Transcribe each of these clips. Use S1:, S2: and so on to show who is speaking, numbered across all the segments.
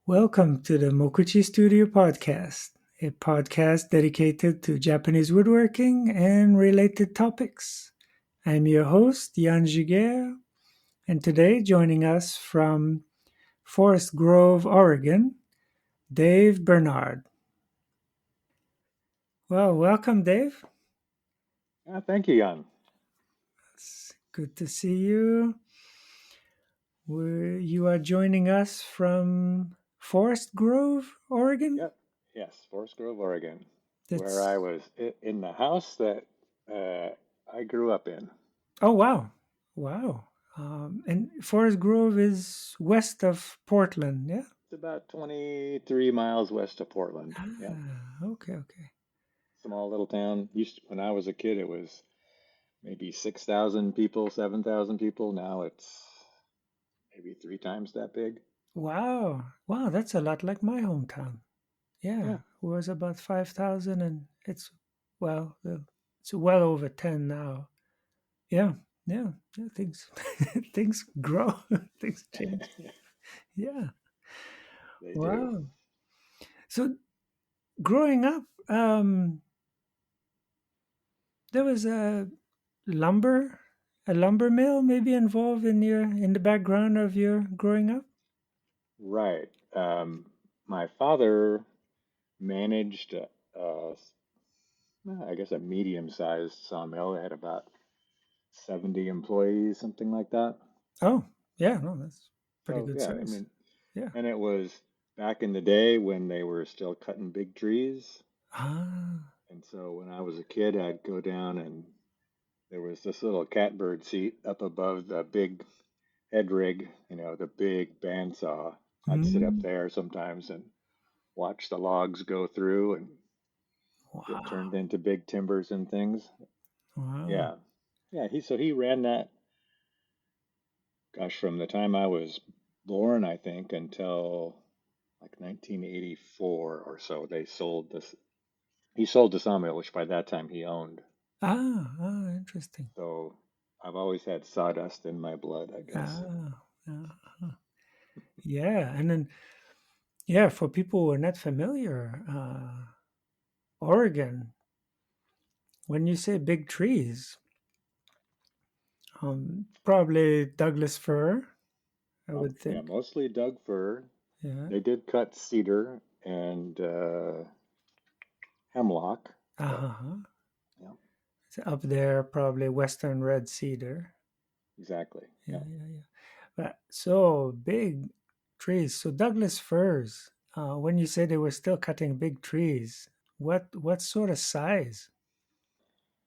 S1: Welcome to the Mokuchi Studio Podcast, a podcast dedicated to Japanese woodworking and related topics. I'm your host, Jan Giguère, and today joining us from Forest Grove, Oregon, Dave Burnard. Well, welcome, Dave.
S2: Thank you, Jan.
S1: It's good to see you. You are joining us from Forest Grove, Oregon?
S2: Yep. Yes, Forest Grove, Oregon, where
S1: That's
S2: I was in the house that I grew up in.
S1: Oh, wow. Wow. And Forest Grove is west of Portland, yeah?
S2: It's about 23 miles west of Portland. Yep.
S1: Okay.
S2: Small little town. When I was a kid, it was maybe 6,000 people, 7,000 people. Now it's maybe three times that big.
S1: Wow. Wow, that's a lot like my hometown. Yeah,
S2: Yeah.
S1: it was about 5,000 and it's well over 10 now. Yeah, yeah, things things grow, things change. Yeah.
S2: They do.
S1: Wow. So growing up, there was lumber a lumber mill maybe involved in the background of your growing up.
S2: Right. My father managed I guess a medium-sized sawmill. It had about 70 employees, something like that.
S1: Oh, yeah, no, that's pretty
S2: So
S1: good
S2: yeah,
S1: size. Yeah.
S2: and it was back in the day when they were still cutting big trees.
S1: Ah.
S2: And so when I was a kid, I'd go down and there was this little catbird seat up above the big head rig, the big bandsaw. I'd sit up
S1: Mm.
S2: there sometimes and watch the logs go through and get
S1: Wow.
S2: turned into big timbers and things.
S1: Wow.
S2: Yeah. Yeah, he ran that, gosh, from the time I was born, I think, until like 1984 or so. He sold the sawmill, which by that time he owned.
S1: Interesting.
S2: So I've always had sawdust in my blood, I guess.
S1: Ah, yeah. And then, yeah, for people who are not familiar, Oregon, when you say big trees, probably Douglas fir, I would
S2: Yeah,
S1: think.
S2: mostly Doug fir.
S1: Yeah.
S2: They did cut cedar and hemlock, but
S1: Uh-huh.
S2: yeah,
S1: So up there, probably Western red cedar.
S2: exactly. Yeah.
S1: Yeah. But so big trees. So Douglas firs. When you say they were still cutting big trees, what sort of size?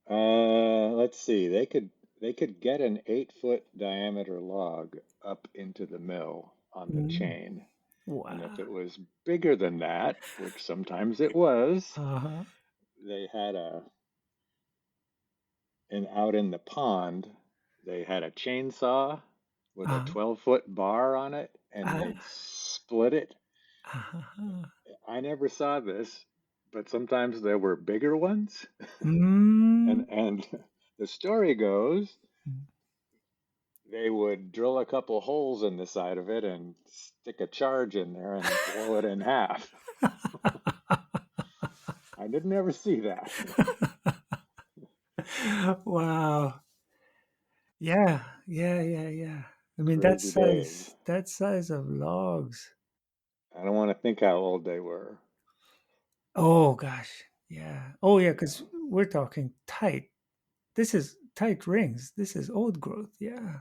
S2: Let's see. They could get an 8-foot diameter log up into the mill on the
S1: Mm.
S2: chain. And if
S1: Wow.
S2: it was bigger than that, which sometimes it was,
S1: Uh-huh.
S2: they had and out in the pond, they had a chainsaw with a
S1: Uh-huh.
S2: 12-foot bar on it, and they'd
S1: Uh-huh.
S2: split it.
S1: Uh-huh.
S2: I never saw this, but sometimes there were bigger ones.
S1: Mm.
S2: And the story goes they would drill a couple holes in the side of it and stick a charge in there and blow it in half. I didn't ever see that.
S1: Wow. Yeah. I mean
S2: Crazy days.
S1: that size of logs.
S2: I don't want to think how old they were.
S1: Oh gosh. Yeah. Oh yeah,
S2: Yeah.
S1: because we're talking tight. This is tight rings. This is old growth. Yeah.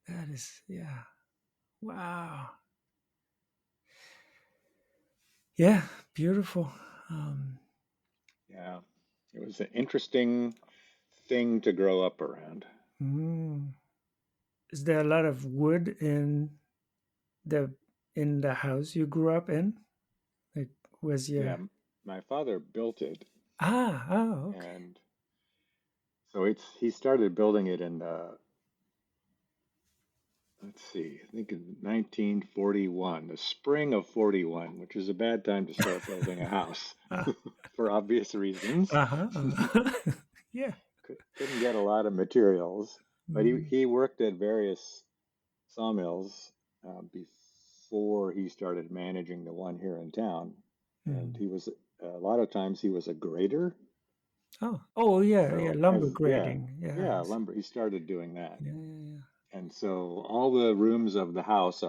S1: That is, yeah. Wow. Yeah. Beautiful. Um,
S2: Yeah. It was an interesting thing to grow up around.
S1: mm. Is there a lot of wood the in the house you grew up in? Like, was
S2: Yeah.
S1: your
S2: My father built it,
S1: okay.
S2: and so he started building it in let's see, I think in 1941, the spring of 41, which is a bad time to start building a house
S1: Uh,
S2: for obvious reasons.
S1: uh-huh. Yeah.
S2: Couldn't get a lot of materials, but he,
S1: Mm.
S2: he worked at various sawmills before he started managing the one here in town. And
S1: Mm.
S2: he was, a lot of times he was a grader.
S1: Oh, yeah, yeah,
S2: So
S1: lumber
S2: as, yeah,
S1: grading. Yeah,
S2: yeah,
S1: I see.
S2: lumber, he started doing that.
S1: Yeah, yeah,
S2: And so all the rooms of the house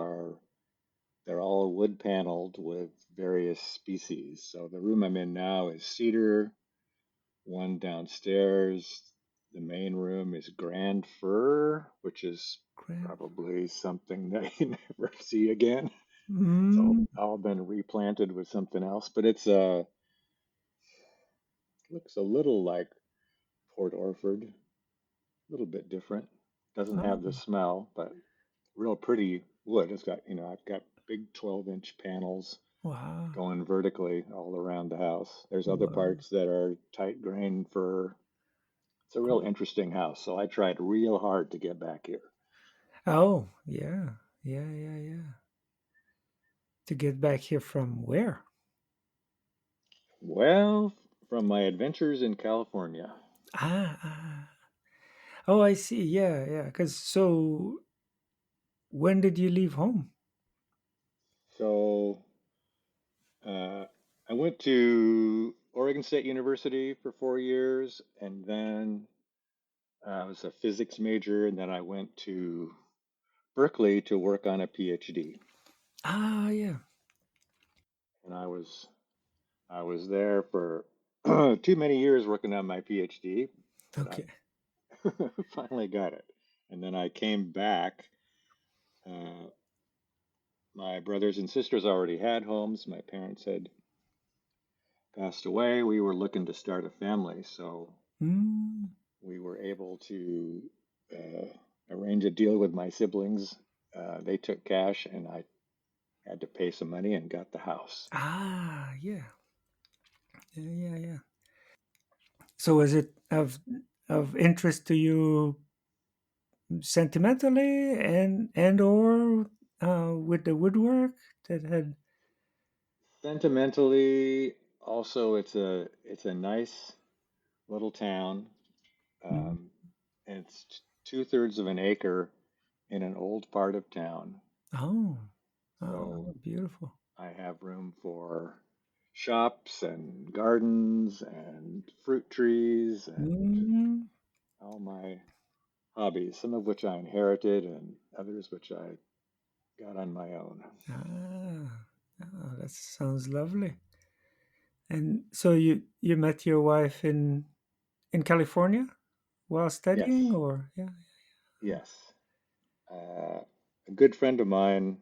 S2: they're all wood paneled with various species. So the room I'm in now is cedar, one downstairs. The main room is grand fir, which is
S1: yeah.
S2: probably something that you never see again. It's
S1: Mm.
S2: all been replanted with something else, but looks a little like Port Orford, a little bit different. Doesn't have the
S1: Oh,
S2: smell, but real pretty wood. It's got, I've got big 12-inch panels
S1: wow.
S2: going vertically all around the house. There's other
S1: Wow.
S2: parts that are tight grain fir. It's a real interesting house. So I tried real hard to get back here.
S1: Oh, yeah. Yeah, yeah, yeah. To get back here from where?
S2: Well, from my adventures in California.
S1: Ah, ah. Oh, I see. Yeah, yeah. Because so when did you leave home?
S2: So uh, I went to Oregon State University for 4 years, and then I was a physics major, and then I went to Berkeley to work on a PhD.
S1: Ah, yeah.
S2: And I was there for too many years working on my PhD, but I
S1: Okay.
S2: finally got it. And then I came back. Uh, my brothers and sisters already had homes. My parents had passed away. We were looking to start a family, so
S1: Mm.
S2: we were able to uh, arrange a deal with my siblings. They took cash, and I had to pay some money and got the house.
S1: Ah, yeah. Yeah, yeah, yeah. So was it of interest to you sentimentally and or with the woodwork that had
S2: Sentimentally, also, it's a nice little town.
S1: mm.
S2: Um, and it's two-thirds of an acre in an old part of town.
S1: Oh,
S2: So
S1: oh, beautiful.
S2: I have room for shops and gardens and fruit trees and
S1: Mm.
S2: all my hobbies, some of which I inherited and others which I got on my own.
S1: Ah, oh, that sounds lovely. And so you met your wife in California while studying,
S2: Yes,
S1: or yeah?
S2: yes. A good friend of mine,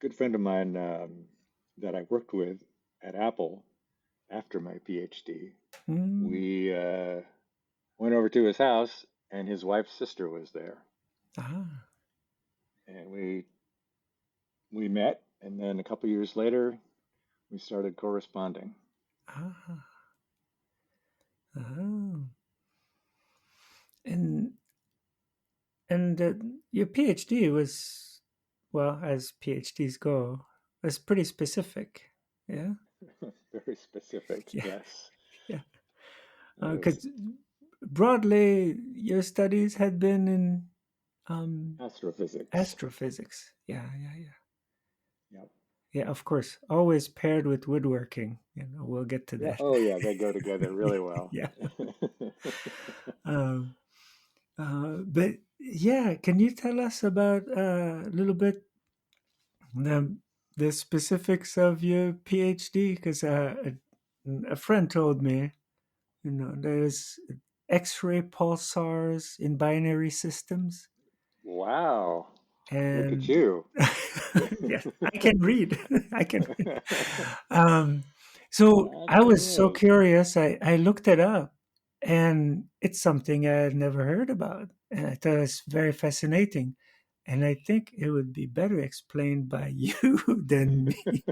S2: good friend of mine that I worked with at Apple after my PhD,
S1: Mm.
S2: we went over to his house, and his wife's sister was there,
S1: Ah,
S2: and we met, and then a couple years later, we started corresponding.
S1: ah, oh. And your PhD was, well, as PhDs go, was pretty specific. Yeah,
S2: Very specific,
S1: yeah,
S2: yes.
S1: yeah.
S2: It was
S1: Because broadly, your studies had been in um,
S2: astrophysics.
S1: astrophysics. Yeah, yeah, yeah.
S2: Yep.
S1: Yeah, of course. Always paired with woodworking. We'll get to
S2: Yeah.
S1: that.
S2: Oh, yeah. They go together really well.
S1: Yeah. Um, but yeah, can you tell us about a little bit the the specifics of your PhD? Because a friend told me, there's X-ray pulsars in binary systems,
S2: Wow. Look at
S1: and
S2: you.
S1: yes, I can read. I can read. Um, so I
S2: That's
S1: was so
S2: right.
S1: curious. I looked it up, and it's something I had never heard about, and I thought it was very fascinating. And I think it would be better explained by you than me.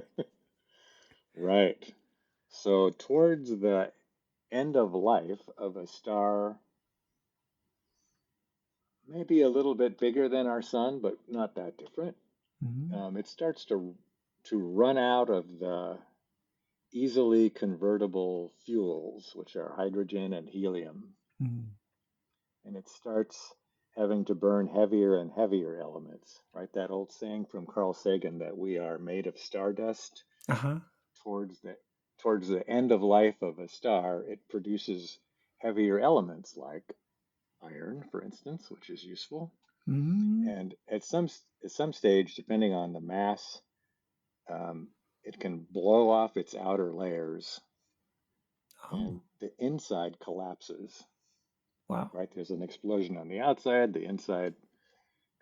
S2: Right. So, towards the end of life of a star, maybe a little bit bigger than our sun, but not that different,
S1: Mhm,
S2: it starts to run out of the easily convertible fuels, which are hydrogen and helium.
S1: mhm,
S2: And it starts, having to burn heavier and heavier elements, right? That old saying from Carl Sagan that we are made of stardust.
S1: Uh-huh.
S2: Towards the towards the end of life of a star, it produces heavier elements like iron, for instance, which is useful.
S1: Mm.
S2: And at some stage, depending on the mass, um, it can blow off its outer layers,
S1: Oh,
S2: and the inside collapses.
S1: wow.
S2: Right? There's an explosion on the outside, the inside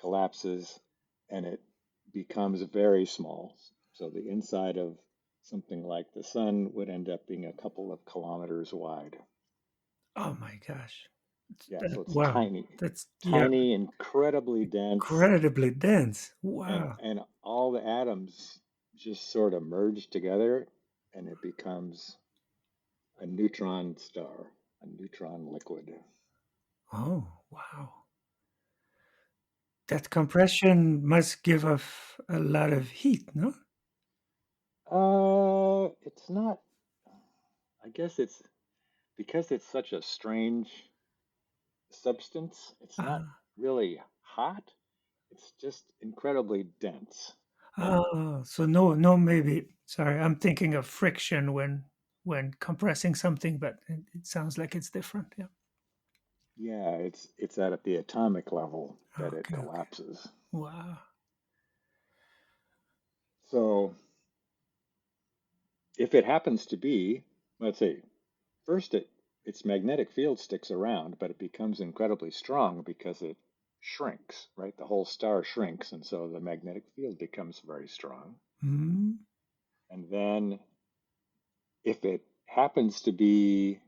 S2: collapses, and it becomes very small. So the inside of something like the sun would end up being a couple of kilometers wide.
S1: Oh my gosh.
S2: Yeah, so it's
S1: Wow.
S2: tiny,
S1: That's, yeah,
S2: tiny, incredibly dense,
S1: incredibly dense.
S2: and
S1: Wow.
S2: and all the atoms just sort of merge together, and it becomes a neutron star, a neutron liquid.
S1: Oh, wow. That compression must give off a lot of heat, no?
S2: It's not. I guess it's because it's such a strange substance. It's not
S1: Ah,
S2: really hot. It's just incredibly dense. And
S1: oh, so no, no, maybe. Sorry, I'm thinking of friction when compressing something, but it sounds like it's different. Yeah.
S2: yeah, it's at the atomic level that it
S1: Okay, okay.
S2: collapses.
S1: Wow.
S2: So if it happens to be, let's see, first its magnetic field sticks around, but it becomes incredibly strong because it shrinks, right? The whole star shrinks, and so the magnetic field becomes very strong.
S1: Mm,
S2: And then if it happens to be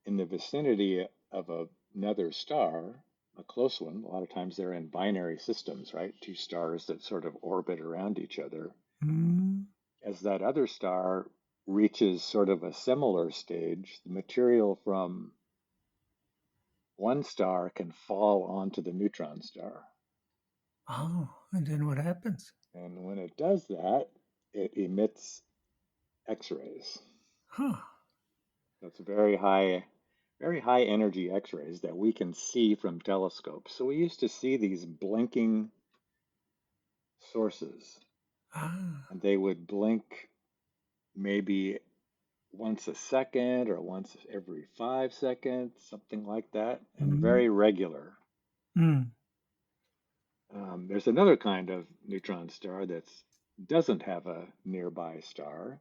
S2: in the vicinity of another star, a close one, a lot of times they're in binary systems, right? Two stars that sort of orbit around each other.
S1: mm,
S2: As that other star reaches sort of a similar stage, the material from one star can fall onto the neutron star.
S1: oh, and then what happens?
S2: And when it does that, it emits X rays.
S1: Huh.
S2: That's very high energy X rays that we can see from telescopes. So we used to see these blinking sources,
S1: Ah.
S2: and they would blink maybe once a second or once every 5 seconds, something like that, and
S1: Mm,
S2: very regular.
S1: mm,
S2: There's another kind of neutron star that doesn't have a nearby star,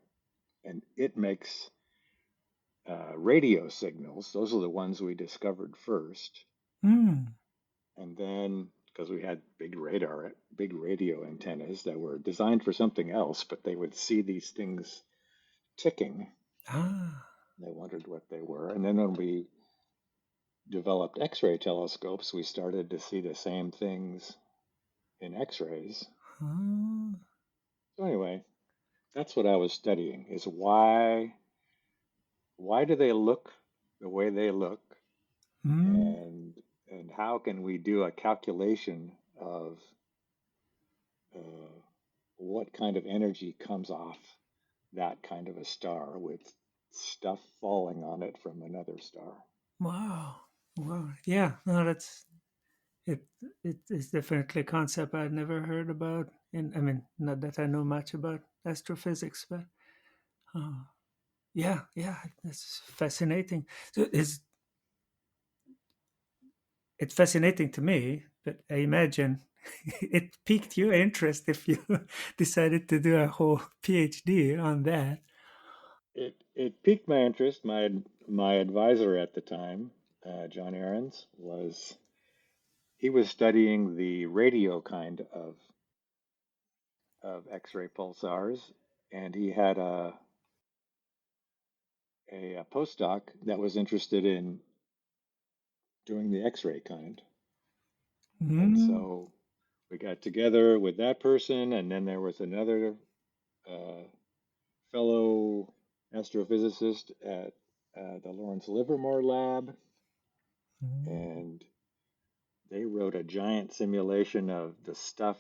S2: and it makes radio signals. Those are the ones we discovered first.
S1: mm.
S2: And then, because we had big radio antennas that were designed for something else, but they would see these things ticking.
S1: Ah.
S2: They wondered what they were. And then when we developed X-ray telescopes, we started to see the same things in X-rays.
S1: Huh.
S2: So anyway, that's what I was studying, is why do they look the way they look,
S1: Mm.
S2: and how can we do a calculation of uh, what kind of energy comes off that kind of a star with stuff falling on it from another star.
S1: Wow. Wow. Yeah. No, that's it. It is definitely a concept I'd never heard about. And I mean, not that I know much about astrophysics, but uh, yeah, yeah, that's fascinating. So it's fascinating to me, but I imagine it piqued your interest if you decided to do a whole PhD on that.
S2: It piqued my interest. My advisor at the time, John Ahrens, he was studying the radio kind of X-ray pulsars, and he had a postdoc that was interested in doing the X-ray kind. And
S1: Mm,
S2: so we got together with that person, and then there was another uh, fellow astrophysicist at the Lawrence Livermore lab,
S1: mm,
S2: and they wrote a giant simulation of the stuff,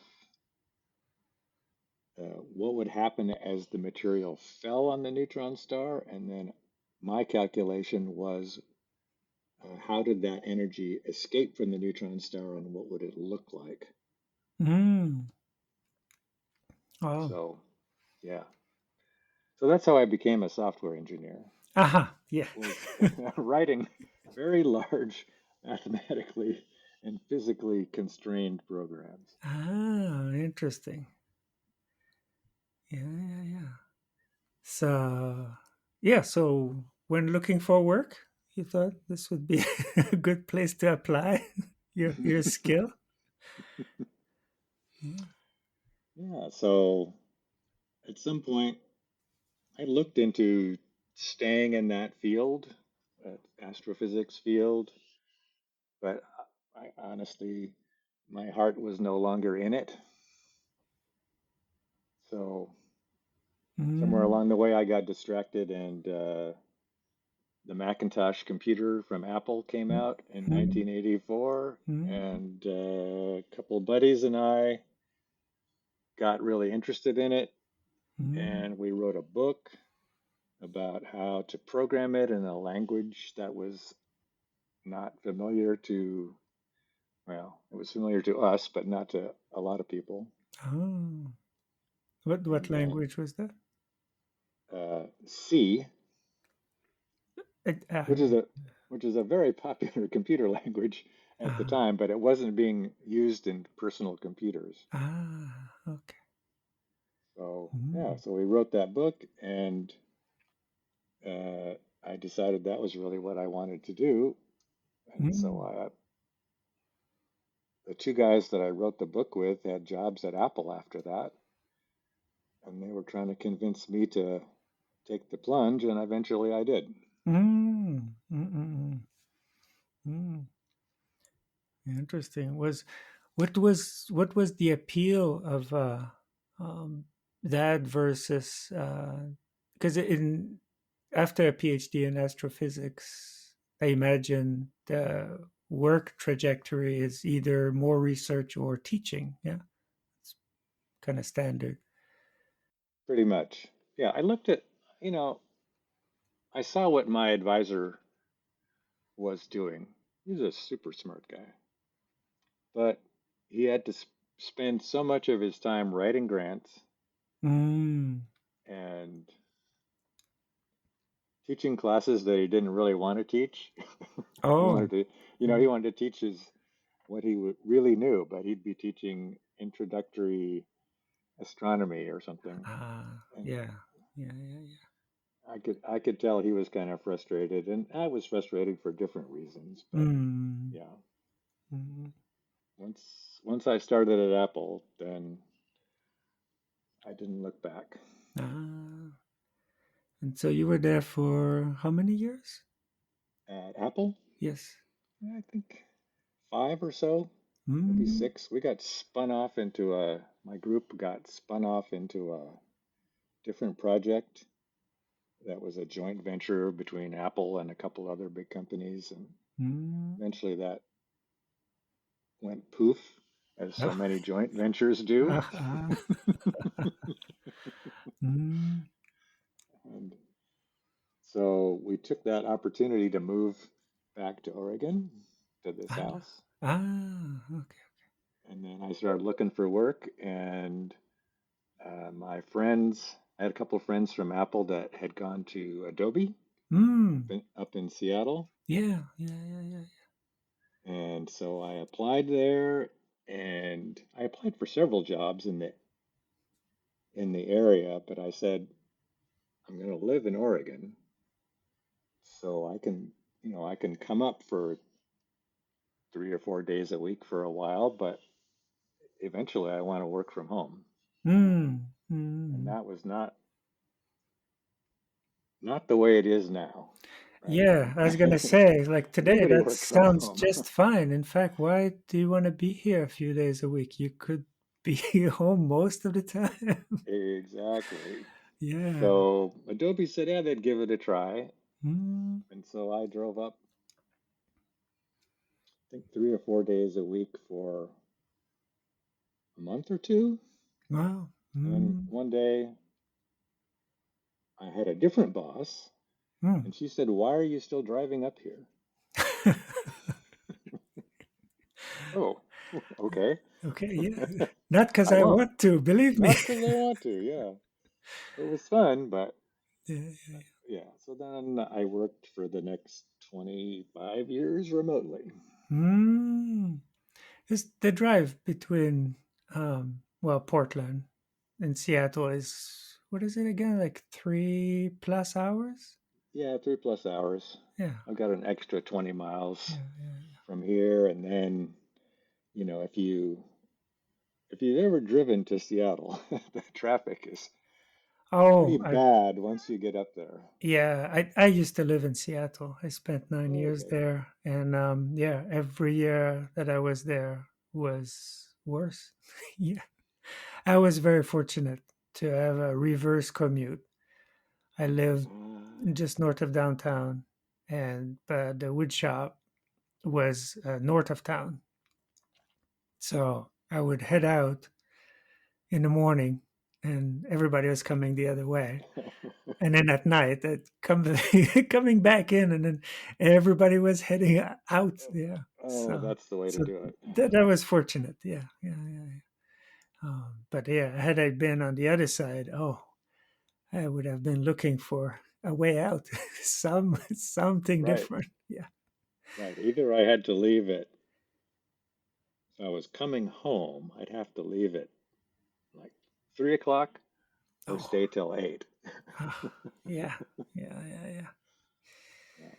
S2: what would happen as the material fell on the neutron star, and then my calculation was how did that energy escape from the neutron star and what would it look like?
S1: Mm. Oh.
S2: So, yeah. So that's how I became a software engineer,
S1: Aha. Yeah.
S2: was writing very large, mathematically and physically constrained programs.
S1: Ah, interesting. Yeah, yeah, yeah. So, yeah, so when looking for work, you thought this would be a good place to apply your skill? Yeah.
S2: Yeah, so at some point I looked into staying in that field, astrophysics field, but I honestly, my heart was no longer in it. So somewhere
S1: Mm,
S2: along the way, I got distracted, and the Macintosh computer from Apple came
S1: mm,
S2: out in
S1: mm,
S2: 1984,
S1: mm,
S2: and a couple of buddies and I got really interested in it,
S1: mm.
S2: and we wrote a book about how to program it in a language that was not familiar to, well, it was familiar to us, but not to a lot of people.
S1: Oh, what
S2: And
S1: language was that?
S2: C,
S1: It,
S2: which is a which is a very popular computer language at the
S1: ah,
S2: time, but it wasn't being used in personal computers.
S1: okay.
S2: So yeah,
S1: Mm,
S2: so we wrote that book, and I decided that was really what I wanted to do. And so
S1: mm,
S2: the two guys that I wrote the book with had jobs at Apple after that, and they were trying to convince me to take the plunge, and eventually I did.
S1: mm, mm, mm, mm. Interesting. What was the appeal of um, that versus because in after a PhD in astrophysics, I imagine the work trajectory is either more research or teaching. Yeah, it's kind of standard.
S2: Pretty much. Yeah, I looked at, you know, I saw what my advisor was doing. He's a super smart guy, but he had to spend so much of his time writing grants
S1: Mm.
S2: and teaching classes that he didn't really want to teach. He wanted
S1: Oh.
S2: to, he wanted to teach his what he really knew, but he'd be teaching introductory astronomy or something. And
S1: Yeah. Yeah. Yeah. Yeah.
S2: I could tell he was kind of frustrated, and I was frustrated for different reasons. But
S1: Mm.
S2: yeah,
S1: Mm.
S2: once I started at Apple, then I didn't look back.
S1: Ah. And so you were there for how many years?
S2: At Apple,
S1: Yes.
S2: I think 5 or so, maybe
S1: Mm.
S2: 6. We got spun off into my group got spun off into a different project that was a joint venture between Apple and a couple other big companies, and
S1: Mm.
S2: eventually that went poof, as so
S1: Ah,
S2: many joint ventures do.
S1: ah, ah. Mm.
S2: And so we took that opportunity to move back to Oregon to this
S1: Ah,
S2: house.
S1: okay.
S2: And then I started looking for work, and my friends, I had a couple of friends from Apple that had gone to Adobe
S1: Mm.
S2: up in Seattle.
S1: Yeah, yeah, yeah, yeah.
S2: And so I applied there, and I applied for several jobs in the area, but I said I'm going to live in Oregon, so I can come up for 3 or 4 days a week for a while, but eventually I want to work from home.
S1: Mm.
S2: And
S1: Mm.
S2: that was not the way it is now, right?
S1: Yeah, I was gonna say, like today,
S2: Nobody
S1: that
S2: works from
S1: sounds
S2: home.
S1: just fine. In fact, why do you want to be here a few days a week? You could be home most of the time.
S2: Exactly.
S1: Yeah.
S2: So Adobe said, yeah, they'd give it a try.
S1: Mm.
S2: And so I drove up, I think 3 or 4 days a week for a month or two.
S1: Wow.
S2: And then
S1: Mm.
S2: one day I had a different boss,
S1: Mm.
S2: and she said, why are you still driving up here? Oh, okay.
S1: Okay, yeah. Not because
S2: I
S1: I
S2: won't.
S1: want to, believe me.
S2: Not because I want to. Yeah, it was fun, but
S1: Yeah.
S2: yeah. So then I worked for the next 25 years remotely.
S1: Mm. Is the drive between well, Portland and Seattle is, what is it again? Like 3+ hours?
S2: Yeah, 3+ hours.
S1: Yeah.
S2: I've got an extra 20 miles
S1: Yeah, yeah.
S2: from here, and then if you've ever driven to Seattle, the traffic is pretty
S1: Oh,
S2: bad once you get up there.
S1: yeah, I used to live in Seattle. I spent 9 years
S2: Okay.
S1: there, and yeah, every year that I was there was worse. Yeah, I was very fortunate to have a reverse commute. I lived just north of downtown, and the wood shop was north of town. So I would head out in the morning, and everybody was coming the other way. And then at night, I'd come coming back in, and then everybody was heading out. Yeah.
S2: Oh,
S1: So
S2: that's the way to
S1: so
S2: do it.
S1: that was fortunate. Yeah, yeah, yeah, yeah. But yeah, had I been on the other side, oh, I would have been looking for a way out, something
S2: Right,
S1: different. Yeah.
S2: right. Either I had to leave it, if I was coming home, I'd have to leave it like 3 o'clock or
S1: Oh,
S2: stay till 8.
S1: yeah, yeah, yeah, yeah,
S2: Yeah.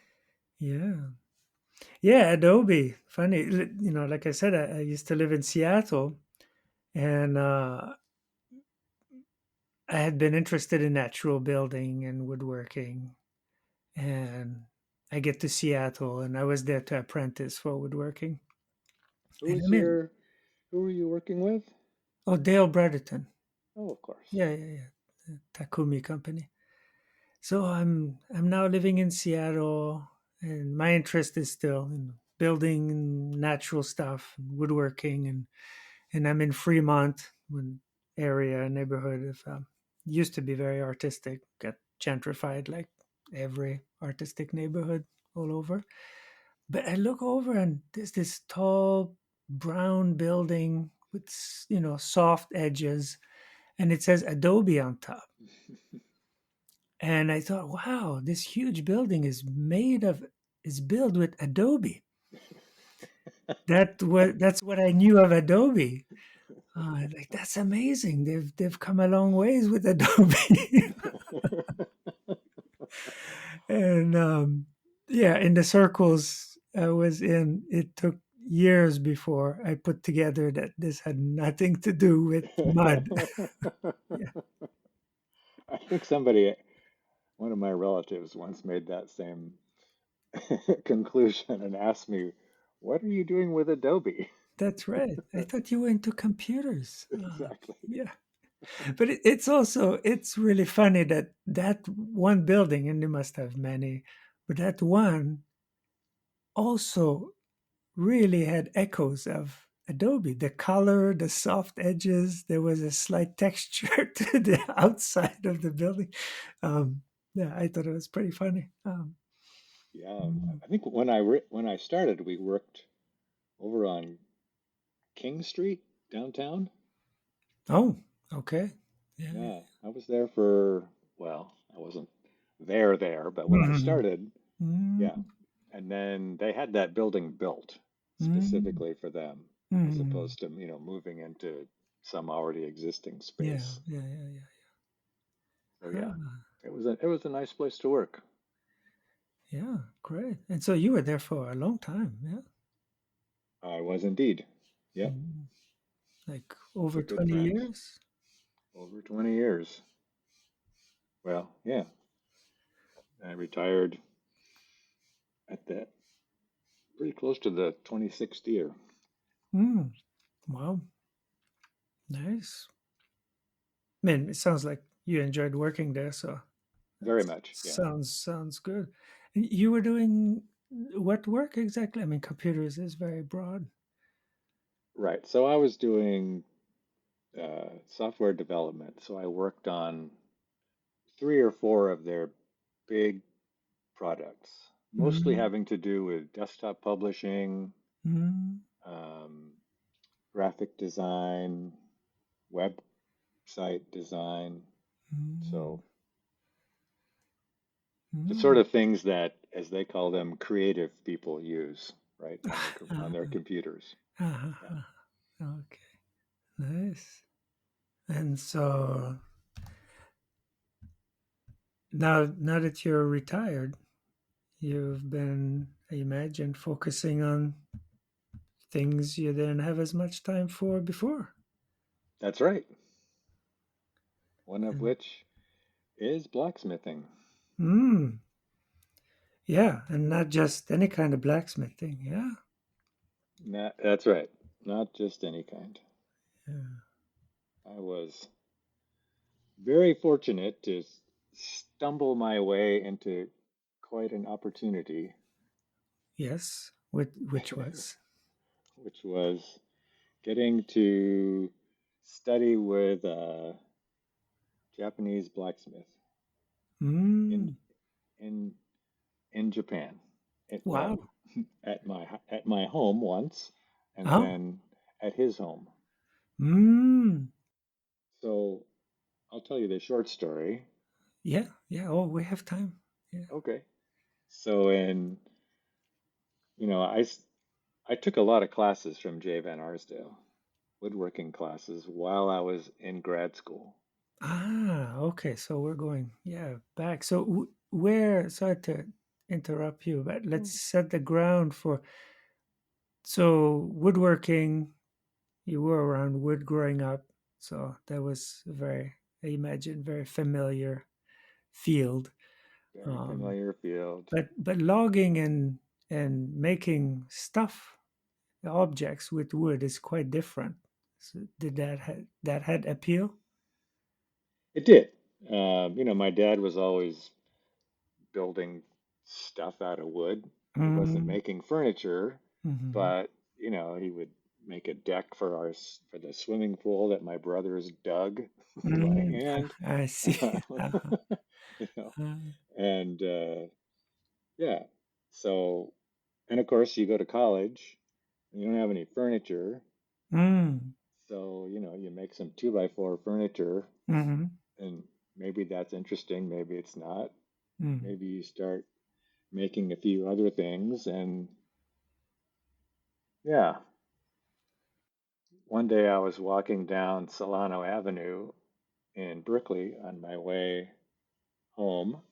S1: yeah. Yeah, Adobe. Funny, like I said, I used to live in Seattle, and I had been interested in natural building and woodworking, and I get to Seattle, and I was there to apprentice for woodworking.
S2: Who
S1: And I
S2: was
S1: mean,
S2: your, who were you working with?
S1: oh, Dale Brotherton.
S2: Oh, of course.
S1: Yeah, yeah, yeah. The Takumi company. So I'm now living in Seattle, and my interest is still in building natural stuff, woodworking, and I'm in Fremont, one area neighborhood of used to be very artistic, got gentrified like every artistic neighborhood all over. But I look over and there's this tall brown building with soft edges, and it says Adobe on top. And I thought, wow, this huge building is built with Adobe. That's what I knew of Adobe. Like, that's amazing. They've come a long ways with Adobe. And yeah, in the circles I was in, it took years before I put together that this had nothing to do with mud. Yeah,
S2: I think somebody, one of my relatives, once made that same conclusion and asked me, "What are you doing with Adobe?"
S1: that's right. I thought you were into computers.
S2: Exactly.
S1: Yeah, but it's really funny that that one building, and they must have many, but that one also really had echoes of Adobe. The color, the soft edges, there was a slight texture to the outside of the building. Yeah, I thought it was pretty funny.
S2: Yeah,
S1: Mm.
S2: I think when I started, we worked over on King Street downtown.
S1: Oh, okay. Yeah.
S2: Yeah, I was there for, well, I wasn't there, but when I
S1: Mhm.
S2: started, yeah.
S1: Mm,
S2: And then they had that building built
S1: mm,
S2: specifically for them, as
S1: mm.
S2: opposed to, moving into some already existing
S1: Yeah,
S2: space.
S1: yeah, yeah, yeah.
S2: So yeah,
S1: Ah,
S2: it was a nice place to work.
S1: yeah, great. And so you were there for a long time, yeah?
S2: I was indeed. Yep,
S1: Mm. Like
S2: lots
S1: over
S2: of good
S1: 20
S2: friends.
S1: years?
S2: Over 20 years. Well, yeah, I retired at that pretty close to the 26th year.
S1: Mm. Wow, nice. Man, it sounds like you enjoyed working there, so that
S2: Very much, yeah.
S1: sounds good. And you were doing what work exactly? I mean, computers is very broad.
S2: Right. So I was doing software development. So I worked on 3 or 4 of their big products. mostly
S1: Mm,
S2: having to do with desktop publishing,
S1: mm,
S2: um, graphic design, website design.
S1: mm,
S2: So the sort
S1: mm.
S2: of things that, as they call them, creative people use, right, on their
S1: Uh,
S2: computers. Yeah,
S1: uh, okay, nice. And so now that you're retired, you've been, I imagine, focusing on things you didn't have as much time for before.
S2: that's right. One of
S1: And
S2: which is blacksmithing.
S1: mm, yeah, and not just any kind of blacksmithing. Yeah,
S2: That's right. Not just any kind.
S1: yeah.
S2: I was very fortunate to stumble my way into quite an opportunity,
S1: Yes, which was.
S2: which was getting to study with a Japanese blacksmith in
S1: Mm,
S2: in in Japan.
S1: wow.
S2: Well, at my home once, and
S1: Oh,
S2: then at his home.
S1: mm,
S2: So I'll tell you the short story.
S1: yeah, yeah. Oh, we have time. Yeah.
S2: Okay. So I took a lot of classes from Jay Van Arsdale, woodworking classes while I was in grad school.
S1: Ah, okay. So we're going, yeah, back. So where, sorry to interrupt you, but let's
S2: Hmm.
S1: set the ground for, so woodworking, you were around wood growing up. So that was a very, I imagine, very familiar field.
S2: Very
S1: Um,
S2: familiar field.
S1: but logging and making stuff, objects with wood is quite different. So did that had appeal?
S2: It did. My dad was always building stuff out of wood. He wasn't
S1: Mm-hmm.
S2: making furniture,
S1: Mm-hmm.
S2: but he would make a deck for for the swimming pool that my brothers dug by
S1: Mm,
S2: hand.
S1: I see. Uh-huh.
S2: You know,
S1: Uh,
S2: and yeah. So, and of course, you go to college, and you don't have any furniture,
S1: mm,
S2: so you make some two by four furniture,
S1: mm-hmm,
S2: and maybe that's interesting, maybe it's not.
S1: mm.
S2: Maybe you start making a few other things, and yeah. One day I was walking down Solano Avenue in Berkeley on my way home,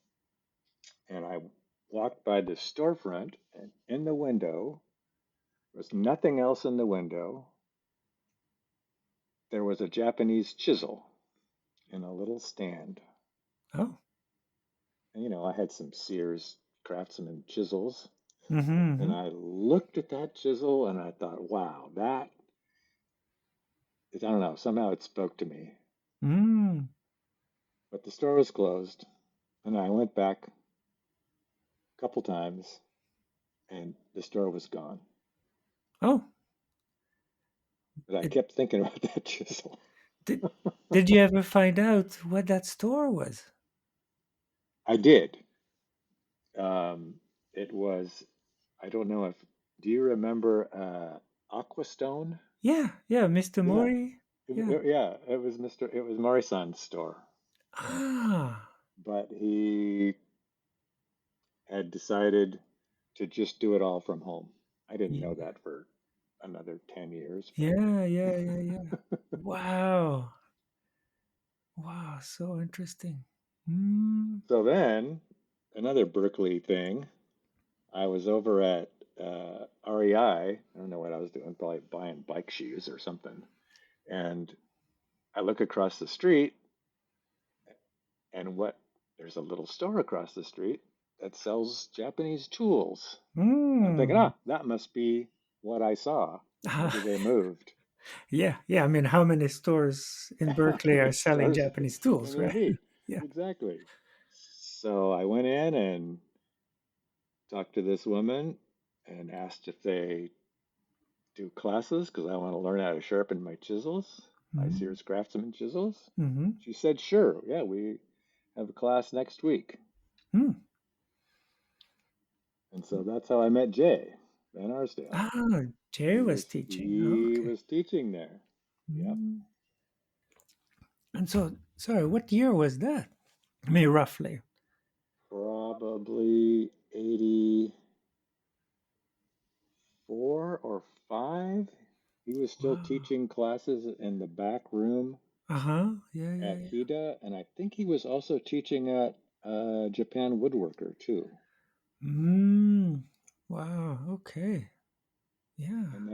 S2: and I walked by the storefront, and in the window was nothing else in the window. There was a Japanese chisel in a little stand.
S1: Oh,
S2: And I had some Sears Craftsman chisels, and
S1: mm-hmm,
S2: I looked at that chisel and I thought, wow, that is, I don't know, somehow it spoke to me.
S1: mm.
S2: But the store was closed, and I went back a couple times, and the store was gone.
S1: Oh,
S2: But I
S1: it,
S2: kept thinking about that chisel.
S1: did did you ever find out what that store was?
S2: I did. Um, it was, I don't know if, do you remember Aquastone?
S1: Yeah, yeah, Mr.
S2: Yeah.
S1: Mori. Yeah.
S2: Yeah, it was Morisan's store.
S1: Ah,
S2: But he had decided to just do it all from home. I didn't know
S1: yeah,
S2: that for another 10 years, but
S1: yeah, yeah, yeah, yeah. Wow, wow, so interesting. Mm,
S2: so then another Berkeley thing, I was over at REI. I don't know what I was doing, probably buying bike shoes or something. And I look across the street, and there's a little store across the street that sells Japanese tools. I'm thinking,
S1: mm.
S2: that must be what I saw. Maybe they moved.
S1: Yeah, yeah. I mean, how many stores in
S2: How
S1: Berkeley are
S2: many
S1: selling
S2: stores
S1: Japanese
S2: can
S1: tools,
S2: there
S1: right?
S2: be?
S1: Yeah.
S2: Exactly. So I went in and talked to this woman and asked if they do classes because I want to learn how to sharpen my chisels, my
S1: Mm-hmm.
S2: Sears Craftsman chisels.
S1: Mm-hmm.
S2: She said, sure. Yeah, we have a class next week.
S1: Mm.
S2: And so that's how I met Jay Van Arsdale.
S1: Ah, Jay
S2: He
S1: was
S2: was
S1: teaching. Oh,
S2: he
S1: okay.
S2: was teaching there. Yep.
S1: Mm. And so, sorry, what year was that? I mean, roughly.
S2: Probably 84 or 5. He was still
S1: Wow.
S2: teaching classes in the back room
S1: Uh-huh. Yeah, yeah,
S2: at
S1: yeah.
S2: HIDA, and I think he was also teaching at Japan Woodworker too.
S1: Mm. Wow. Okay. Yeah.
S2: And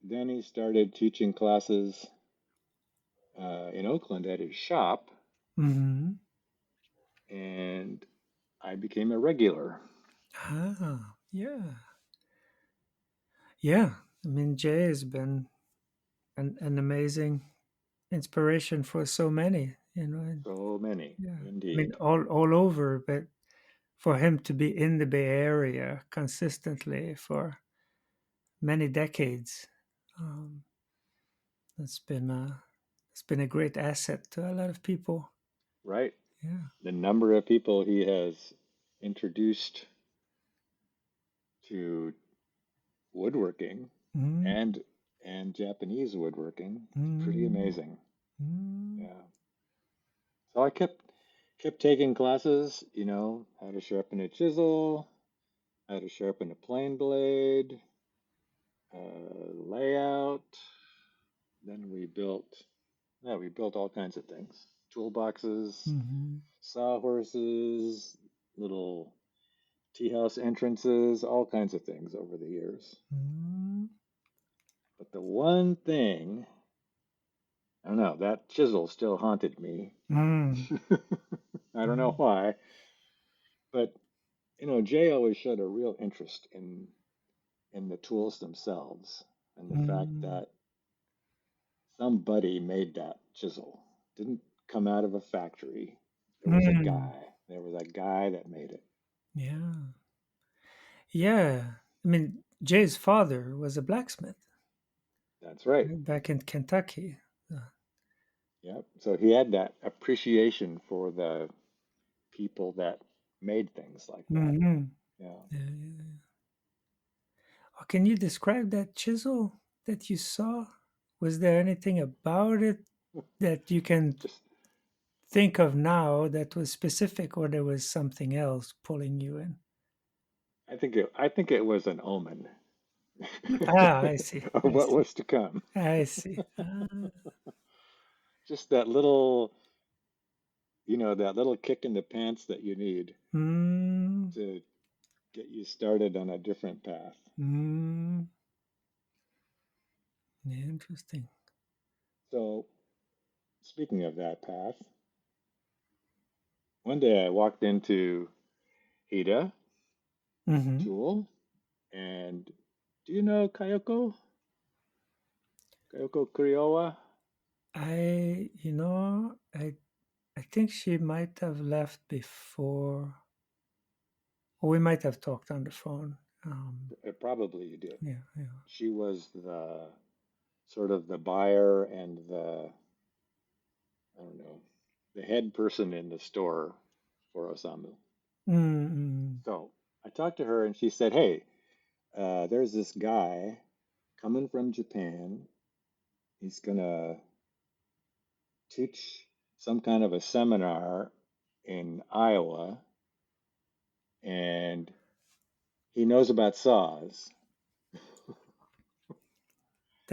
S2: then he started teaching classes in Oakland at his shop,
S1: Mm-hmm.
S2: and I became a regular.
S1: Ah, yeah. Yeah. I mean, Jay has been an amazing inspiration for so many, and
S2: So many,
S1: yeah. I mean,
S2: indeed.
S1: all over, but for him to be in the Bay Area consistently for many decades, um, it's been a it's been a great asset to a lot of people.
S2: Right?
S1: Yeah.
S2: The number of people he has introduced to woodworking
S1: Mm,
S2: and Japanese woodworking, it's pretty
S1: mm,
S2: amazing.
S1: mm,
S2: Yeah. So I kept taking classes, how to sharpen a chisel, how to sharpen a plane blade, layout. Then we built all kinds of things. Toolboxes,
S1: mm-hmm,
S2: sawhorses, little tea house entrances, all kinds of things over the years.
S1: mm,
S2: But the one thing, I don't know, that chisel still haunted me.
S1: mm,
S2: I don't know
S1: mm,
S2: why, but Jay always showed a real interest in the tools themselves and the fact
S1: mm,
S2: that somebody made that chisel. Didn't come out of a factory. There was a
S1: mm.
S2: guy. There was a guy that made it.
S1: Yeah. Yeah. I mean, Jay's father was a blacksmith,
S2: That's right.
S1: right, back in Kentucky.
S2: Yep. So he had that appreciation for the people that made things like that.
S1: Mm-hmm.
S2: Yeah.
S1: Yeah, yeah. Oh, can you describe that chisel that you saw? Was there anything about it that you can
S2: Just
S1: think of now that was specific, or there was something else pulling you in?
S2: I think it was an omen
S1: Ah, I see.
S2: of
S1: I
S2: what
S1: see.
S2: was to come.
S1: I see. Ah,
S2: Just that little kick in the pants that you need
S1: mm,
S2: to get you started on a different path.
S1: mm, yeah, interesting.
S2: So, speaking of that path, one day I walked into Hida
S1: Hmm.
S2: Tool, and do you know Kayoko? Kayoko Kuriowa?
S1: I think she might have left before, or we might have talked on the phone.
S2: Probably you did.
S1: Yeah, yeah.
S2: She was the sort of the buyer and I don't know, the head person in the store for Osamu.
S1: Mm-mm.
S2: So I talked to her and she said, "Hey, there's this guy coming from Japan. He's gonna teach some kind of a seminar in Iowa, and he knows about saws."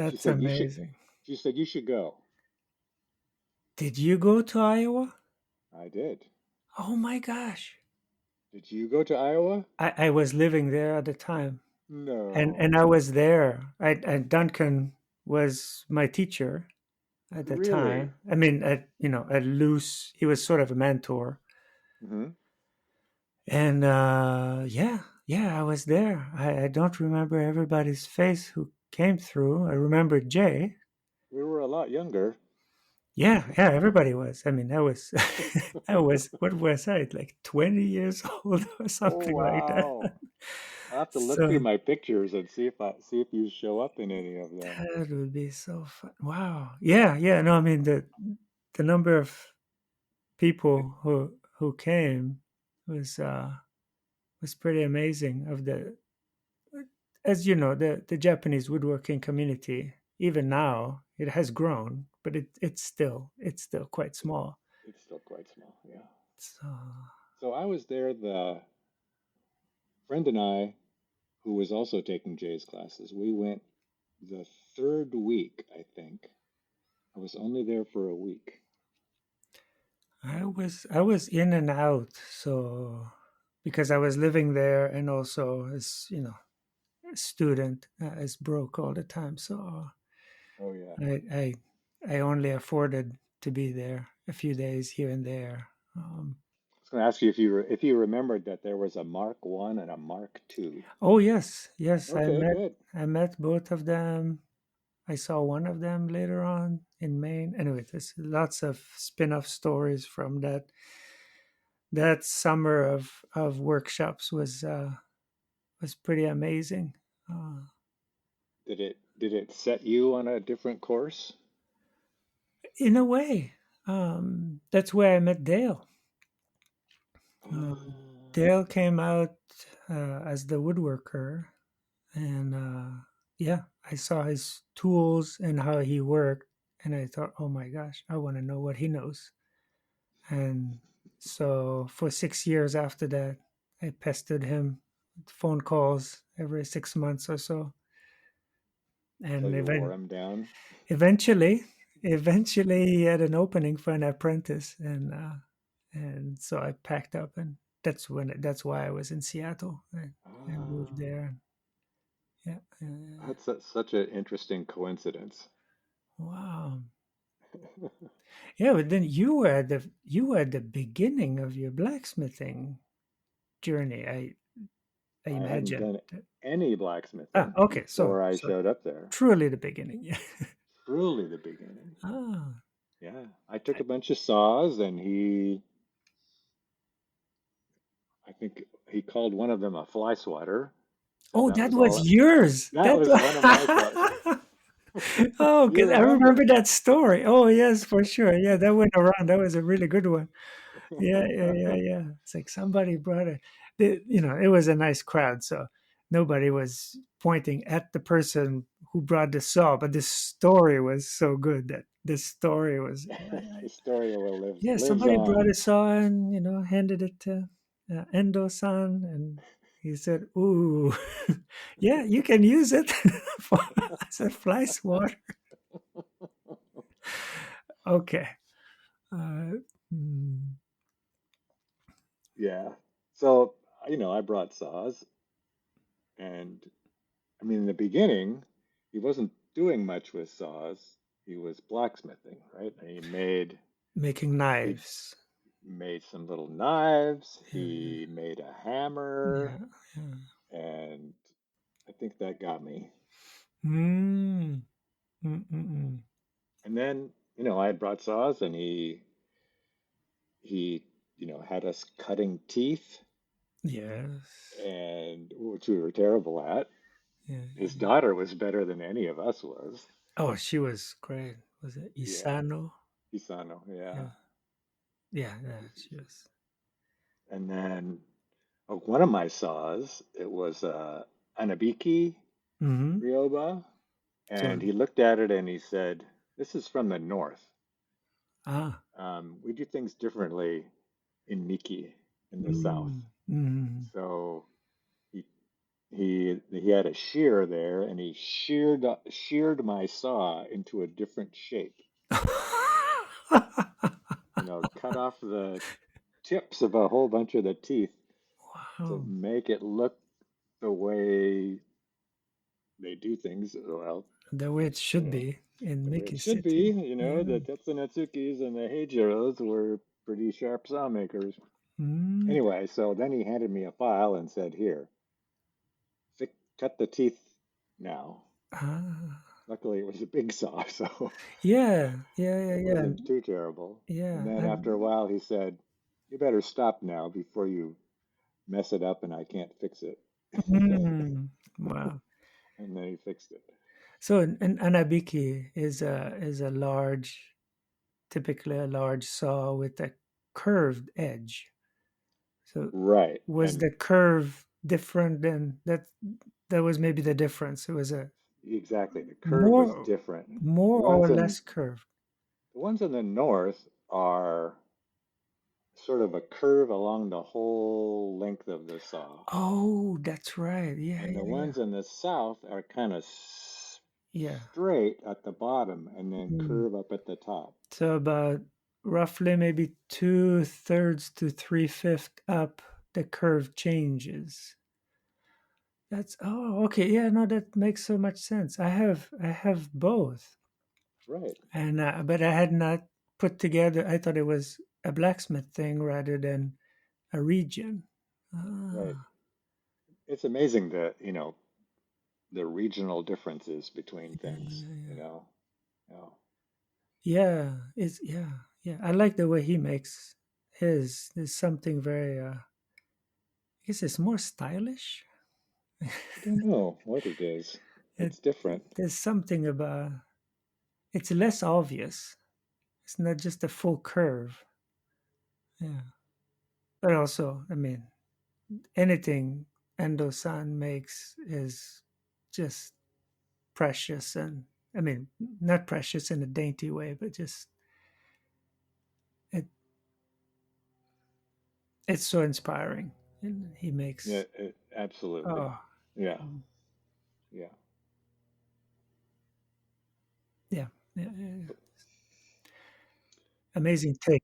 S2: She
S1: That's
S2: said, "You should."
S1: amazing.
S2: She said, "You should go."
S1: Did you go to Iowa?
S2: I did.
S1: Oh my gosh.
S2: Did you go to Iowa?
S1: I was living there at the time. And I
S2: No,
S1: was there. Duncan was my teacher at the
S2: really.
S1: time. I mean, at loose, he was sort of a mentor.
S2: Hmm.
S1: And yeah, yeah, I was there. I don't remember everybody's face who came through. I remember Jay.
S2: We were a lot younger.
S1: Yeah, yeah, everybody was. I mean, I was, I was, what was I, like 20 years old or
S2: Oh
S1: something like that.
S2: wow. I'll have to look through
S1: So
S2: my pictures and see if you show up in any of them.
S1: that would be so fun. Wow. Yeah, yeah. No, I mean the number of
S2: It,
S1: people who came was was pretty amazing. Of the, as you know, the Japanese woodworking community, even now, it has grown, but it's still quite small.
S2: It's still quite small. Yeah.
S1: So,
S2: So I was there. The friend and I, who was also taking Jay's classes, we went the third week, I think. I was only there for a week.
S1: I was in and out, so because I was living there and also as a student, as broke all the time, so
S2: Oh yeah.
S1: I I I only afforded to be there a few days here and there.
S2: I was going to ask you if you remembered that there was a Mark One and a Mark Two.
S1: Oh yes, yes, I
S2: Okay,
S1: met
S2: good.
S1: I met both of them. I saw one of them later on in Maine. Anyway, there's lots of spin-off stories from that summer of workshops was pretty amazing. Uh,
S2: Did it set you on a different course?
S1: in a way, that's where I met Dale.
S2: Oh,
S1: Dale came out as the woodworker, and yeah, I saw his tools and how he worked, and I thought, oh my gosh, I want to know what he knows. And so for 6 years after that, I pestered him with phone calls every 6 months or so,
S2: till
S1: and
S2: you wore him down.
S1: eventually, eventually he had an opening for an apprentice, and so I packed up, and that's why I was in Seattle. I moved
S2: Ah,
S1: there. Yeah.
S2: such an interesting coincidence.
S1: Wow. Yeah, but then you were at the beginning of your blacksmithing journey. I
S2: I hadn't
S1: imagine.
S2: done any blacksmithing
S1: Okay. So
S2: before I
S1: so
S2: showed up there.
S1: truly the beginning. Yeah.
S2: Truly the beginning.
S1: Ah.
S2: Yeah, I took a bunch of saws and I think he called one of them a fly swatter. Said
S1: Oh,
S2: that
S1: that
S2: was
S1: was
S2: all.
S1: yours.
S2: That was one of my saws.
S1: Oh,
S2: You
S1: because I remember
S2: remember?
S1: that story. Oh, yes, for sure. Yeah, that went around. That was a really good one. Yeah, yeah, yeah, yeah. It's like somebody brought it. It was a nice crowd, so nobody was pointing at the person who brought the saw. But the story was so good that the story was,
S2: The story will
S1: yeah.
S2: lives
S1: Somebody brought
S2: on.
S1: a saw and handed it to Endo-san, and he said, "Ooh, yeah, you can use it for as a fly swatter." Okay. Uh, mm,
S2: Yeah. So, I brought saws, and I mean, in the beginning, he wasn't doing much with saws. He was blacksmithing, right? And
S1: making
S2: he
S1: knives.
S2: made some little knives.
S1: Yeah,
S2: He made a hammer,
S1: yeah, yeah.
S2: and I think that got me.
S1: Mm, mm, mm, mm.
S2: And then, I had brought saws, and he, had us cutting teeth,
S1: Yes.
S2: and which we were terrible at.
S1: Yeah,
S2: His
S1: yeah.
S2: daughter was better than any of us was.
S1: Oh, she was great. Was it
S2: Yeah,
S1: Isano?
S2: Isano, yeah.
S1: Yeah, yeah, yeah. She was.
S2: And then one of my saws, it was Anabiki
S1: Mm-hmm.
S2: Ryoba, and
S1: So,
S2: he looked at it and he said, "This is from the north.
S1: ah,
S2: We do things differently in Miki in the south."
S1: mm, mm.
S2: So he he had a shear there, and he sheared my saw into a different shape. Cut off the tips of a whole bunch of the teeth to
S1: Wow,
S2: make it look the way they do things. Well,
S1: the way it
S2: you
S1: should
S2: know,
S1: be in
S2: the way it
S1: Mickey
S2: should be.
S1: City. Yeah.
S2: The Tetsunatsukis and the Heijiros were pretty sharp saw makers.
S1: Mm.
S2: Anyway, so then he handed me a file and said, "Here, cut the teeth now."
S1: Ah.
S2: Luckily, it was a big saw, so
S1: Yeah, yeah, yeah,
S2: it
S1: yeah,
S2: wasn't too terrible. And
S1: yeah.
S2: then after a
S1: And
S2: while, he said, "You better stop now before you mess it up and I can't fix it."
S1: wow.
S2: And then he fixed it.
S1: So an anabiki is a typically a large saw with a curved edge. So
S2: right.
S1: was
S2: And
S1: the curve different than that? That was maybe the difference. It was a
S2: exactly, the curve was
S1: more
S2: different. The
S1: more or
S2: ones in
S1: less curved.
S2: the ones in the north are sort of a curve along the whole length of the saw.
S1: Oh, that's right. Yeah,
S2: And the
S1: yeah, yeah.
S2: ones in the south are kind of
S1: Yeah.
S2: straight at the bottom and then
S1: Mm.
S2: curve up at the top.
S1: So about roughly maybe 2/3 to 3/5 up, the curve changes. That's oh okay, yeah, no, that makes so much sense. I have both,
S2: Right,
S1: and but I had not put together. I thought it was a blacksmith thing rather than a region.
S2: right.
S1: Ah,
S2: It's amazing the regional differences between
S1: yeah,
S2: things,
S1: yeah,
S2: you
S1: yeah.
S2: know. Yeah.
S1: Yeah, it's yeah, yeah. I like the way he makes his. There's something very. I guess it's more stylish.
S2: I don't know what it is.
S1: It,
S2: It's different.
S1: there's something about it's less obvious. It's not just a full curve. Yeah, but also, I mean, anything Endo-san makes is just precious, and I mean, not precious in a dainty way, but just it. It's so inspiring. And he
S2: Yeah,
S1: makes
S2: absolutely.
S1: oh
S2: Yeah, yeah.
S1: yeah, yeah, yeah, yeah. Amazing take.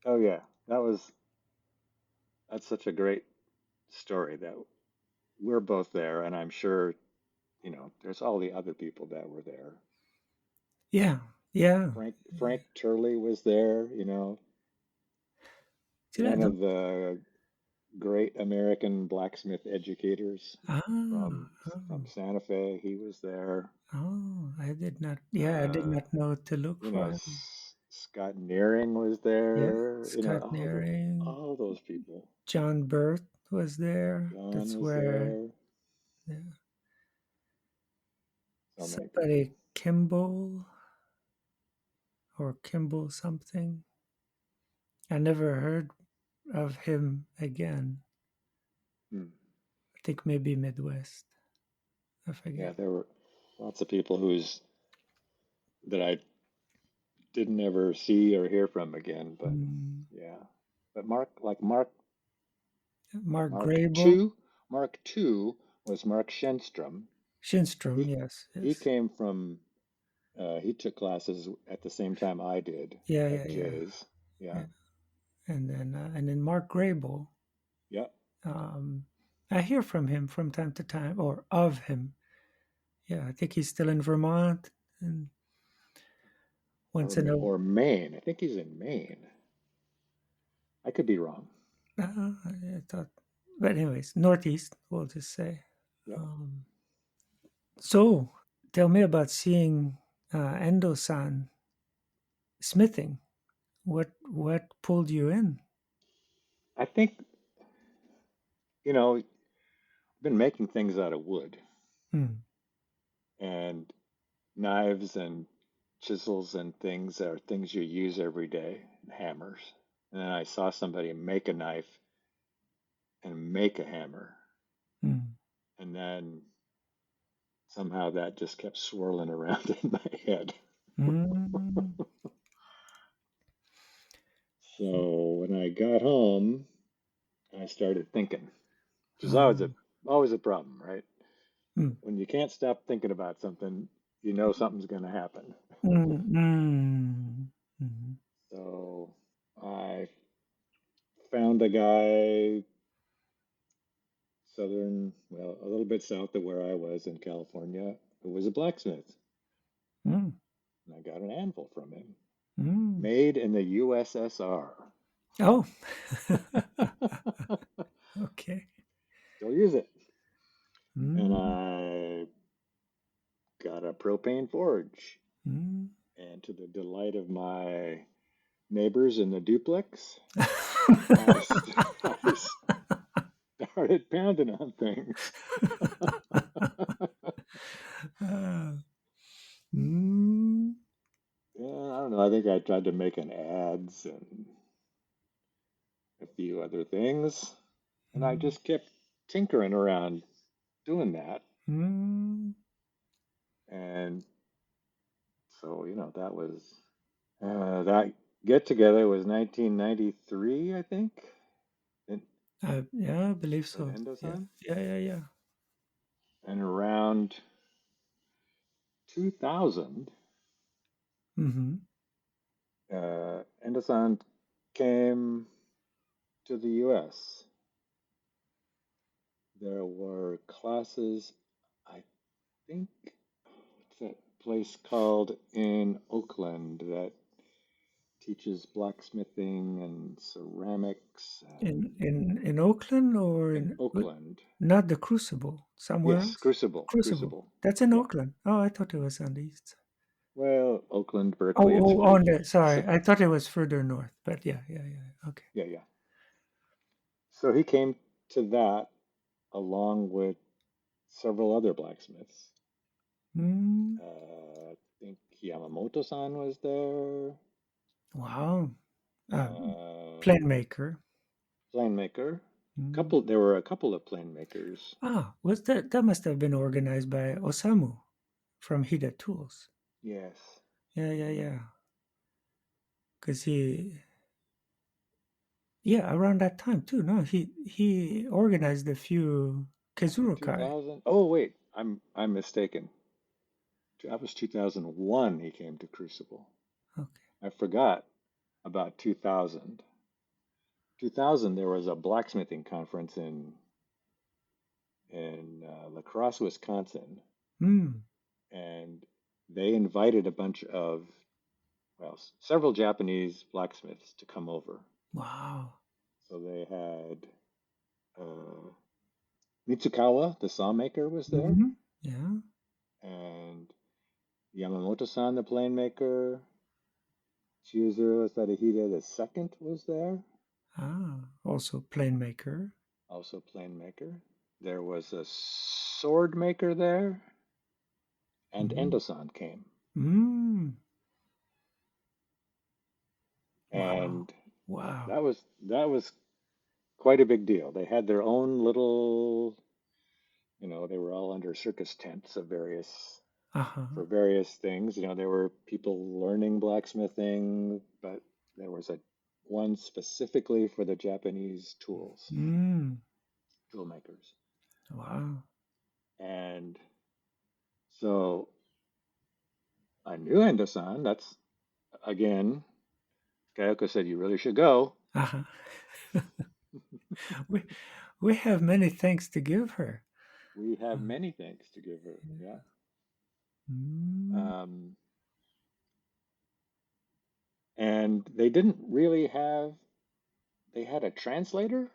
S2: Oh yeah, that's such a great story that we're both there, and I'm sure, there's all the other people that were there.
S1: Yeah, yeah.
S2: Frank Turley was there,
S1: See that?
S2: one of the great American blacksmith educators
S1: Ah,
S2: from
S1: oh,
S2: Santa Fe. He was there.
S1: oh, I did not. Yeah, I did
S2: Uh,
S1: not know to look for him.
S2: Scott Nearing was
S1: Yeah,
S2: there.
S1: Scott Nearing,
S2: All those people.
S1: John Burt was there.
S2: John
S1: That's
S2: was
S1: where
S2: there.
S1: yeah.
S2: So many people.
S1: Somebody Kimball or Kimball something. I never heard of him again.
S2: Hmm.
S1: I think maybe Midwest. I
S2: Yeah,
S1: forget.
S2: there were lots of people that I didn't ever see or hear from again. But
S1: Mm,
S2: yeah, but
S1: Mark
S2: Mark
S1: Grable,
S2: two, Mark two was Mark Shenstrom.
S1: Shinstrom.
S2: He
S1: Yes,
S2: he
S1: yes.
S2: came from. He took classes at the same time I did
S1: Yeah,
S2: at
S1: yeah, yeah,
S2: Jay's. Yeah,
S1: yeah. And then Mark Grable.
S2: yeah.
S1: Um, I hear from him from time to time, or of him. Yeah, I think he's still in Vermont, and once in a
S2: Or Maine. I think he's in Maine. I could be wrong.
S1: I thought, but anyways, Northeast, we'll just say.
S2: Yep.
S1: Um, so, tell me about seeing Endo-san smithing. What pulled you in?
S2: I think, I've been making things out of wood
S1: Hmm.
S2: and knives and chisels and things are things you use every day, and hammers. And then I saw somebody make a knife and make a hammer.
S1: Hmm.
S2: And then somehow that just kept swirling around in my head.
S1: Hmm.
S2: So when I got home, I started thinking, which is
S1: Um,
S2: always a problem, right?
S1: hmm.
S2: When you can't stop thinking about something, you know something's going to happen.
S1: Hmm. Hmm. Hmm.
S2: So I found a guy well, a little bit south of where I was in California, who was a blacksmith.
S1: Hmm.
S2: And I got an anvil from him,
S1: Hmm.
S2: made in the USSR.
S1: Oh, okay.
S2: Still use it. And
S1: Hmm.
S2: I got a propane forge.
S1: Hmm.
S2: And to the delight of my neighbors in the duplex, I, I started pounding on things.
S1: Uh, mm,
S2: Yeah, I don't know. I think I tried to make an ads and a few other things, and I
S1: Mm.
S2: just kept tinkering around doing that.
S1: Mm.
S2: And so, that was that get together was 1993, I think, in,
S1: Yeah, I believe
S2: in
S1: so. Yeah,
S2: Endosan.
S1: yeah, yeah, yeah.
S2: And around 2000,
S1: Mm-hmm.
S2: Endosan came to the US. There were classes, I think, what's that place called in Oakland that teaches blacksmithing and ceramics
S1: In Oakland or
S2: in
S1: in
S2: Oakland.
S1: not the Crucible, somewhere
S2: Yes,
S1: else?
S2: Crucible,
S1: Crucible.
S2: Crucible.
S1: That's in
S2: Yeah.
S1: Oakland. Oh, I thought it was on the east.
S2: Well, Oakland,
S1: Oh,
S2: Berkeley, it's
S1: oh,
S2: right.
S1: on the sorry.
S2: So,
S1: I thought it was further north, but yeah, yeah, yeah. Okay.
S2: yeah, yeah. So he came to that along with several other blacksmiths.
S1: Mm,
S2: I think Yamamoto-san was there.
S1: wow. Uh,
S2: Uh,
S1: Plane maker.
S2: Plane maker.
S1: Mm.
S2: Couple. There were a couple of plane makers.
S1: Was that must have been organized by Osamu from Hida Tools.
S2: Yes.
S1: Yeah, yeah, yeah. Because yeah, around that time too. No, he organized a few
S2: After
S1: Kazurokai.
S2: 2000. Oh wait, I'm mistaken. That was 2001. He came to Crucible.
S1: Okay.
S2: I forgot about 2000. 2000. There was a blacksmithing conference in La Crosse, Wisconsin,
S1: Mm,
S2: and they invited a bunch of several Japanese blacksmiths to come over.
S1: wow.
S2: So they had uh, Mitsukawa, the sawmaker, was there,
S1: Hmm. Yeah.
S2: and Yamamoto-san, the plane maker, Chizuru Sadahide the second was there,
S1: Also plane maker.
S2: also plane maker. There was a sword maker there, and
S1: Mm.
S2: Endo-san came.
S1: Mm. Wow.
S2: And
S1: Wow.
S2: that was quite a big deal. They had their own little, they were all under circus tents of various
S1: Uh-huh.
S2: for various things. There were people learning blacksmithing, but there was a one specifically for the Japanese
S1: Mm.
S2: tool makers.
S1: Wow.
S2: And so I knew Endo-san. That's again, Kayoko said you really should go.
S1: Uh-huh. we we have many thanks to give her.
S2: We have
S1: Uh,
S2: many thanks to give her. Yeah.
S1: mm.
S2: Um, and they didn't really they had a translator,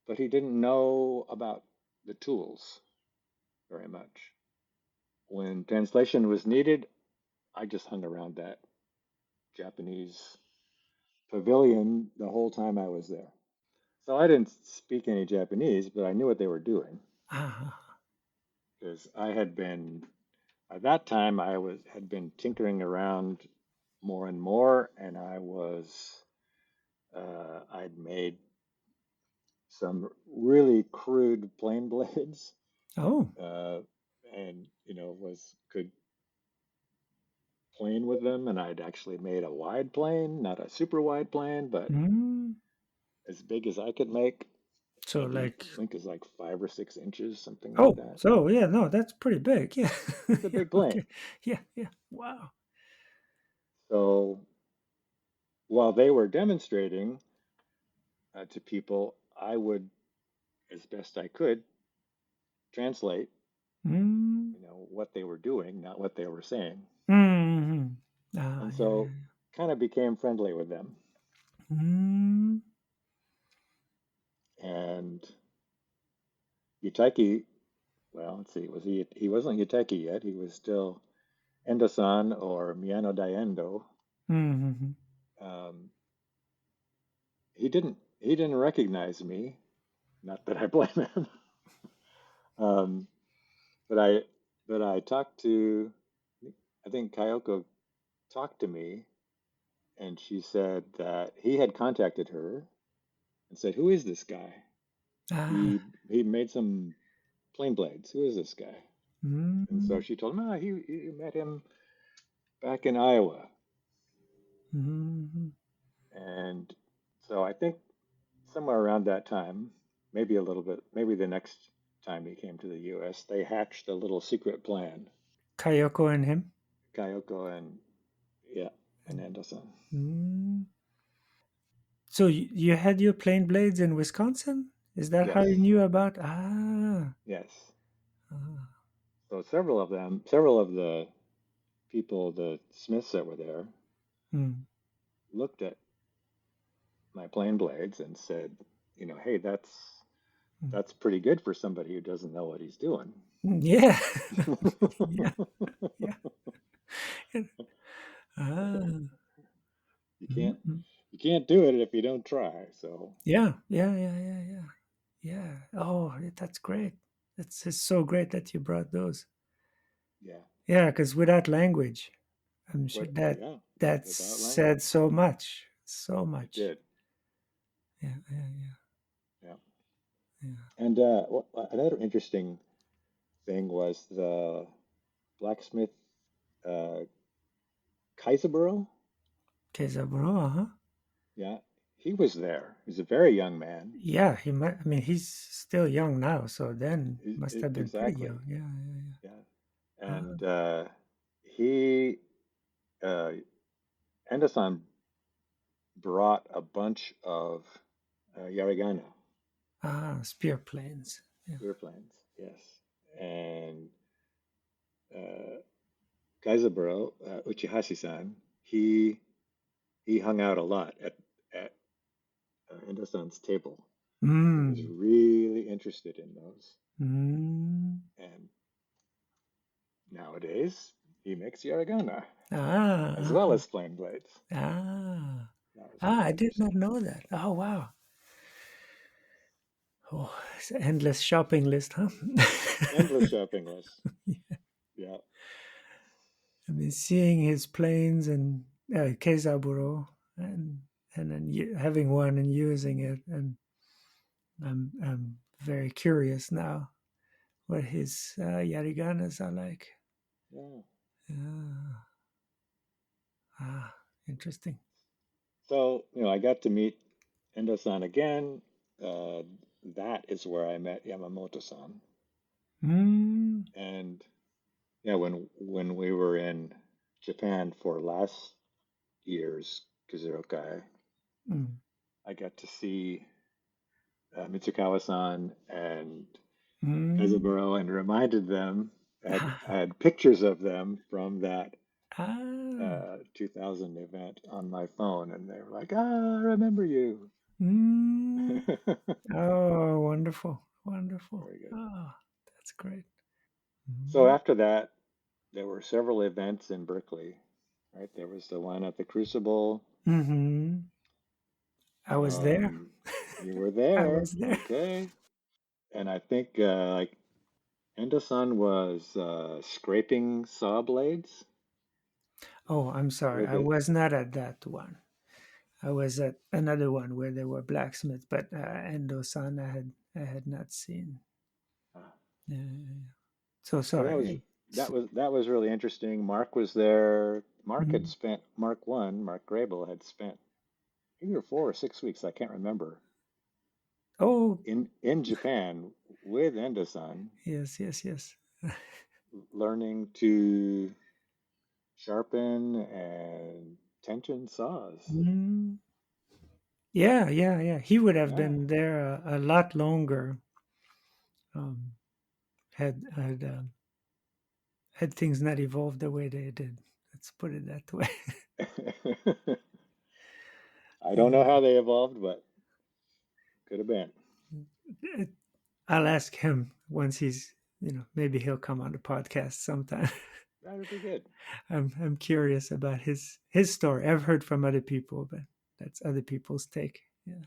S2: but he didn't know about the tools very much. When translation was needed, I just hung around that Japanese pavilion the whole time I was there. So I didn't speak any Japanese, but I knew what they were doing
S1: Ah.
S2: because I had been at that time I was had been tinkering around more and more, and I'd made some really crude plane blades,
S1: Oh.
S2: uh, and was could plane with them, and I'd actually made a wide plane, not a super wide plane, but
S1: Mm.
S2: as big as I could make.
S1: So
S2: I
S1: like
S2: think is like 5 or 6 inches, something like
S1: oh,
S2: that.
S1: so yeah, no, that's pretty big. Yeah.
S2: It's a
S1: Yeah,
S2: big plane.
S1: okay. Yeah, yeah. Wow.
S2: So while they were demonstrating to people, I would, as best I could, translate,
S1: Mm.
S2: what they were doing, not what they were saying.
S1: Mhm. Ah,
S2: And
S1: yeah,
S2: so
S1: yeah.
S2: kind of became friendly with them.
S1: Mm.
S2: And Yutaki, well, let's see, he wasn't Yutaki yet. He was still Endo-san or Miyano Daendo.
S1: Mhm.
S2: Um, he didn't recognize me. Not that I blame him. Um, but I talked to, I think Kayoko talked to me, and she said that he had contacted her, and said, "Who is this guy?
S1: Ah.
S2: He made some plane blades. Who is this guy?" And so
S1: Mm.
S2: she told him, "Ah, he met him back in Iowa."
S1: Mm.
S2: And so I think somewhere around that time, maybe a little bit, maybe the next time he came to the U.S., they hatched a little secret plan.
S1: Kayoko and him.
S2: Kayoko and yeah, and Anderson.
S1: Mm. So you had your plane blades in Wisconsin? Is that how
S2: Yes,
S1: you knew about? Ah.
S2: yes.
S1: Ah.
S2: So several of them, several of the people, the Smiths that were there,
S1: Mm.
S2: looked at my plane blades and said, hey,
S1: Mm.
S2: that's pretty good for somebody who doesn't know what he's doing.
S1: Yeah. Yeah. Yeah. Ah.
S2: You can't
S1: Mm.
S2: you can't do it if you don't try. So
S1: Yeah. Yeah. Yeah. Yeah. Yeah. Yeah. Oh, that's great. It's so great that you brought those.
S2: yeah,
S1: Yeah, because without language, I'm sure that
S2: yeah,
S1: that
S2: without
S1: said
S2: language,
S1: so much. So
S2: it
S1: much.
S2: did.
S1: Yeah. Yeah. Yeah.
S2: Yeah.
S1: Yeah.
S2: And another interesting thing was the blacksmith uh, Kaiserborough.
S1: Kesabro, huh?
S2: Yeah, he was there. He's a very young man.
S1: Yeah, he might. I mean, he's still young now, so then must have been pretty
S2: Exactly.
S1: young. Yeah, yeah,
S2: Yeah.
S1: yeah.
S2: And he, Anderson brought a bunch of Yarigana
S1: Spear planes. Yeah.
S2: airplanes. Yes. And uh, Kaizaburo, Uchihashi-san, he hung out a lot at Anderson's table. He was
S1: Mm.
S2: really interested in those.
S1: Mm.
S2: And nowadays, he makes Yarigana as
S1: Ah.
S2: well as flame blades.
S1: Ah.
S2: That was
S1: Ah.
S2: pretty
S1: I did not
S2: interesting.
S1: know that. Oh wow. Oh, it's an endless shopping list, huh?
S2: Endless shopping list. Yeah.
S1: I mean, seeing his planes and Keizaburo and then having one and using it, and I'm very curious now what his yariganas are like.
S2: Yeah.
S1: Ah, interesting.
S2: So, I got to meet Endo-san again. Uh, that is where I met Yamamoto-san.
S1: Mm,
S2: And yeah, when we were in Japan for last year's Kazurokai,
S1: mm,
S2: I got to see Mitsukawa-san and
S1: mm.
S2: Kaizaburo and reminded them. I
S1: Ah,
S2: had pictures of them from that
S1: ah,
S2: 2000 event on my phone, and they were like, "Ah, I remember you."
S1: mm.
S2: Very
S1: Oh, wonderful, wonderful.
S2: good.
S1: Oh, that's great.
S2: So
S1: Mm.
S2: after that, there were several events in Berkeley, right? There was the one at the Crucible.
S1: Hmm. I was there.
S2: Um, you were
S1: I
S2: there,
S1: was there.
S2: okay? And I think like Endo-san was scraping saw blades
S1: Oh, I'm sorry.
S2: with
S1: I
S2: it.
S1: was not at that one. I was at another one where there were blacksmiths, but Endo-san I had not seen.
S2: Uh,
S1: Yeah, yeah, yeah. So
S2: so that was
S1: sorry.
S2: that was that was really interesting. Mark was there.
S1: Mm.
S2: Mark Grable had spent either 4 or 6 weeks, I can't remember,
S1: Oh,
S2: in Japan with Endo-san,
S1: yes, yes, yes.
S2: learning to sharpen and tension saws.
S1: Mm. Yeah, yeah, yeah. He would have
S2: Yeah.
S1: been there a lot longer um, had things not evolved the way they did. Let's put it that way.
S2: I don't know
S1: Yeah.
S2: how they evolved, but could have been.
S1: I'll ask him once maybe he'll come on the podcast sometime.
S2: That would be good.
S1: I'm curious about his story. I've heard from other people, but that's other people's take. Yeah.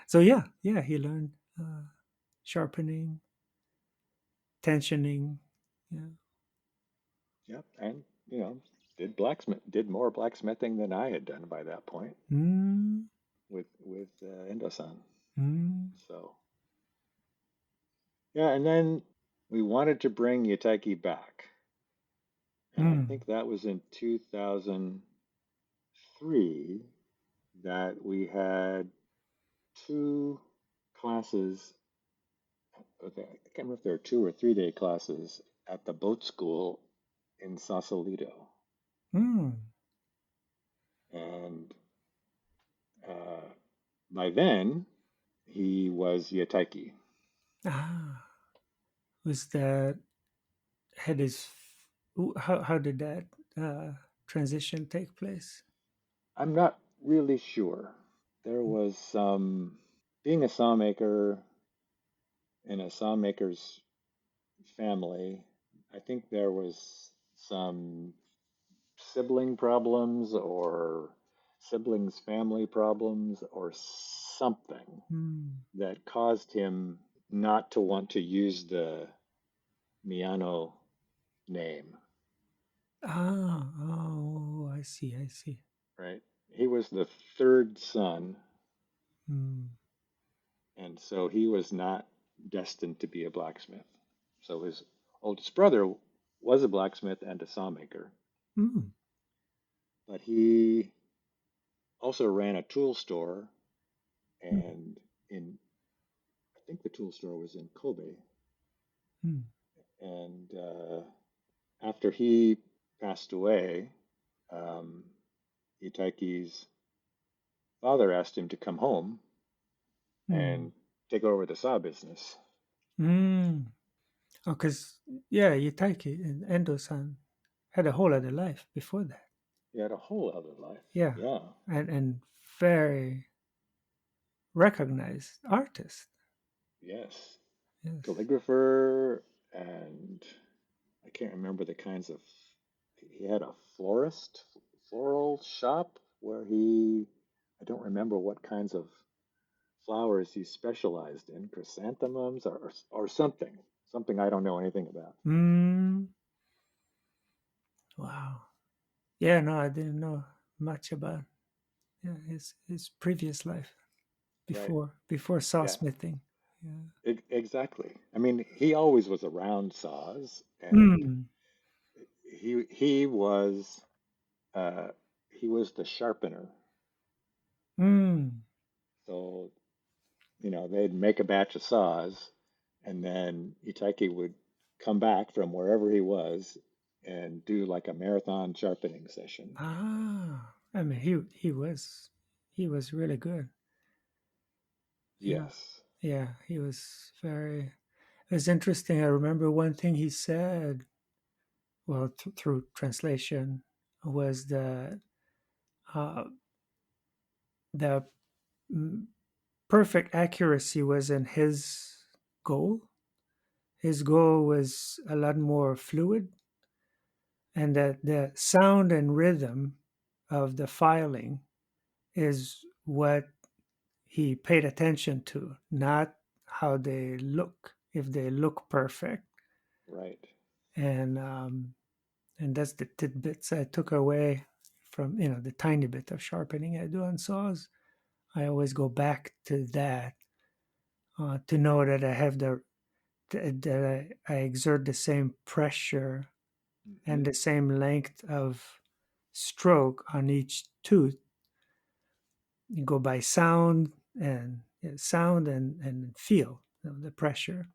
S1: So yeah, yeah, he learned sharpening, tensioning. Yeah.
S2: Yep. And, did more blacksmithing than I had done by that point
S1: Mm,
S2: with Endo-san.
S1: Mm.
S2: So yeah, and then we wanted to bring Yataiki back, and I
S1: Mm.
S2: think that was in 2003 that we had two classes. Okay, I can't remember if there were 2 or 3 day classes at the boat school in Sausalito,
S1: Mm.
S2: and uh, by then he was Yataiki.
S1: Ah, was that had his how did that uh, transition take place?
S2: I'm not really sure. There was some being a sawmaker in a sawmaker's family. I think there was some sibling problems or siblings' family problems or something
S1: Mm.
S2: that caused him not to want to use the Miyano name,
S1: Ah, oh, I see, I see.
S2: right? He was the third son,
S1: Mm.
S2: and so he was not destined to be a blacksmith. So his oldest brother was a blacksmith and a sawmaker,
S1: Mm.
S2: but he also ran a tool store,
S1: Mm.
S2: and in I think the tool store was in Kobe.
S1: Mm.
S2: And after he passed away, um, Itaiki's father asked him to come home
S1: Mm.
S2: and take over the saw business.
S1: Mm. Oh, because yeah, Yutaiki and Endo-san had a whole other life before that.
S2: He had a whole other life.
S1: Yeah,
S2: Yeah.
S1: and very recognized artist.
S2: Yes.
S1: Yes.
S2: Calligrapher, and I can't remember the kinds of. He had a floral shop where I don't remember what kinds of flowers he specialized in, chrysanthemums or something I don't know anything about.
S1: Mm. Wow. Yeah, no, I didn't know much about his previous life
S2: Right.
S1: before
S2: Yeah.
S1: sawsmithing. Yeah.
S2: Exactly. I mean, he always was around saws, and
S1: Mm.
S2: he was uh, he was the sharpener.
S1: Mm.
S2: So they'd make a batch of saws, and then Itaiki would come back from wherever he was and do like a marathon sharpening session.
S1: Ah, I mean, he was really good. Yeah,
S2: Yes.
S1: yeah, he was very. It was interesting. I remember one thing he said. Well, through translation, was that uh, the mm, perfect accuracy wasn't his goal. His goal was a lot more fluid, and that the sound and rhythm of the filing is what he paid attention to, not how they look, if they look perfect.
S2: Right.
S1: And that's the tidbits I took away from the tiny bit of sharpening I do on saws. I always go back to that to know that I have that I exert the same pressure
S2: Hmm.
S1: and the same length of stroke on each tooth. You go by sound and and feel the pressure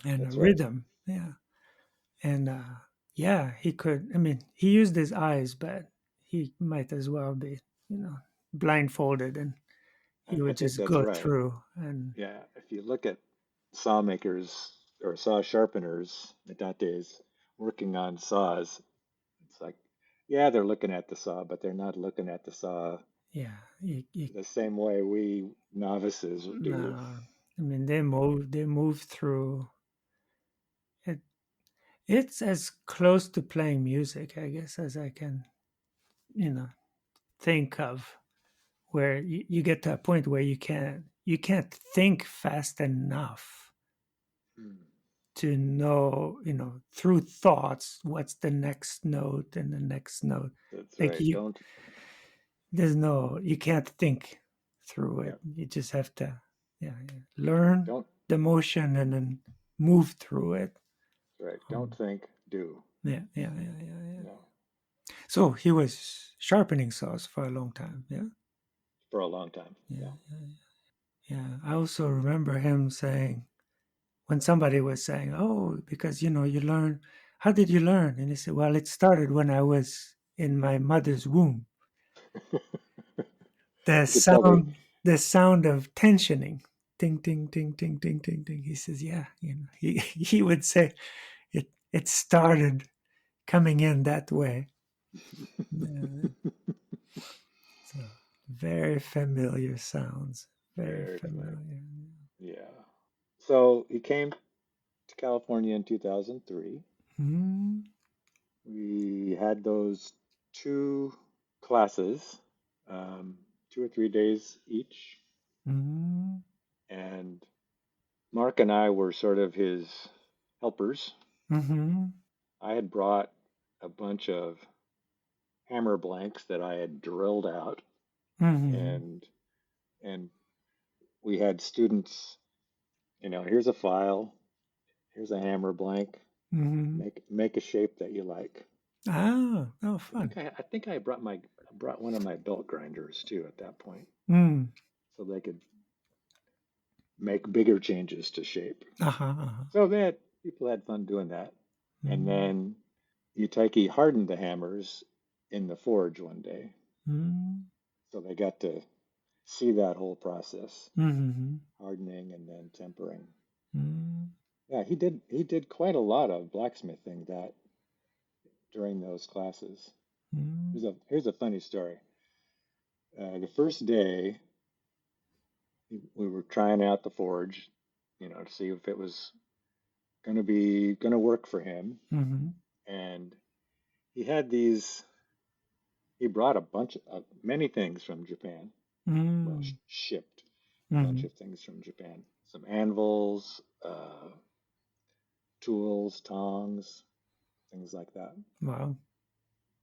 S1: and the
S2: That's right.
S1: rhythm. Yeah, and yeah, he could. I mean, he used his eyes, but he might as well be, blindfolded, and he
S2: I
S1: would
S2: think
S1: just
S2: that's
S1: go
S2: right.
S1: through. And
S2: Yeah. If you look at saw makers or saw sharpeners, metates, working on saws, it's like, yeah, they're looking at the saw, but they're not looking at the saw
S1: yeah,
S2: the same way we novices do.
S1: no, I mean they move through it. It's as close to playing music, I guess, as I can, you know, think of, where you get to a point where you can't think fast enough
S2: Hmm.
S1: to know, through thoughts, what's the next note and the next note.
S2: That's
S1: Like
S2: right.
S1: you
S2: Don't.
S1: you can't think through
S2: Yeah.
S1: it. You just have to, learn
S2: Don't.
S1: the motion and then move through it.
S2: Right. Don't
S1: Um,
S2: think. Do.
S1: yeah.
S2: No.
S1: So he was sharpening saws for a long time. Yeah.
S2: For a long time.
S1: Yeah.
S2: Yeah.
S1: Yeah. I also remember him saying, when somebody was saying, "Oh, because you learn. How did you learn?" And he said, "Well, it started when I was in my mother's womb. The
S2: You could tell they.
S1: sound, the sound of tensioning, ting, ting, ting, ting, ting, ting, ting." He says, "Yeah, he would say it started coming in that way." Yeah, so very familiar sounds, very
S2: Very familiar.
S1: familiar.
S2: Yeah. So he came to California in 2003.
S1: Mm,
S2: We had those two classes, 2 or 3 days each,
S1: mm,
S2: and Mark and I were sort of his helpers.
S1: mm-hmm,
S2: I had brought a bunch of hammer blanks that I had drilled out,
S1: mm-hmm,
S2: and and we had students, here's a file, here's a hammer blank,
S1: mm-hmm.
S2: make a shape that you like.
S1: Oh,
S2: I think
S1: fun.
S2: I brought one of my belt grinders too at that point,
S1: Mm.
S2: so they could make bigger changes to shape.
S1: Uh-huh, uh-huh.
S2: So that people had fun doing that. And
S1: Mm,
S2: then Utaiki hardened the hammers in the forge one day.
S1: mm,
S2: So they got to see that whole process,
S1: mm-hmm,
S2: hardening and then tempering.
S1: mm,
S2: Yeah, he did quite a lot of blacksmithing that during those classes.
S1: mm,
S2: Here's a funny story. The first day we were trying out the forge, to see if it was gonna work for him.
S1: mm-hmm,
S2: And he had these he brought a bunch of many things from Japan. Well,
S1: mm,
S2: shipped a bunch
S1: mm-hmm.
S2: of things from Japan. Some anvils, tools, tongs, things like that.
S1: Wow.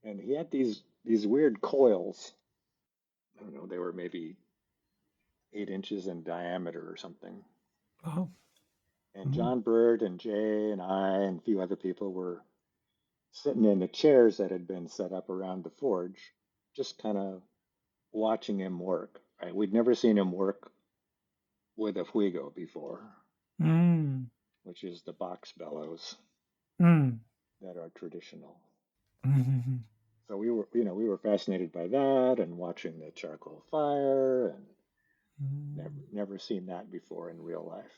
S2: And he had these weird coils. I don't know, they were maybe 8 inches in diameter or something.
S1: Wow.
S2: And
S1: Mm,
S2: John Bird and Jay and I and a few other people were sitting in the chairs that had been set up around the forge, just kind of watching him work. Right? We'd never seen him work with a fuego before,
S1: mm,
S2: which is the box bellows
S1: mm,
S2: that are traditional.
S1: mm-hmm,
S2: So we were fascinated by that and watching the charcoal fire and never
S1: mm.
S2: never seen that before in real life.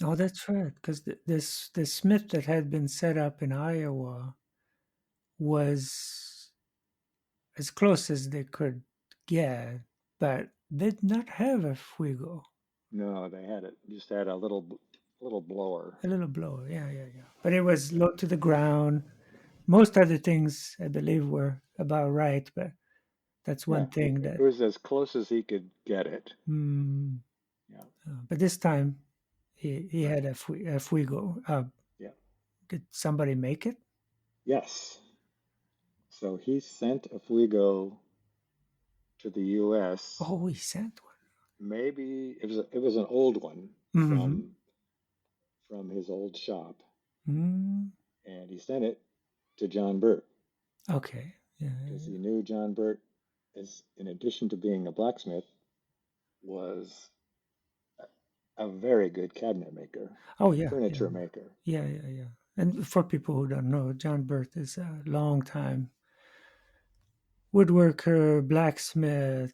S1: Oh, that's right. Because this smith that had been set up in Iowa was as close as they could get, but did not have a fuego.
S2: No, they had it just had a little blower.
S1: A little blower, yeah. But it was low to the ground. Most other things, I believe, were about right, but that's
S2: Yeah,
S1: one thing
S2: it
S1: that.
S2: was as close as he could get it.
S1: Mm,
S2: Yeah,
S1: but this time, he
S2: right.
S1: had a fuego.
S2: Yeah.
S1: Did somebody make it?
S2: Yes. So he sent a Fuego to the U.S.
S1: Oh, he sent
S2: Maybe it was an old one
S1: one. Mm-hmm.
S2: from his old shop,
S1: Mm,
S2: and he sent it to John Burt
S1: okay. Yeah,
S2: because
S1: yeah.
S2: he knew John Burt, is in addition to being a blacksmith, was a very good cabinet maker,
S1: Oh, yeah.
S2: furniture maker.
S1: Yeah. And for people who don't know, John Birth is a long time woodworker, blacksmith,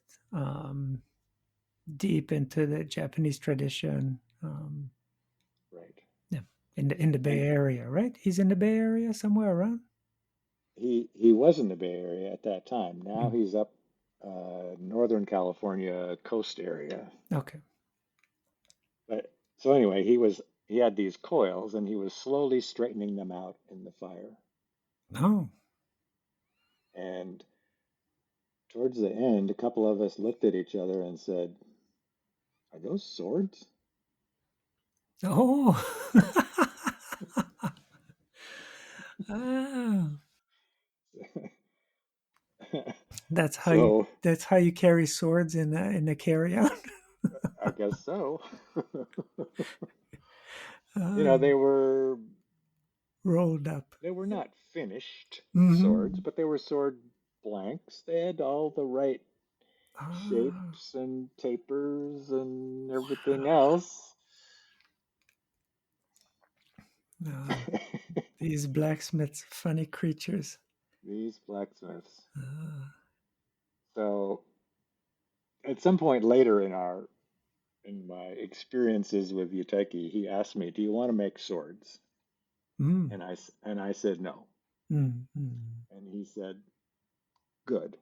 S1: deep into the Japanese tradition.
S2: Right.
S1: Yeah, in the Bay
S2: And
S1: Area, right? He's in the Bay Area somewhere around.
S2: he was in the Bay Area at that time. Now
S1: Mm,
S2: he's up Northern California coast area.
S1: okay.
S2: But so anyway, he had these coils and he was slowly straightening them out in the fire.
S1: Oh,
S2: And towards the end, a couple of us looked at each other and said, "Are those swords?"
S1: oh, ah. That's how you.
S2: So
S1: That's how you carry swords in a carry-on.
S2: I guess so.
S1: uh,
S2: They
S1: rolled up.
S2: were not finished swords,
S1: Hmm.
S2: but they were sword blanks. They had all the right
S1: Ah,
S2: shapes and tapers and everything
S1: wow.
S2: else.
S1: Uh, these blacksmiths, funny creatures.
S2: These blacksmiths.
S1: Uh,
S2: So at some point later in my experiences with Yuteki, he asked me, "Do you want to make swords?"
S1: mm,
S2: And I said no.
S1: mm, mm,
S2: And he said, "Good,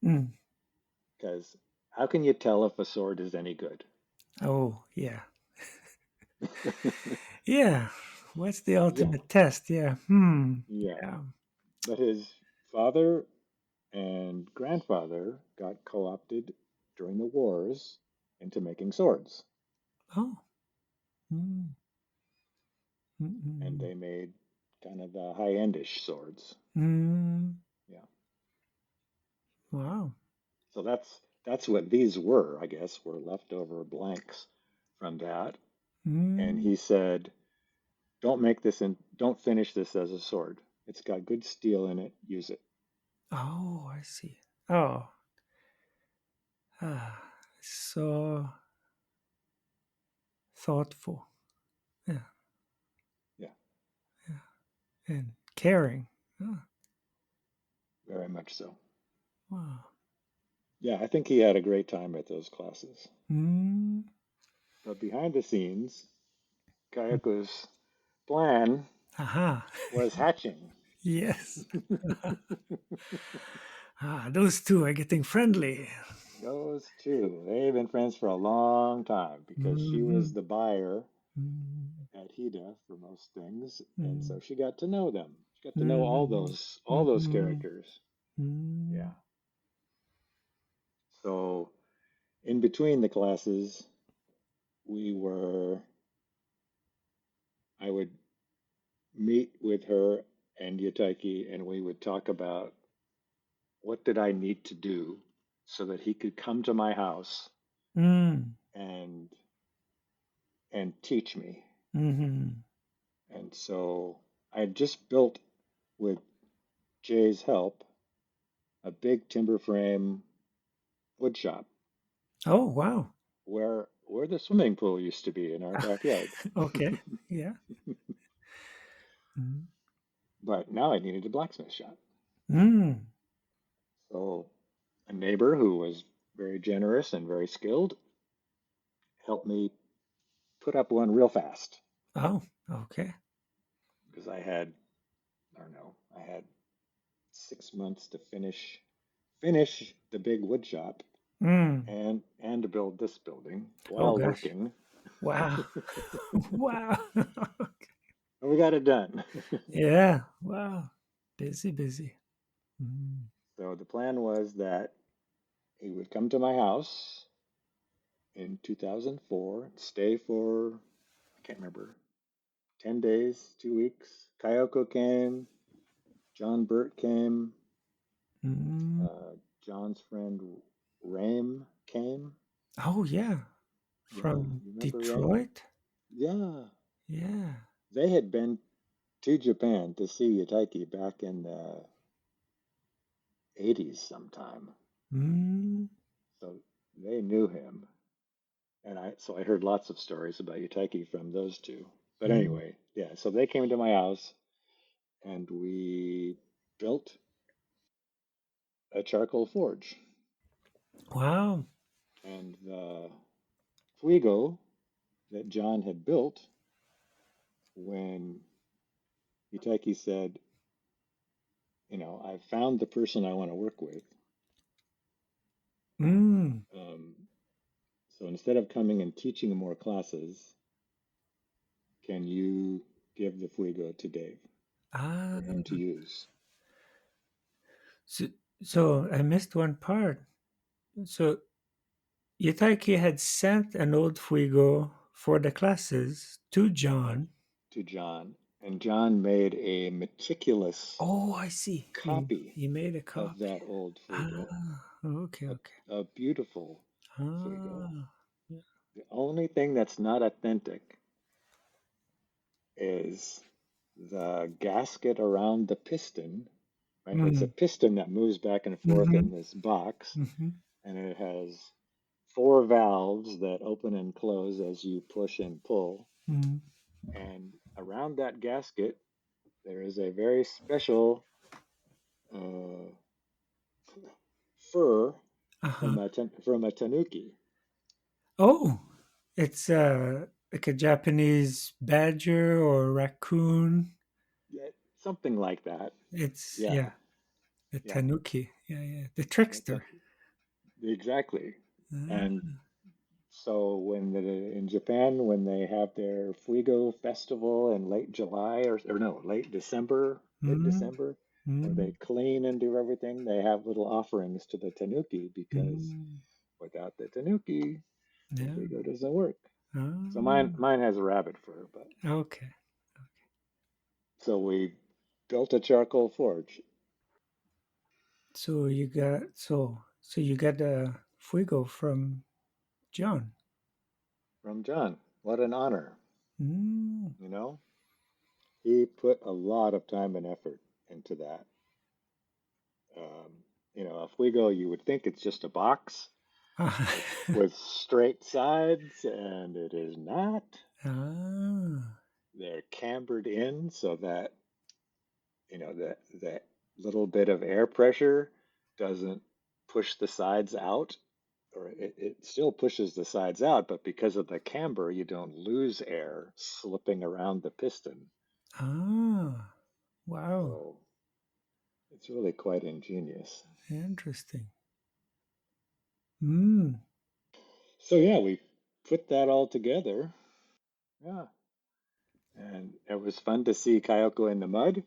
S1: mm.
S2: because how can you tell if a sword is any good?"
S1: Oh, yeah. Yeah. What's the
S2: Yeah,
S1: ultimate test? Yeah. Hmm.
S2: yeah.
S1: Yeah.
S2: But his father and grandfather got co-opted during the wars into making swords,
S1: Oh. Mm, mm,
S2: and
S1: mm,
S2: they made kind of the high-endish swords.
S1: mm.
S2: Yeah.
S1: Wow.
S2: So that's what these were, I guess, were leftover blanks from that. And
S1: Mm.
S2: he said, don't finish this as a sword. It's got good steel in it. Use it."
S1: Oh, I see. Oh. Ah. So thoughtful. Yeah.
S2: Yeah,
S1: Yeah. And caring. Oh,
S2: very much so.
S1: wow.
S2: Yeah, I think he had a great time at those classes.
S1: Mm.
S2: But behind the scenes, Kayako's plan
S1: Aha.
S2: was hatching.
S1: Yes. Those two are getting friendly.
S2: Those two, they've been friends for a long time because she was
S1: Mm-hmm.
S2: the buyer
S1: Mm-hmm.
S2: at Hida for most things, and
S1: Mm-hmm.
S2: so she got to know them. She got to know
S1: Mm-hmm.
S2: all those characters.
S1: Mm-hmm.
S2: Yeah. So in between the classes, we were I would meet with her and Yutaiki, and we would talk about what did I need to do so that he could come to my house
S1: Mm-hmm.
S2: and teach me.
S1: Mm-hmm.
S2: And so I had just built, with Jay's help, a big timber frame wood shop
S1: Oh, wow.
S2: where the swimming pool used to be in our backyard.
S1: Okay. Yeah.
S2: But now I needed a blacksmith shop.
S1: Mm.
S2: So a neighbor who was very generous and very skilled helped me put up one real fast
S1: Oh, okay.
S2: because I don't know, I had 6 months to finish the big wood shop
S1: Mm.
S2: and to build this building
S1: Oh,
S2: while
S1: gosh.
S2: working.
S1: Wow. Wow.
S2: And we got it done.
S1: Yeah. Wow. Busy, busy. Mm.
S2: So the plan was that he would come to my house in 2004, stay for, I can't remember, 10 days, 2 weeks. Kayoko came, John Burt came,
S1: Mm.
S2: John's friend Rame came.
S1: Oh, yeah.
S2: Yeah,
S1: From
S2: you remember Rame?
S1: Detroit?
S2: Yeah.
S1: Yeah.
S2: They had been to Japan to see Yutaiki back in the 80s sometime.
S1: Mm.
S2: So they knew him. And I heard lots of stories about Yutaiki from those two. But
S1: Mm.
S2: anyway, yeah, so they came to my house and we built a charcoal forge.
S1: Wow.
S2: And the Fuego that John had built, when Yutaiki said, I found the person I want to work with.
S1: Mm.
S2: Um, so instead of coming and teaching more classes, can you give the Fuego to Dave
S1: Ah.
S2: for him to use?
S1: So, so I missed one part. So Yutaiki had sent an old Fuego for the classes to
S2: Right.
S1: John.
S2: To John. And John made a meticulous
S1: Oh, I see.
S2: copy
S1: He made a
S2: of
S1: copy.
S2: that old Fuego,
S1: Ah, okay,
S2: a,
S1: okay.
S2: a beautiful Fuego.
S1: Ah, yeah.
S2: The only thing that's not authentic is the gasket around the piston, right? It's a
S1: Mm,
S2: piston that moves back and forth
S1: mm-hmm,
S2: in this box,
S1: mm-hmm,
S2: and it has four valves that open and close as you push and pull.
S1: mm.
S2: And around that gasket, there is a very special uh, fur
S1: Uh-huh.
S2: from a tanuki.
S1: Oh, it's like a Japanese badger or raccoon.
S2: Yeah, something like that.
S1: It's
S2: Yeah,
S1: yeah, the
S2: yeah,
S1: tanuki. Yeah, yeah, the
S2: that's a,
S1: trickster.
S2: exactly. And
S1: Ah,
S2: so in Japan, when they have their Fuego festival in late July or no, late December,
S1: mm,
S2: mid-December, where they
S1: mm,
S2: clean and do everything, they have little offerings to the Tanuki because
S1: mm.
S2: without the Tanuki, the
S1: Yeah.
S2: Fuego doesn't work. So mine
S1: Ah,
S2: mine has a rabbit fur, but
S1: okay.
S2: so we built a charcoal forge
S1: So you got the fuego from John.
S2: from John. What an honor,
S1: Mm.
S2: you know? He put a lot of time and effort into that. A Fuego, you would think it's just a box with with straight sides, and it is not.
S1: Ah,
S2: They're cambered in so that that little bit of air pressure doesn't push the sides out, or it still pushes the sides out, but because of the camber, you don't lose air slipping around the piston.
S1: ah, wow,
S2: So it's really quite ingenious.
S1: interesting. Mm.
S2: So yeah, we put that all together. Yeah. And it was fun to see Kayoko in the mud.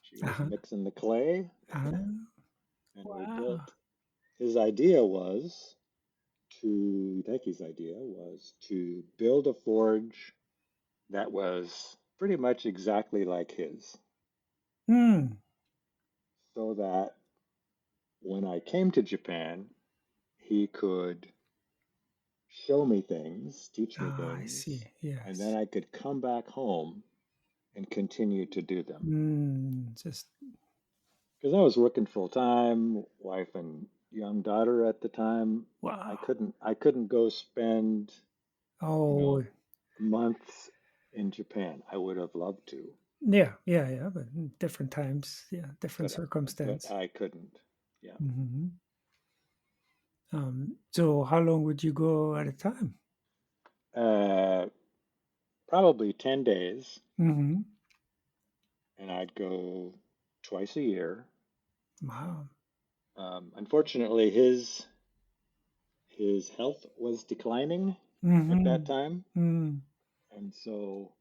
S2: She was
S1: Uh-huh.
S2: mixing the clay,
S1: Ah,
S2: and we
S1: wow.
S2: built. His idea was Taiki's idea was to build a forge that was pretty much exactly like his,
S1: Mm.
S2: so that when I came to Japan, he could show me things, teach me
S1: Ah, I
S2: things,
S1: see.
S2: and then
S1: Yes.
S2: I could come back home and continue to do them.
S1: Just
S2: Because I was working full time, wife and young daughter at the time. I
S1: wow.
S2: couldn't I couldn't go spend, you
S1: Oh,
S2: know, months in Japan. I would have loved to,
S1: yeah, yeah, yeah. But in different times, yeah, different
S2: but
S1: circumstance.
S2: I couldn't. Yeah.
S1: Hmm. So how long would you go at a time?
S2: Uh, Probably 10 days,
S1: Hmm.
S2: and I'd go twice a year.
S1: Wow.
S2: Unfortunately, his health was declining at that
S1: Hmm.
S2: time,
S1: Mm.
S2: and so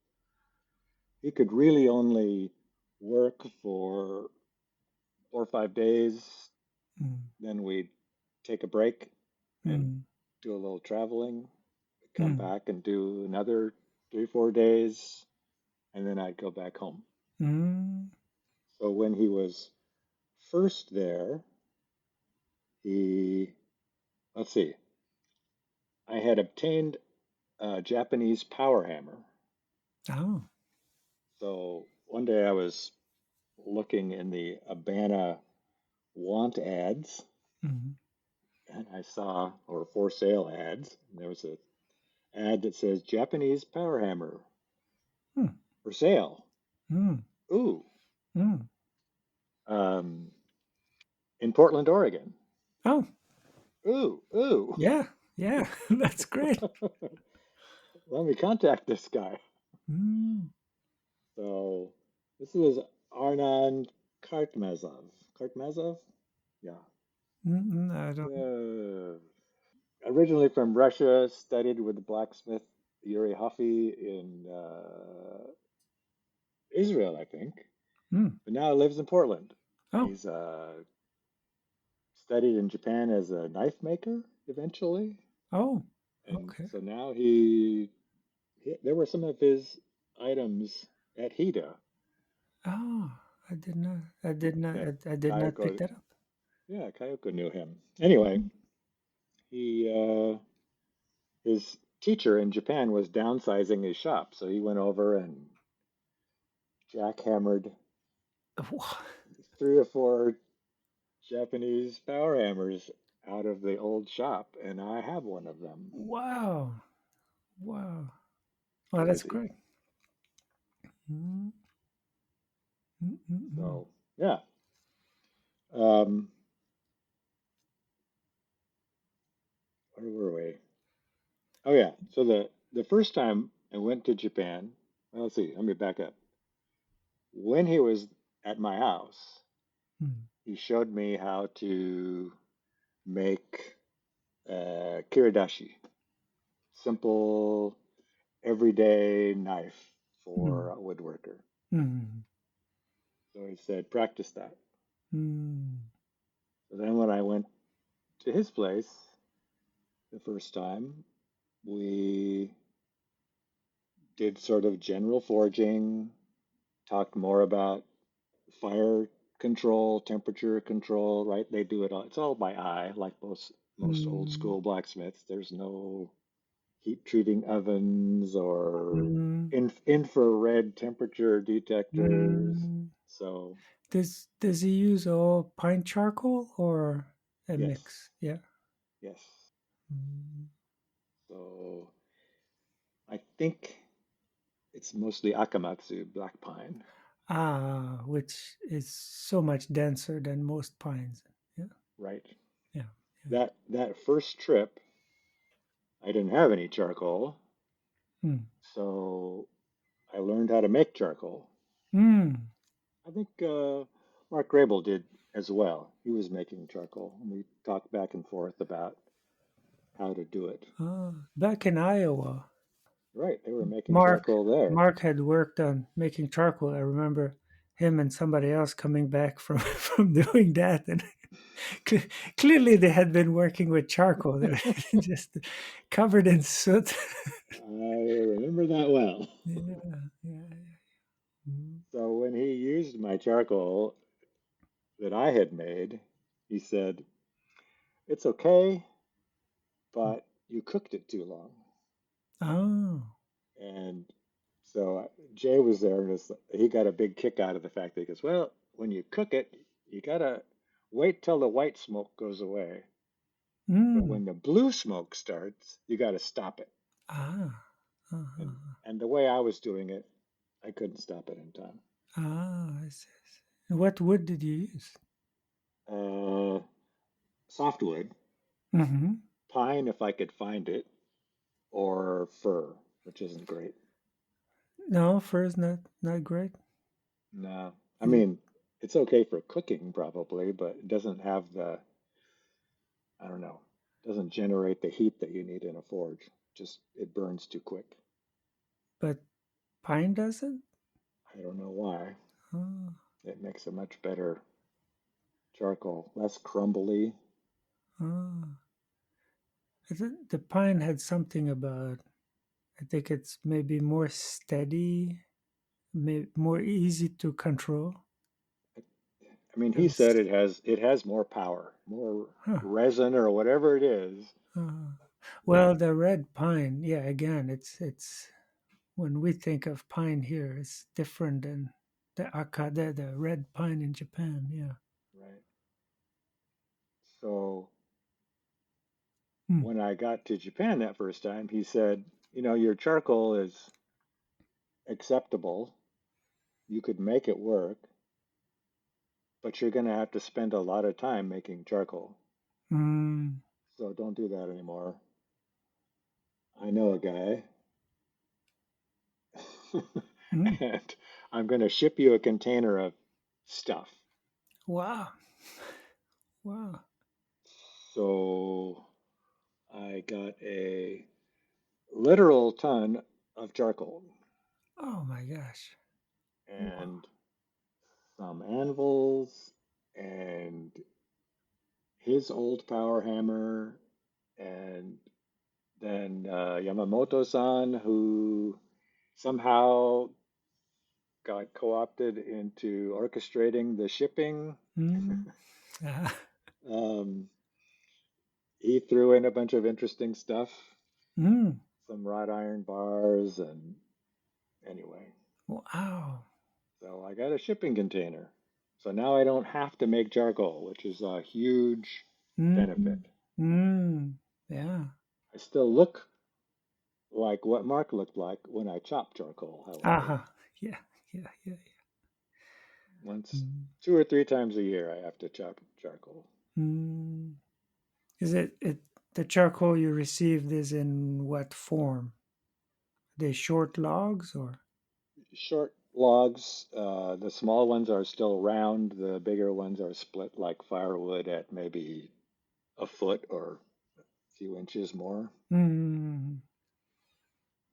S2: he could really only work for 4 or 5 days.
S1: Mm.
S2: Then we'd take a break and
S1: Mm.
S2: do a little traveling, come
S1: Mm.
S2: back and do another 3, 4 days, and then I'd go back home.
S1: Mm.
S2: So when he was first there, he, let's see, I had obtained a Japanese power hammer.
S1: Oh.
S2: So one day I was looking in the Abana want ads,
S1: Mm.
S2: and I saw, or for sale ads, and there was a ad that says Japanese power hammer
S1: Mm.
S2: for sale.
S1: Mm.
S2: Ooh,
S1: Mm.
S2: um, in Portland, Oregon.
S1: Oh,
S2: Ooh, ooh.
S1: yeah, yeah. That's great.
S2: Let me contact this guy.
S1: Mm.
S2: So this was Arnon Kartmazov. Kartmazov? Yeah.
S1: Mm. I don't.
S2: Uh, Originally from Russia, studied with the blacksmith Yuri Hoffy in Israel, I think,
S1: Mm.
S2: but now lives in Portland. And
S1: Oh.
S2: he's studied in Japan as a knife maker eventually.
S1: Oh.
S2: And
S1: Okay.
S2: so now there were some of his items at Hida.
S1: Oh, I did not,
S2: Yeah,
S1: I did not pick
S2: Kayako.
S1: that up.
S2: Yeah, Kayako knew him. Anyway, he his teacher in Japan was downsizing his shop, so he went over and jackhammered three or four Japanese power hammers out of the old shop, and I have one of them.
S1: Wow. Wow. Well, that's
S2: Crazy.
S1: great. Mm, mm, mm, mm.
S2: So yeah. Um, where were we? Oh yeah. So the first time I went to Japan, well, let's see. Let me back up. When he was at my house,
S1: Mm,
S2: he showed me how to make kiridashi, simple everyday knife for
S1: mm,
S2: a woodworker.
S1: mm,
S2: So he said, practice that.
S1: mm,
S2: So then when I went to his place the first time, we did sort of general forging, talked more about fire control, temperature control, right? They do it all. It's all by eye, like most old
S1: mm,
S2: school blacksmiths. There's no heat treating ovens or
S1: mm,
S2: infrared temperature detectors.
S1: mm.
S2: So,
S1: Does he use all pine charcoal or a
S2: yes,
S1: mix? Yeah.
S2: yes.
S1: Mm.
S2: So, I think it's mostly Akamatsu, black pine,
S1: Ah, which is so much denser than most pines. Yeah.
S2: right?
S1: Yeah. Yeah.
S2: That first trip, I didn't have any charcoal,
S1: Mm.
S2: so I learned how to make charcoal.
S1: Mm.
S2: I think Mark Grable did as well. He was making charcoal, and we talked back and forth about how to do it.
S1: Back in Iowa,
S2: Right, they were making
S1: Mark
S2: charcoal there.
S1: Mark had worked on making charcoal. I remember him and somebody else coming back from from doing that, and cle- clearly they had been working with charcoal. They were just covered in soot.
S2: I remember that well.
S1: Yeah, yeah. Mm.
S2: So when he used my charcoal that I had made, he said, "It's okay, but you cooked it too long."
S1: Oh.
S2: And so Jay was there, and he got a big kick out of the fact that he goes, "Well, when you cook it, you gotta wait till the white smoke goes away. But
S1: Mm.
S2: when the blue smoke starts, you gotta stop it."
S1: Ah.
S2: And
S1: Uh-huh.
S2: and the way I was doing it, I couldn't stop it in time.
S1: Ah, I see, I see. What wood did you use?
S2: Uh, Softwood,
S1: Mm-hmm.
S2: pine if I could find it, or fir, which isn't great.
S1: No, fir is not great.
S2: No, I
S1: Is it?
S2: mean it's okay for cooking probably, but it doesn't have the, I don't know, doesn't generate the heat that you need in a forge. Just it burns too quick.
S1: But pine doesn't.
S2: I don't know why.
S1: Oh,
S2: It makes a much better charcoal, less crumbly.
S1: oh. I think the pine had something about. I think it's maybe more steady, more easy to control.
S2: I mean, he
S1: Than
S2: said
S1: s-
S2: it has more power, more
S1: Huh.
S2: resin or whatever it is.
S1: Uh,
S2: That
S1: well, the red pine. Yeah. Again, it's when we think of pine here, it's different than the akade, the red pine in Japan. Yeah.
S2: right. So
S1: Hmm.
S2: when I got to Japan that first time, he said, your charcoal is acceptable. You could make it work, but you're going to have to spend a lot of time making charcoal.
S1: Mm.
S2: So don't do that anymore. I know a guy,
S1: Mm.
S2: and I'm going to ship you a container of stuff.
S1: Wow. Wow.
S2: So I got a literal ton of charcoal
S1: Oh my gosh. Wow.
S2: and some anvils and his old power hammer, and then Yamamoto-san, who somehow got co-opted into orchestrating the shipping.
S1: Mm. Ah.
S2: Um, he threw in a bunch of interesting stuff,
S1: Mm.
S2: some wrought iron bars, and anyway,
S1: Wow.
S2: so I got a shipping container. So now I don't have to make charcoal, which is a huge benefit.
S1: Mm. Mm. Yeah.
S2: I still look like what Mark looked like when I chopped charcoal, however.
S1: Aha. Yeah. Yeah. Yeah.
S2: Once,
S1: Mm.
S2: 2 or 3 times a year, I have to chop charcoal.
S1: Mm. Is it the charcoal you received is in what form? They short logs or?
S2: Short logs, the small ones are still round, the bigger ones are split like firewood at maybe a foot or a few inches more.
S1: Mm.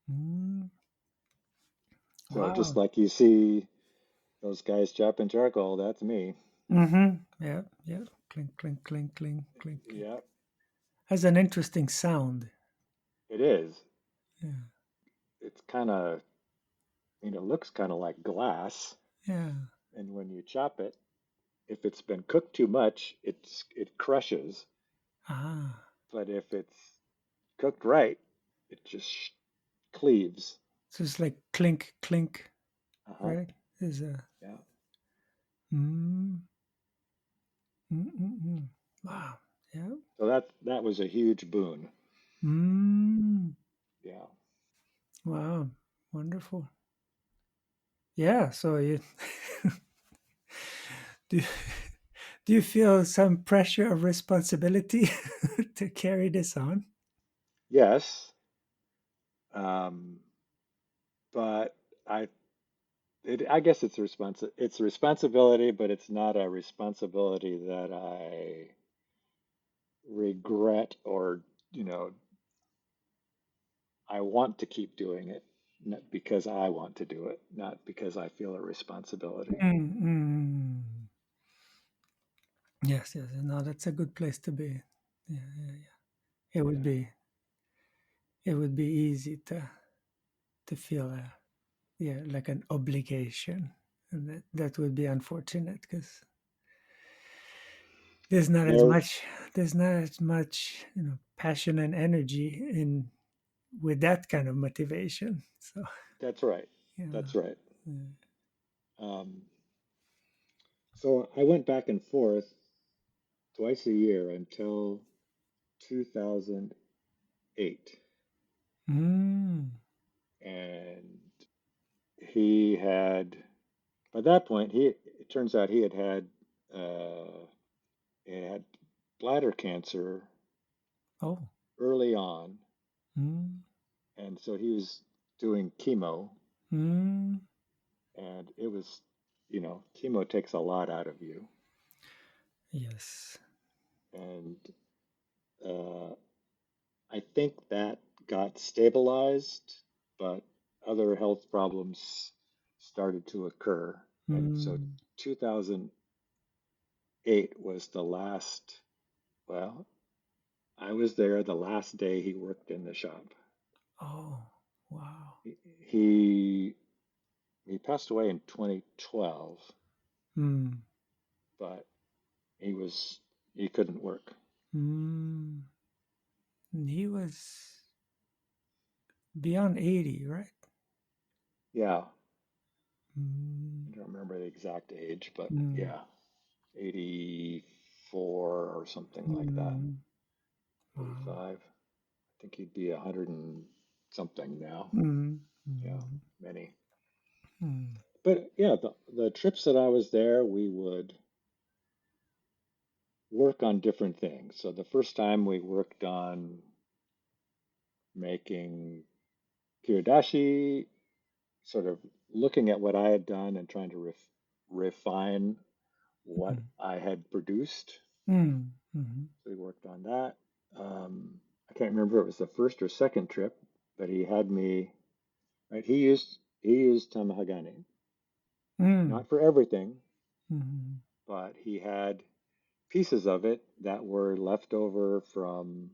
S1: Mm.
S2: So just
S1: Wow.
S2: like you see those guys chopping charcoal, that's me.
S1: Mm-hmm. Yeah. Yeah. Clink, clink, clink, clink, clink.
S2: Yep,
S1: Has an interesting sound.
S2: it is.
S1: Yeah.
S2: It's kind of, looks kind of like glass.
S1: Yeah.
S2: And when you chop it, if it's been cooked too much, it crushes.
S1: Ah.
S2: But if it's cooked right, it just cleaves.
S1: So it's like clink, clink,
S2: Uh-huh.
S1: right? Is a
S2: Yeah.
S1: mm, mm, mm, mm. Wow. Yeah.
S2: So that was a huge boon.
S1: Mm.
S2: Yeah.
S1: Wow. Wonderful. Yeah. So you do. Do you feel some pressure of responsibility to carry this on?
S2: Yes. Um, but I I guess it's a responsibility, but it's not a responsibility that I regret or, you know, I want to keep doing it, not because I want to do it, not because I feel a responsibility.
S1: Mm, mm. Yes, yes. No, that's a good place to be. Yeah, yeah, yeah. It would
S2: Yeah.
S1: be. It would be easy to feel yeah, like an obligation, and that would be unfortunate because there's not as
S2: There,
S1: much. There's not as much, passion and energy in with that kind of motivation. So
S2: that's right.
S1: yeah.
S2: That's right.
S1: Yeah.
S2: Um, so I went back and forth twice a year until 2008.
S1: Mm,
S2: And he had, by that point, it turns out uh, he had bladder cancer
S1: oh.
S2: early on.
S1: Mm,
S2: And so he was doing chemo,
S1: mm,
S2: and it was, chemo takes a lot out of you.
S1: yes.
S2: And uh, I think that got stabilized, but other health problems started to occur. And so
S1: Mm,
S2: 2008 was the last, well, I was there the last day he worked in the shop.
S1: oh. Wow.
S2: He he passed away in 2012,
S1: Mm,
S2: but he couldn't work.
S1: mm. And he was beyond 80, right?
S2: Yeah,
S1: Mm,
S2: I don't remember the exact age, but
S1: mm,
S2: yeah, 84 or something like that.
S1: mm. Wow.
S2: 85. I think he'd be 100 and something now.
S1: Mm,
S2: Yeah,
S1: mm,
S2: many.
S1: mm,
S2: But yeah, the trips that I was there, we would work on different things. So the first time we worked on making kiridashi, sort of looking at what I had done and trying to refine what
S1: mm,
S2: I had produced.
S1: mm, mm,
S2: So we worked on that. I can't remember if it was the first or second trip, but he had me, right. He used tamahagane,
S1: mm,
S2: not for everything,
S1: mm,
S2: but he had pieces of it that were left over from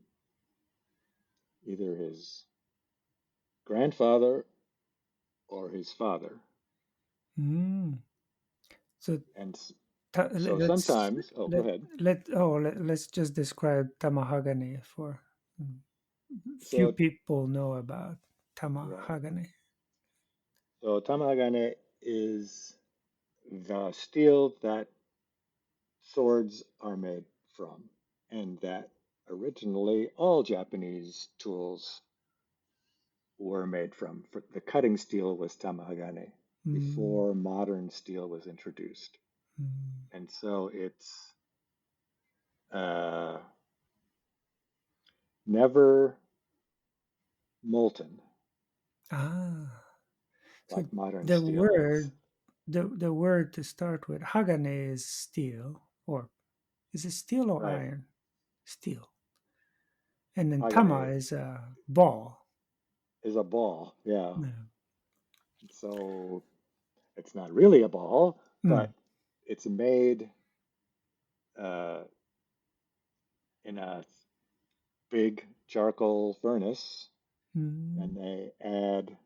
S2: either his grandfather or his father.
S1: Mm. So
S2: And so
S1: let's
S2: sometimes, oh, go ahead.
S1: let's just describe tamahagane for mm, few
S2: So,
S1: people know about
S2: right.
S1: tamahagane.
S2: So tamahagane is the steel that swords are made from, and that originally all Japanese tools were made from. The cutting steel was tamahagane
S1: Mm,
S2: before modern steel was introduced.
S1: mm.
S2: And so it's uh, never molten
S1: Ah, so
S2: like modern
S1: the
S2: steel is.
S1: word the word to start with hagane is steel, or is it steel or
S2: Right.
S1: iron? Steel. And then tama
S2: Hagane
S1: is a ball.
S2: is a ball. Yeah.
S1: Yeah.
S2: So it's not really a ball,
S1: Mm,
S2: but it's made uh, in a big charcoal furnace, and
S1: mm,
S2: they add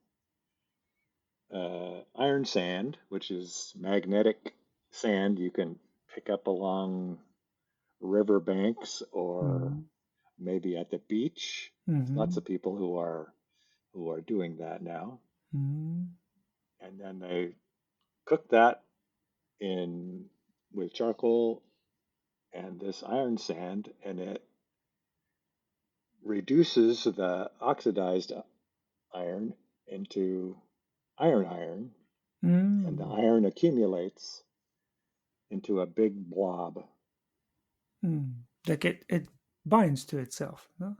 S2: iron sand, which is magnetic sand you can pick up along river banks or
S1: mm,
S2: maybe at the beach. There's lots
S1: mm,
S2: of people who are doing that now,
S1: mm,
S2: and then they cook that in with charcoal and this iron sand, and it reduces the oxidized iron into iron, and the
S1: mm,
S2: iron accumulates into a big blob.
S1: mm. Like it binds to itself, no?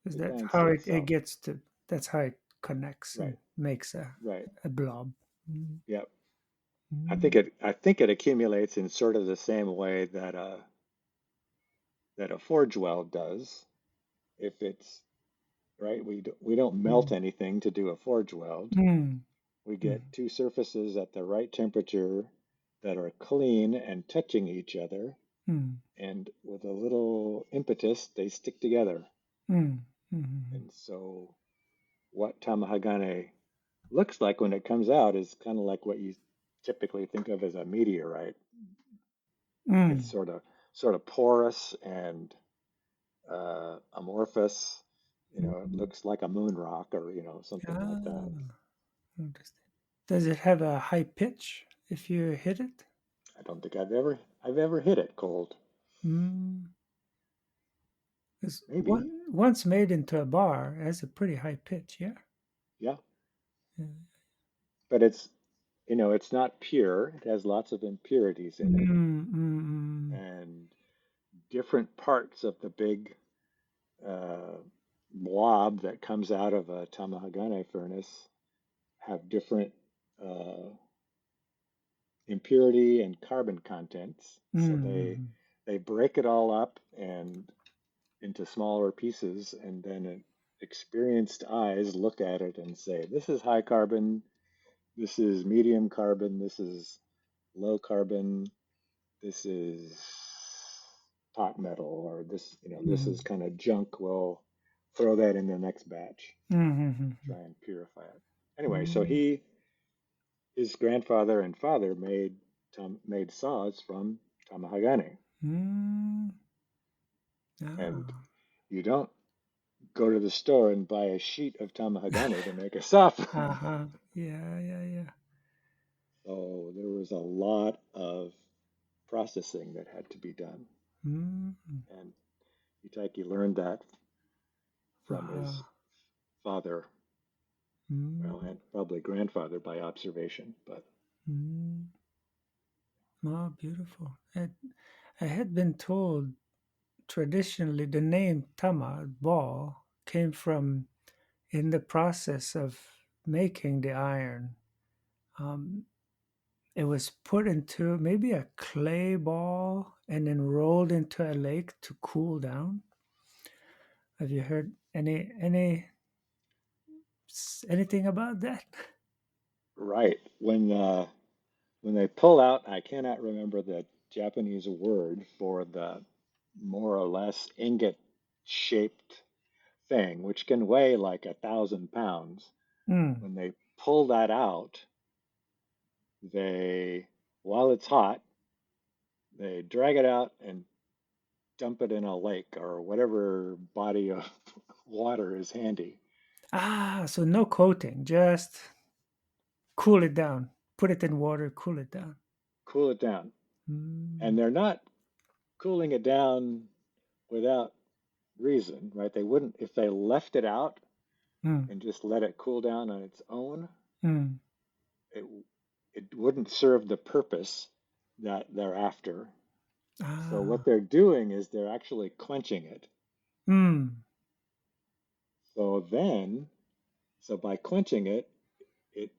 S1: Is
S2: It
S1: that
S2: binds
S1: how
S2: to
S1: it
S2: itself.
S1: gets to, that's how it connects and
S2: Right,
S1: makes
S2: right.
S1: a blob. Mm,
S2: Yep.
S1: mm,
S2: I think it accumulates in sort of the same way that a forge weld does. If it's right, we don't melt
S1: mm,
S2: anything to do a forge weld.
S1: mm,
S2: We
S1: mm,
S2: get two surfaces at the right temperature that are clean and touching each other,
S1: mm,
S2: and with a little impetus, they stick together.
S1: mm, mm,
S2: And so, what Tamahagane looks like when it comes out is kind of like what you typically think of as a meteorite. It's
S1: mm,
S2: sort of porous and amorphous. You know, it
S1: mm.
S2: looks like a moon rock or something like that.
S1: Ah, interesting. Does it have a high pitch if you hit it?
S2: I don't think I've ever hit it cold.
S1: Mm. Because
S2: Maybe,
S1: once made into a bar, it has a pretty high pitch, yeah.
S2: yeah,
S1: Yeah.
S2: but it's not pure. It has lots of impurities in it,
S1: Mm, mm,
S2: and different parts of the big uh, blob that comes out of a Tamahagane furnace have different uh, impurity and carbon contents.
S1: mm,
S2: So
S1: mm,
S2: they break it all up and into smaller pieces, and then experienced eyes look at it and say, "This is high carbon. This is medium carbon. This is low carbon. This is hot metal, or this is
S1: mm,
S2: kind of junk. We'll throw that in the next batch,
S1: mm, mm,
S2: try and purify it." Anyway, so
S1: mm,
S2: his grandfather and father made saws from Tamahagane,
S1: mm.
S2: and
S1: Ah,
S2: you don't go to the store and buy a sheet of Tamahagane to make a saw from.
S1: uh-huh. Yeah, yeah, yeah.
S2: So there was a lot of processing that had to be done,
S1: Mm,
S2: and Itaiki learned that from his
S1: wow.
S2: father, well,
S1: Mm,
S2: and probably grandfather by observation. But
S1: mm. Oh, beautiful. I had been told traditionally the name Tama, ball, came from in the process of making the iron. Um, it was put into maybe a clay ball and then rolled into a lake to cool down. Have you heard anything about that?
S2: right when they pull out, I cannot remember the Japanese word for the more or less ingot shaped thing, which can weigh like 1,000 pounds.
S1: Mm,
S2: When they pull that out, they, while it's hot, they drag it out and dump it in a lake or whatever body of water is handy.
S1: Ah, so no coating, just cool it down. Put it in water, cool it down.
S2: Cool it down. And
S1: Mm,
S2: they're not cooling it down without reason, right? They wouldn't, if they left it out
S1: mm,
S2: and just let it cool down on its own,
S1: mm.
S2: it it wouldn't serve the purpose that they're after. So what
S1: Ah,
S2: they're doing is they're actually quenching it.
S1: mm,
S2: So then, so by quenching it, it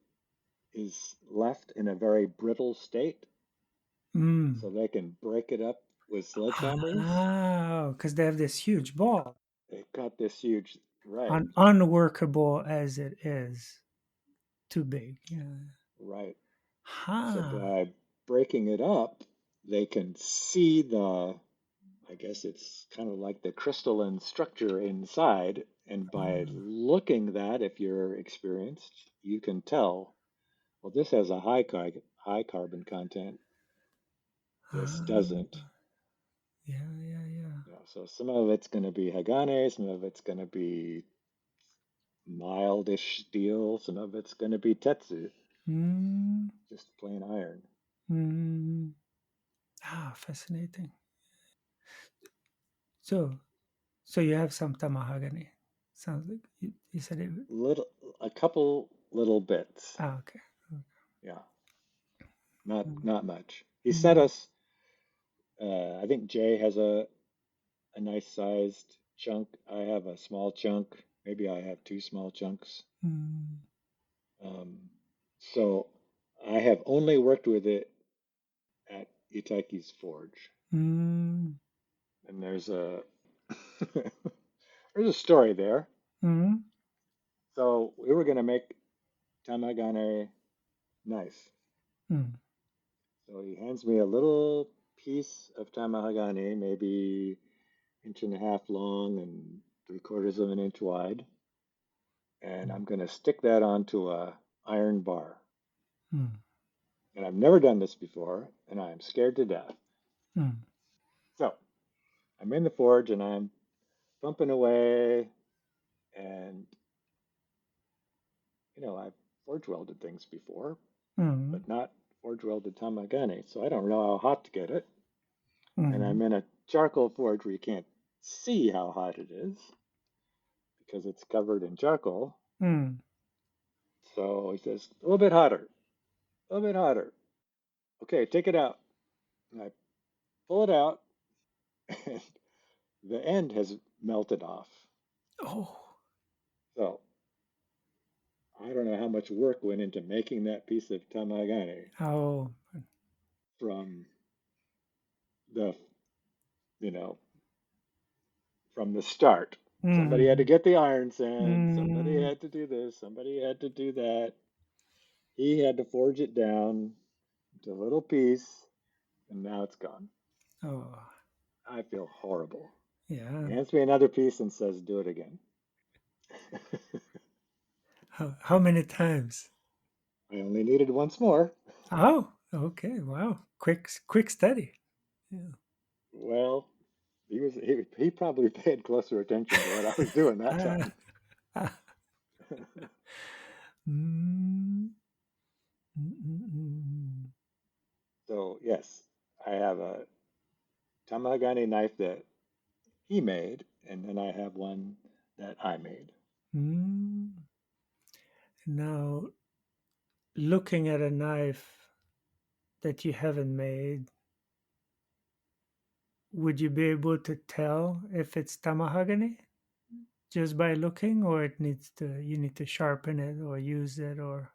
S2: is left in a very brittle state,
S1: mm.
S2: so they can break it up with sledgehammers.
S1: Ah, because they have this huge ball,
S2: They've got this huge, right,
S1: unworkable as it is, too big. Yeah.
S2: right. So
S1: Huh.
S2: by breaking it up, they can see the, I guess it's kind of like the crystalline structure inside. And by
S1: Mm,
S2: looking that, if you're experienced, you can tell, well, this has a high carbon content. This
S1: ah,
S2: doesn't.
S1: yeah, yeah, yeah.
S2: You know, so some of it's going to be Hagane, some of it's going to be mildish steel, some of it's going to be Tetsu,
S1: Mm,
S2: just plain iron.
S1: mm. Ah, fascinating. So, so you have some tamahagani. Sounds like you said it.
S2: Little, a couple little bits.
S1: Ah, okay.
S2: Yeah, not
S1: Mm,
S2: not much. He sent
S1: mm,
S2: us. I think Jay has a nice sized chunk. I have a small chunk. Maybe I have two small chunks.
S1: mm,
S2: Um, so I have only worked with it at Itaki's Forge.
S1: mm,
S2: And there's a story there.
S1: mm,
S2: So we were going to make tamagane knife.
S1: mm,
S2: So he hands me a little piece of tamagane, maybe inch and a half long and three-quarters of an inch wide, and
S1: mm,
S2: I'm going to stick that onto a iron bar.
S1: mm,
S2: And I've never done this before, and I am scared to death.
S1: mm.
S2: So I'm in the forge and I'm bumping away, and I've forge welded things before,
S1: Mm,
S2: but not forge welded tamagane, so I don't know how hot to get it. And I'm
S1: mm,
S2: in a charcoal forge where you can't see how hot it is because it's covered in charcoal.
S1: mm.
S2: So he says, a little bit hotter, a little bit hotter. Okay, take it out. And I pull it out, and the end has melted off.
S1: Oh,
S2: So I don't know how much work went into making that piece of tamagane
S1: oh.
S2: from the, you know, from the start. Somebody had to
S1: Mm,
S2: get the iron sand, somebody
S1: mm.
S2: had to do this, somebody had to do that. He had to forge it down into a little piece, and now it's gone.
S1: Oh,
S2: I feel horrible.
S1: yeah.
S2: He hands me another piece and says, do it again.
S1: How many times?
S2: I only needed once more.
S1: Oh, okay. Wow. Quick study. Yeah.
S2: Well, he probably paid closer attention to what I was doing that
S1: Ah,
S2: time.
S1: ah. Mm, mm, mm, mm.
S2: So yes, I have a Tamagani knife that he made, and then I have one that I made.
S1: Mm. Now, looking at a knife that you haven't made, would you be able to tell if it's tamahagani just by looking, or you need to sharpen it or use it, or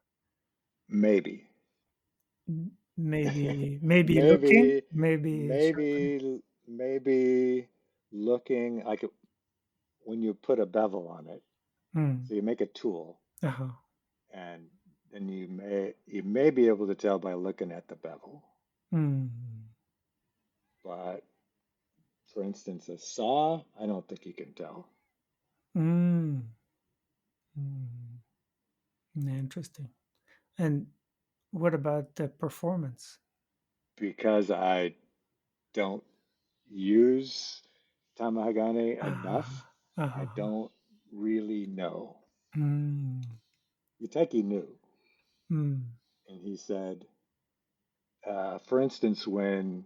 S2: Maybe,
S1: maybe looking,
S2: maybe,
S1: maybe sharpening.
S2: maybe looking like when you put a bevel on it.
S1: Mm.
S2: So you make a tool,
S1: Uh-huh.
S2: and then you may be able to tell by looking at the bevel.
S1: Mm.
S2: But for instance, a saw, I don't think you can tell.
S1: Mm. Mm. Interesting. And What about the performance?
S2: because I don't use Tamahagane enough.
S1: Ah,
S2: I
S1: ah,
S2: don't really know.
S1: mm,
S2: Yuteki knew,
S1: mm,
S2: and he said, for instance, when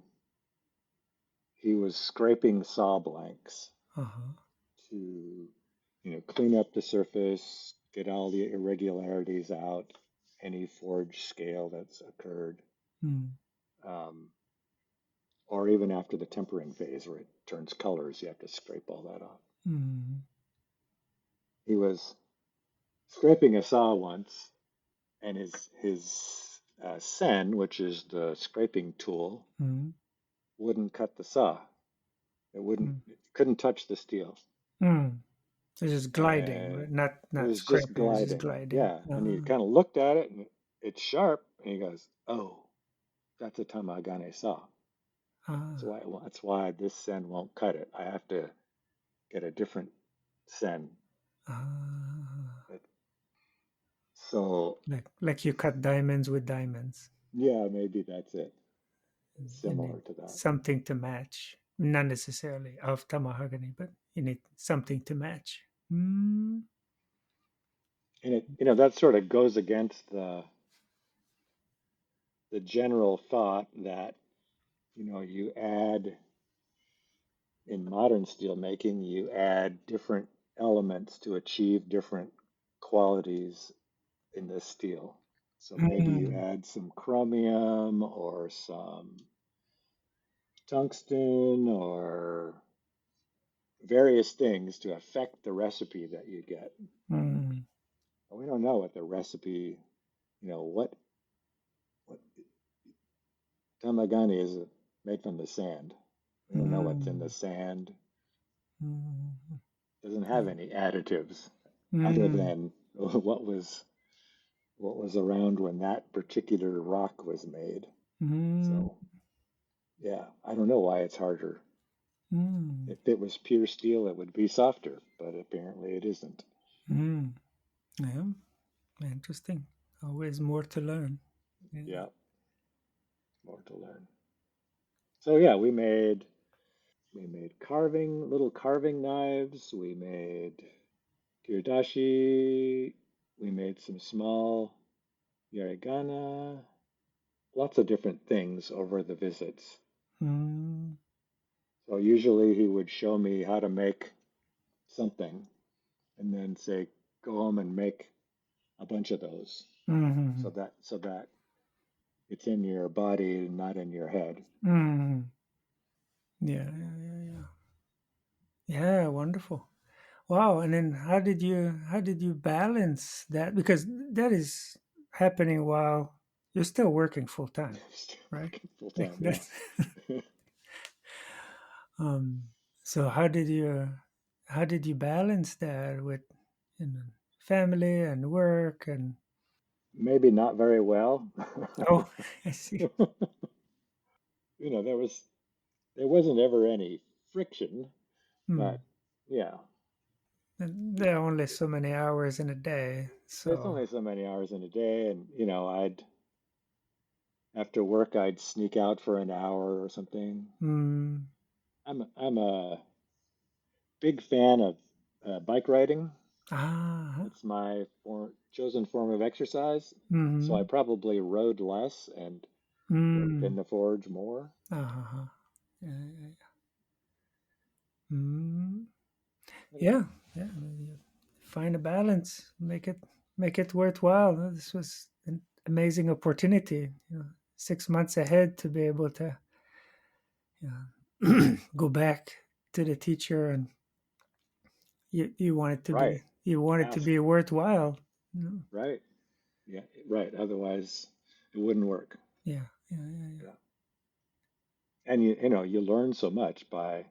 S2: he was scraping saw blanks
S1: uh-huh,
S2: to, clean up the surface, get all the irregularities out, any forge scale that's occurred,
S1: mm,
S2: um, or even after the tempering phase where it turns colors, you have to scrape all that off.
S1: mm,
S2: He was scraping a saw once, and his sen, which is the scraping tool,
S1: mm,
S2: wouldn't cut the saw.
S1: mm,
S2: It couldn't touch the steel,
S1: mm. It's just gliding, right?
S2: and it
S1: Not
S2: was just
S1: scraping. It's just
S2: gliding.
S1: gliding.
S2: Yeah, and he kind of looked at it, and it's sharp, and he goes, "Oh, that's a Tamagane saw.
S1: Ah,
S2: That's why this sen won't cut it. I have to get a different sen."
S1: ah.
S2: So
S1: Like you cut diamonds with diamonds.
S2: yeah, maybe that's it. It's
S1: You need
S2: similar to that.
S1: something to match. Not necessarily of the mahogany, but you need something to match. Mm,
S2: And that sort of goes against the general thought that, you add in modern steel making, you add different elements to achieve different qualities in the steel. So maybe you
S1: mm,
S2: add some chromium or some tungsten or various things to affect the recipe that you get.
S1: mm,
S2: But we don't know what the recipe, what tamagani is made from the sand. We don't know what's in the
S1: mm,
S2: sand.
S1: mm,
S2: Doesn't have
S1: yeah.
S2: any additives other
S1: Mm,
S2: than what was around when that particular rock was made.
S1: mm,
S2: So yeah, I don't know why it's harder.
S1: mm,
S2: If it was pure steel, it would be softer, but apparently it isn't.
S1: mm. Yeah, interesting. Always more to learn. Yeah.
S2: Yeah, more to learn. So yeah, we made little carving knives. We made kiridashi. We made some small yarigana. Lots of different things over the visits.
S1: Mm,
S2: So usually he would show me how to make something and then say, go home and make a bunch of those
S1: mm,
S2: so that it's in your body, not in your head.
S1: mm. Yeah, yeah, yeah, yeah. Yeah, wonderful. Wow. And then how did you balance that? Because that is happening while you're still working full time,
S2: Still
S1: right?
S2: working full
S1: Like
S2: time, yeah.
S1: that's um so how did you balance that with you know family and work and
S2: Maybe not very well.
S1: oh I see.
S2: There wasn't ever any friction, but
S1: Hmm.
S2: yeah,
S1: And there are only so many hours in a day.
S2: there's
S1: So
S2: only so many hours in a day, and I'd after work I'd sneak out for an hour or something.
S1: mm,
S2: I'm a big fan of bike riding.
S1: ah
S2: It's my chosen form of exercise, so I
S1: mm,
S2: probably rode less and worked in
S1: mm,
S2: the forge more.
S1: uh-huh. Yeah, yeah, yeah. Mm.
S2: But yeah,
S1: Yeah, yeah. You find a balance, make it worthwhile. This was an amazing opportunity. 6 months ahead to be able to go back to the teacher, and you want it to be
S2: right. Ask,
S1: worthwhile. Mm,
S2: right? Yeah, right. Otherwise, it wouldn't work.
S1: Yeah, yeah, yeah, yeah.
S2: Yeah. And you learn so much by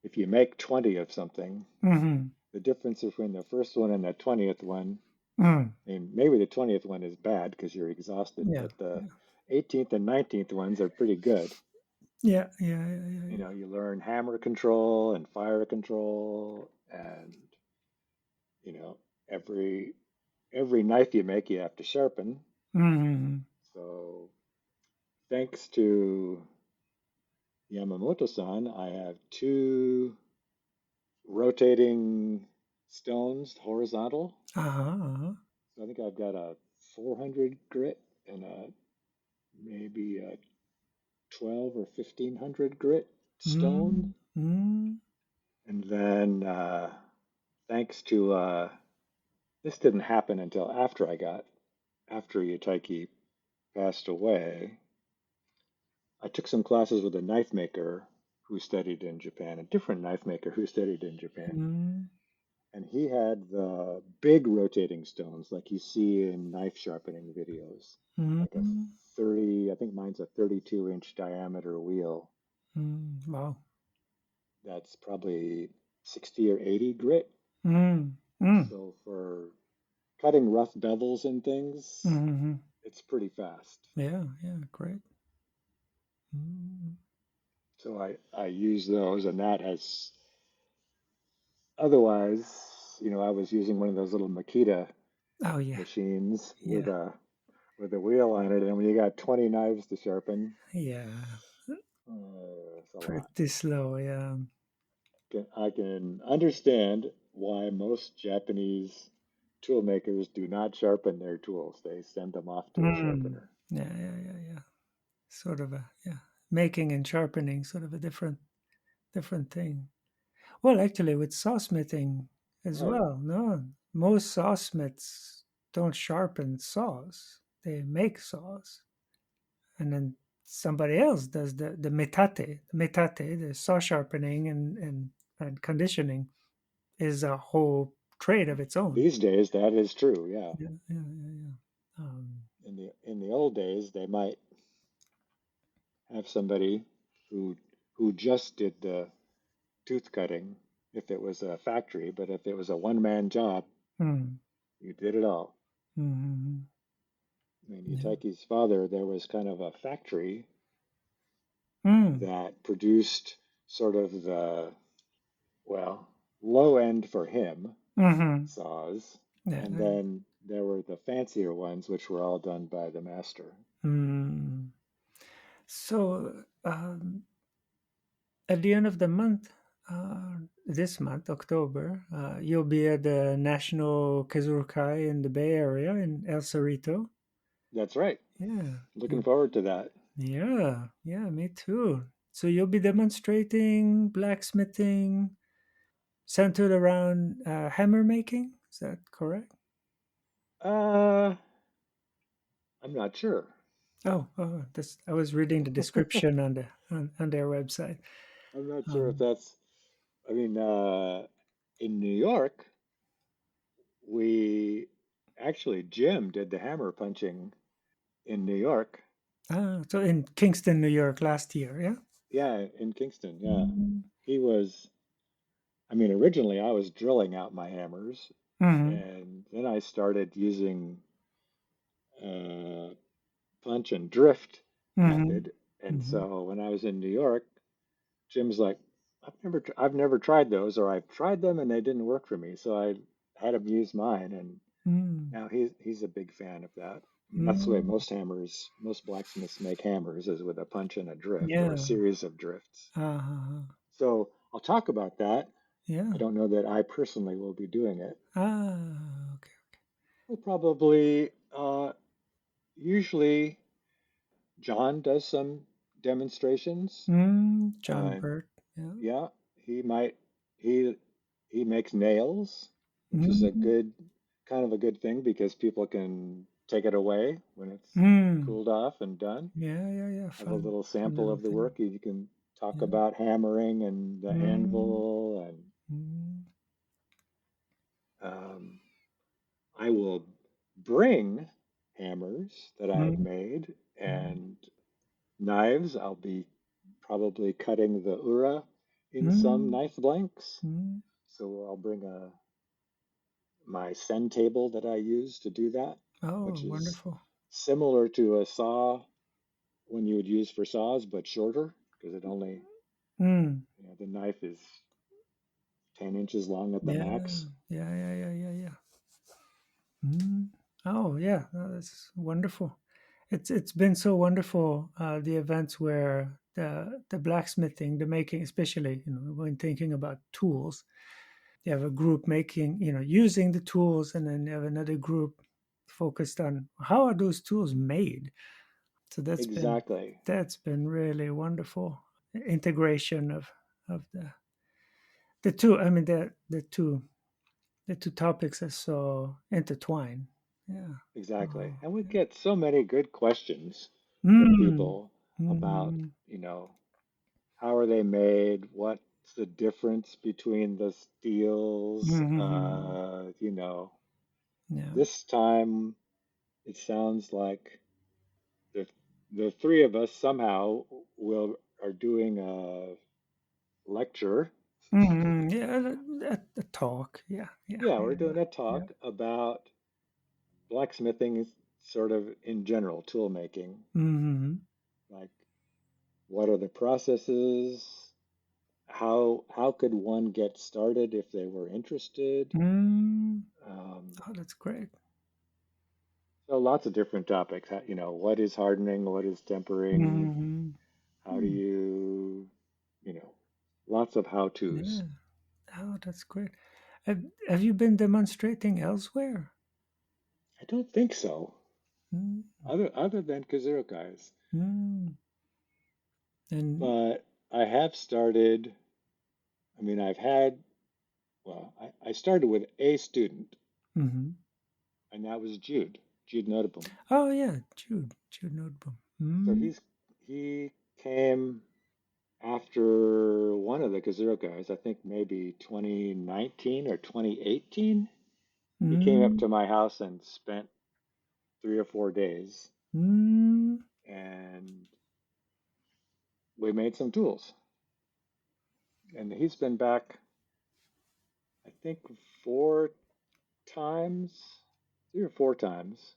S2: if you make 20 of something,
S1: Mm-hmm.
S2: the difference between the first one and the 20th one,
S1: Mm.
S2: I mean, maybe the 20th one is bad because you're exhausted,
S1: Yeah,
S2: but the
S1: yeah,
S2: 18th and 19th ones are pretty good.
S1: yeah, yeah, yeah, yeah, yeah.
S2: You learn hammer control and fire control, and you know, every knife you make, you have to sharpen.
S1: Mm-hmm.
S2: So thanks to Yamamoto-san, I have two rotating stones, horizontal.
S1: Uh-huh, uh-huh.
S2: So I think I've got a 400 grit and a maybe a 12 or 1500 grit stone.
S1: Mm, mm,
S2: And then thanks to this didn't happen until after Yutaiki passed away. I took some classes with a knife maker who studied in Japan, a different knife maker who studied in Japan.
S1: mm,
S2: And he had the big rotating stones like you see in knife sharpening videos, like a
S1: mm,
S2: 30, I think mine's a 32-inch diameter wheel
S1: wow.
S2: that's probably 60 or 80 grit.
S1: Mm, mm,
S2: So for cutting rough bevels and things,
S1: mm-hmm.
S2: it's pretty fast.
S1: Yeah, yeah, great. Mm.
S2: So I use those, and that has otherwise, I was using one of those little Makita
S1: Oh, yeah,
S2: machines
S1: yeah,
S2: with a wheel on it, and when you got 20 knives to sharpen,
S1: yeah.
S2: it's a lot.
S1: Pretty slow, yeah.
S2: I can understand why most Japanese tool makers do not sharpen their tools. They send them off to a
S1: Mm.
S2: sharpener.
S1: Yeah, yeah, yeah, yeah. Sort of a, yeah. Making and sharpening, sort of a different thing. Well, actually, with sawsmithing as
S2: Right.
S1: well, no, most sawsmiths don't sharpen saws. They make saws, and then somebody else does the metate, the saw sharpening and conditioning is a whole trade of its own.
S2: These days, that is true. Yeah.
S1: Yeah, yeah, yeah, yeah.
S2: In the old days, they might have somebody who who just did the tooth cutting if it was a factory, but if it was a one-man job,
S1: mm,
S2: you did it all.
S1: mm,
S2: I mean,
S1: yeah,
S2: Yutaiki's father, there was kind of a factory
S1: mm,
S2: that produced sort of well, low end for him
S1: mm-hmm.
S2: saws,
S1: Yeah.
S2: and then there were the fancier ones, which were all done by the master.
S1: Mm. So at the end of the month, this month, October, you'll be at the National Kazurokai in the Bay Area in El Cerrito.
S2: That's right.
S1: Yeah,
S2: Looking forward to that.
S1: yeah, yeah, me too. So you'll be demonstrating blacksmithing centered around hammer making. Is that correct?
S2: Uh, I'm not sure.
S1: This, I was reading the description on their website.
S2: I'm not sure if
S1: Um,
S2: that's, I mean, in New York, we actually, Jim did the hammer punching in New York.
S1: so in Kingston, New York, last year, yeah.
S2: Yeah, in Kingston. Yeah.
S1: Mm-hmm.
S2: He was, I mean, originally I was drilling out my hammers, and then I started using uh, punch and drift
S1: Mm-hmm.
S2: method. And
S1: Mm-hmm.
S2: so when I was in New York, Jim's like, I've never tried those, or I've tried them and they didn't work for me. So I had him use mine, and
S1: Mm,
S2: now he's a big fan of that. I mean, that's the way
S1: mm,
S2: most blacksmiths make hammers is with a punch and a drift or a
S1: yeah.
S2: series of drifts.
S1: Uh-huh.
S2: So I'll talk about that. I
S1: Yeah.
S2: don't know that I personally will be doing it.
S1: Okay.
S2: We'll probably, usually John does some demonstrations.
S1: John
S2: Uh,
S1: Burt. Yeah.
S2: yeah, he might, he, he makes nails, which is a
S1: Mm,
S2: good, kind of a good thing because people can take it away when it's
S1: mm.
S2: cooled off and done.
S1: Yeah, yeah, yeah.
S2: Have a
S1: Fun,
S2: little
S1: fun
S2: sample
S1: little
S2: of the
S1: thing.
S2: work. You can talk
S1: Yeah.
S2: about hammering and the
S1: Mm,
S2: anvil, and
S1: mm,
S2: um, I will bring hammers that I have
S1: mm,
S2: made
S1: mm,
S2: and knives. I'll be probably cutting the ura in some
S1: mm,
S2: knife blanks.
S1: mm.
S2: So I'll bring my send table that I use to do that,
S1: Oh,
S2: which is
S1: wonderful.
S2: similar to a saw when you would use for saws, but shorter because it only,
S1: Mm.
S2: the knife is 10 inches long at the
S1: Yeah,
S2: max.
S1: yeah, yeah, yeah, yeah, yeah. Mm. Oh, yeah. That's wonderful. It's been so wonderful, the events where the blacksmithing, the making, especially when thinking about tools, you have a group making, using the tools, and then you have another group focused on how are those tools made. So
S2: Exactly.
S1: that's been really wonderful integration of the two. I mean the two topics are so intertwined. Yeah.
S2: Exactly.
S1: Oh,
S2: And we
S1: yeah.
S2: get so many good questions from
S1: Mm.
S2: people about,
S1: Mm.
S2: how are they made? What's the difference between the steels?
S1: Mm.
S2: This time it sounds like the the three of us somehow will are doing a lecture.
S1: Yeah, a talk. Yeah, yeah,
S2: Yeah, we're
S1: yeah,
S2: doing a
S1: yeah.
S2: talk about blacksmithing sort of in general, tool making.
S1: Mm-hmm.
S2: Like what are the processes? How could one get started if they were interested?
S1: Mm.
S2: Um,
S1: Oh, that's great.
S2: so lots of different topics. What is hardening? What is tempering?
S1: Mm-hmm.
S2: How do you know, lots of how-tos.
S1: Yeah. Oh, that's great. Have you been demonstrating elsewhere?
S2: I don't think so,
S1: Mm.
S2: other than Kazoo guys.
S1: Mm. And
S2: But I have started. I mean, I've had. Well, I started with a student,
S1: mm-hmm.
S2: and that was Jude Notabum.
S1: Oh yeah, Jude Noteboom.
S2: So
S1: Mm.
S2: he came after one of the Kazoo guys. I think maybe 2019 or 2018. He came up
S1: Mm.
S2: to my house and spent 3 or 4 days,
S1: Mm.
S2: and we made some tools. And he's been back, I think, 4 times, 3 or 4 times,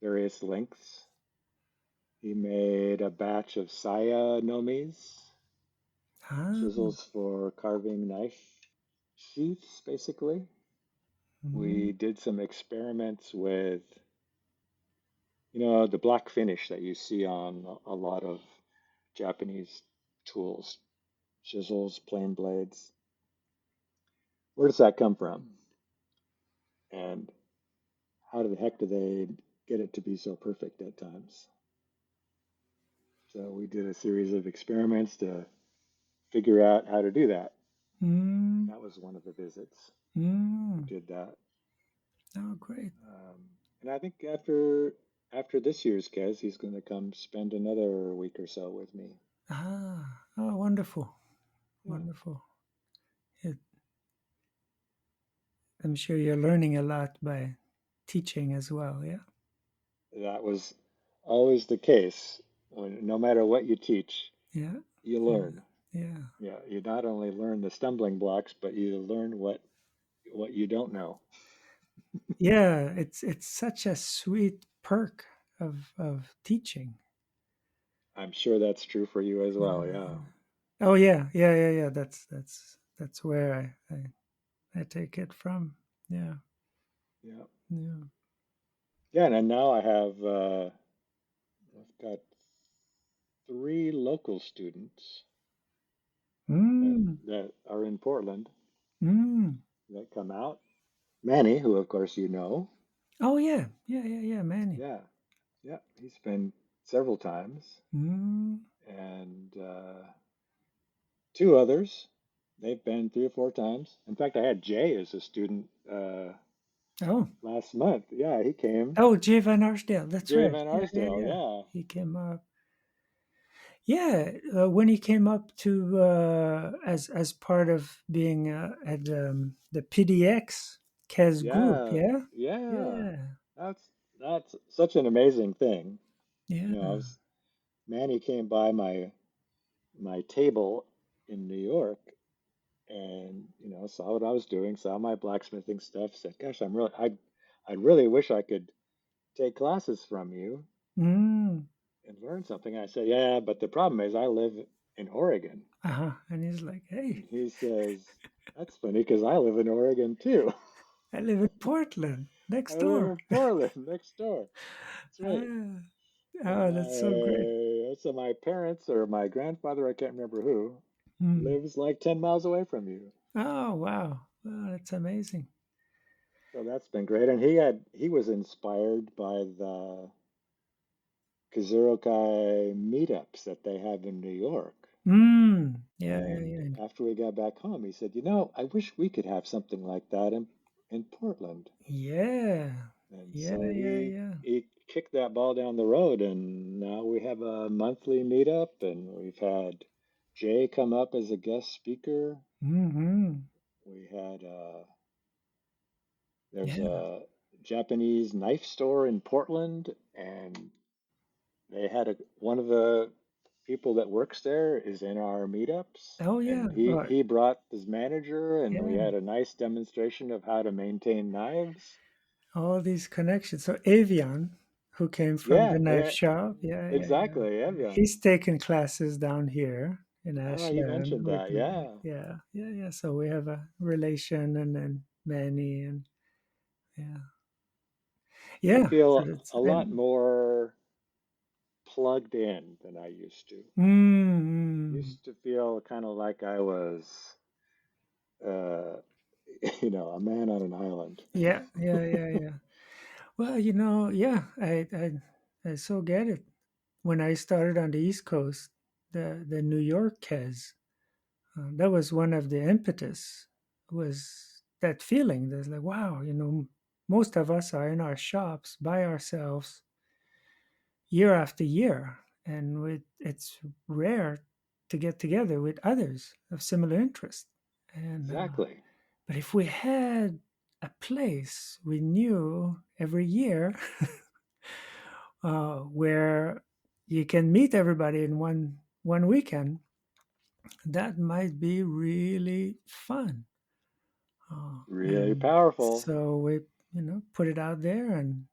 S2: various lengths. He made a batch of saya nomis,
S1: Ah.
S2: chisels for carving knife sheaths, basically.
S1: Mm.
S2: We did some experiments with, the black finish that you see on a lot of Japanese tools, chisels, plane blades. Where does that come from? And how the heck do they get it to be so perfect at times? So we did a series of experiments to figure out how to do that.
S1: Mm.
S2: That was one of the visits. We
S1: Mm.
S2: did that.
S1: Oh, great.
S2: And I think after this year's Kez, he's going to come spend another week or so with me.
S1: Ah. Oh, wonderful.
S2: Yeah,
S1: Wonderful. It, I'm sure you're learning a lot by teaching as well. Yeah.
S2: that was always the case. No matter what you teach,
S1: Yeah.
S2: you
S1: Yeah.
S2: learn.
S1: Yeah.
S2: Yeah, you not only learn the stumbling blocks, but you learn what you don't know.
S1: Yeah. It's such a sweet perk of teaching.
S2: I'm sure that's true for you as well.
S1: Yeah.
S2: Yeah,
S1: Oh yeah. Yeah. Yeah. Yeah. That's where I take it from. Yeah.
S2: yeah,
S1: Yeah.
S2: yeah. And now I've got 3 local students that
S1: Mm.
S2: that are in Portland
S1: Mm.
S2: that come out. Manny, who of course you know,
S1: Oh yeah. Yeah. Yeah. Yeah. Manny.
S2: yeah, yeah, he's been several times,
S1: Mm.
S2: and 2 others, they've been 3 or 4 times. In fact, I had Jay as a student
S1: Oh.
S2: last month. Yeah, he came.
S1: Oh, Jay Van Arsdale. That's
S2: Jay
S1: right.
S2: Van
S1: Yeah. Yeah.
S2: Arsdale.
S1: Yeah.
S2: Yeah,
S1: He came up. Yeah, when he came up to as part of being at the PDX Kez group,
S2: yeah,
S1: yeah,
S2: yeah.
S1: yeah,
S2: That's that's such an amazing thing.
S1: yeah.
S2: Manny came by my table in New York and saw what I was doing, saw my blacksmithing stuff, said, "Gosh, I really wish I could take classes from you
S1: Mm,
S2: and learn something." I said, "Yeah, but the problem is I live in Oregon."
S1: uh-huh. And he's like,
S2: And
S1: "Hey,
S2: he says, "That's funny because I live in Oregon too."
S1: I live in Portland." next
S2: I live
S1: door.
S2: in Portland, next door. That's right.
S1: Ah,
S2: And
S1: oh, that's so great.
S2: my parents or my grandfather, I can't remember who,
S1: Mm.
S2: lives like 10 miles away from you.
S1: Oh, wow. Oh, that's amazing.
S2: So that's been great. And he was inspired by the Kazurokai meetups that they have in New York.
S1: Mm. Yeah, yeah,
S2: And
S1: yeah.
S2: after we got back home, he said, I wish we could have something like that in Portland.
S1: Yeah.
S2: And
S1: Yeah,
S2: so
S1: yeah, yeah.
S2: he kicked that ball down the road, and now we have a monthly meetup, and we've had Jay come up as a guest speaker.
S1: Mm-hmm.
S2: We had there's
S1: Yeah.
S2: a Japanese knife store in Portland, and they had one of the people that works there is in our meetups,
S1: Oh, yeah.
S2: and he
S1: Oh,
S2: he brought his manager, and we
S1: yeah.
S2: had a nice demonstration of how to maintain knives.
S1: All these connections. So Avian, who came from the
S2: Yeah,
S1: knife
S2: yeah,
S1: shop, yeah, yeah, yeah.
S2: exactly, Evian.
S1: He's taken classes down here in
S2: Ah, he
S1: Ashland
S2: mentioned
S1: with
S2: that.
S1: me.
S2: Yeah,
S1: Yeah, yeah, yeah. So we have a relation, and then Manny, and yeah,
S2: I
S1: yeah. So
S2: feel
S1: that's
S2: a lot
S1: and
S2: more plugged in than I used to.
S1: mm,
S2: Used to feel kind of like I was, uh, a man on an island.
S1: yeah, yeah, yeah, yeah. Well, yeah, I so get it. When I started on the East Coast, the New York Kes, that was one of the impetus, was that feeling. There's like, wow, most of us are in our shops by ourselves year after year, and it's rare to get together with others of similar interest. And
S2: Exactly.
S1: but if we had a place we knew every year where you can meet everybody in one weekend, that might be really fun.
S2: Really
S1: And
S2: powerful.
S1: so we, put it out there, and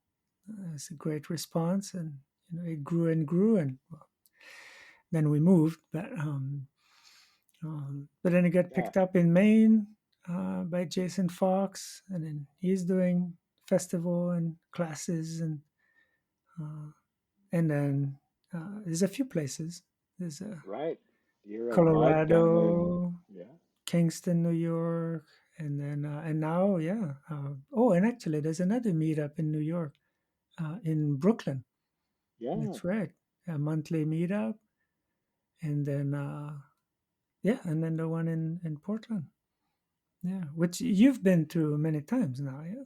S1: it's a great response, and it grew and grew, and well, then we moved, but then it got
S2: Yeah,
S1: picked up in Maine by Jason Fox, and then he's doing festival and classes, uh, and then there's a few places. There's
S2: right. You're a mod down in,
S1: Colorado,
S2: yeah,
S1: Kingston, New York, and now, yeah. Oh, and actually, there's another meetup in New York, in Brooklyn.
S2: yeah.
S1: That's right, a monthly meetup, and then yeah, and then the one in Portland. Yeah, which you've been to many times now. Yeah,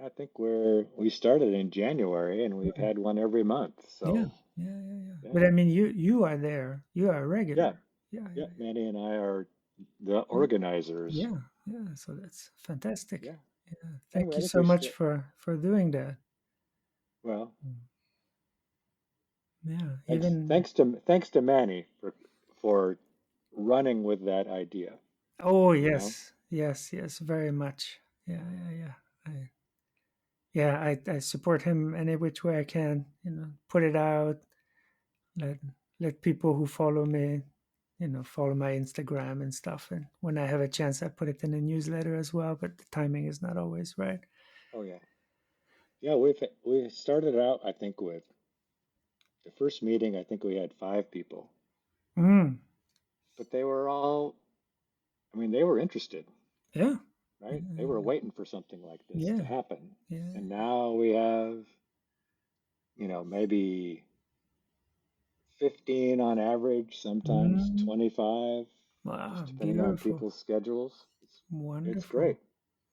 S2: I think we started in January and we've had one every month.
S1: yeah,
S2: So
S1: yeah, yeah, yeah. But
S2: yeah,
S1: I mean, you are there. You are a
S2: yeah,
S1: regular. Yeah,
S2: yeah.
S1: yeah,
S2: Manny and I are the
S1: yeah,
S2: organizers.
S1: yeah, yeah. So that's fantastic.
S2: Yeah,
S1: Yeah,
S2: yeah.
S1: thank
S2: I
S1: you
S2: think
S1: so
S2: we
S1: much
S2: still.
S1: for doing that.
S2: Well,
S1: Mm. Yeah,
S2: thanks,
S1: even
S2: thanks to Manny for running with that idea.
S1: oh
S2: You know.
S1: yes, yes, yes, very much. Yeah, yeah, yeah. I support him any which way I can. Put it out. Let let people who follow me, follow my Instagram and stuff. And when I have a chance, I put it in a newsletter as well. But the timing is not always right.
S2: Oh yeah, yeah. We started out, I think, with the first meeting. I think we had 5 people,
S1: Mm,
S2: but they were all. I mean, they were interested,
S1: yeah,
S2: right? They were waiting for something like this to
S1: yeah,
S2: happen,
S1: yeah.
S2: and now we have, maybe 15 on average, sometimes
S1: Mm,
S2: 25, just
S1: wow,
S2: depending on
S1: beautiful,
S2: people's schedules. It's
S1: wonderful,
S2: great.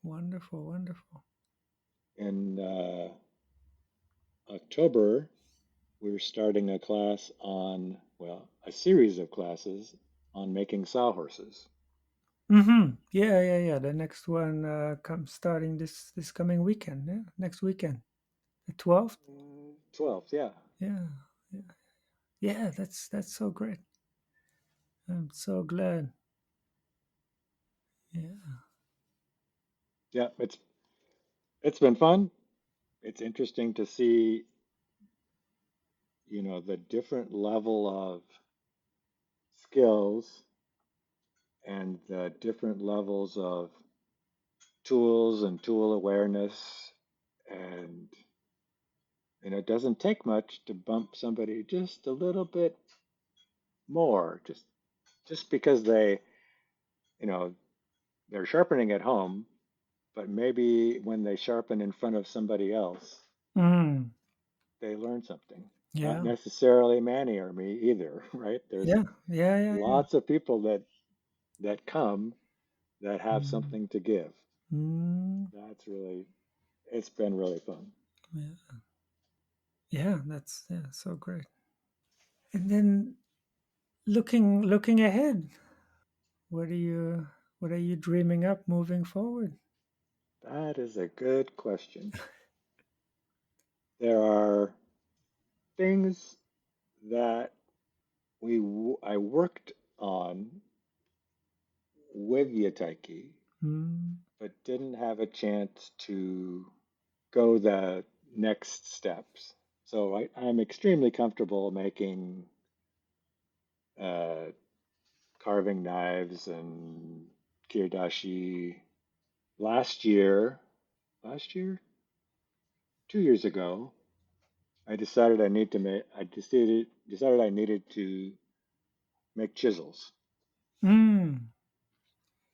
S1: wonderful, wonderful.
S2: In October, we're starting a class well, a series of classes on making sawhorses.
S1: Mm-hmm. Yeah, yeah, yeah. The next one comes starting this coming weekend. Yeah, next weekend, the 12th.
S2: 12th, yeah.
S1: Yeah, yeah, yeah. That's so great. I'm so glad. Yeah.
S2: Yeah, it's been fun. It's interesting to see, the different level of skills and the different levels of tools and tool awareness And it doesn't take much to bump somebody just a little bit more, just because you know, they're sharpening at home, but maybe when they sharpen in front of somebody else,
S1: Mm.
S2: they learn something. Not
S1: Yeah.
S2: necessarily Manny or me either, right? There's
S1: Yeah. Yeah. Yeah. Yeah.
S2: lots of people that come that have
S1: Mm.
S2: something to give.
S1: Mm.
S2: It's been really fun.
S1: Yeah. Yeah. That's yeah. So great. And then looking ahead, what are you what are you dreaming up moving forward?
S2: That is a good question. There are things that I worked on with Yataiki,
S1: Mm.
S2: but didn't have a chance to go the next steps. So I'm extremely comfortable making uh, carving knives and kirdashi. Last year, last year, 2 years ago, I decided I needed to make chisels.
S1: Mm.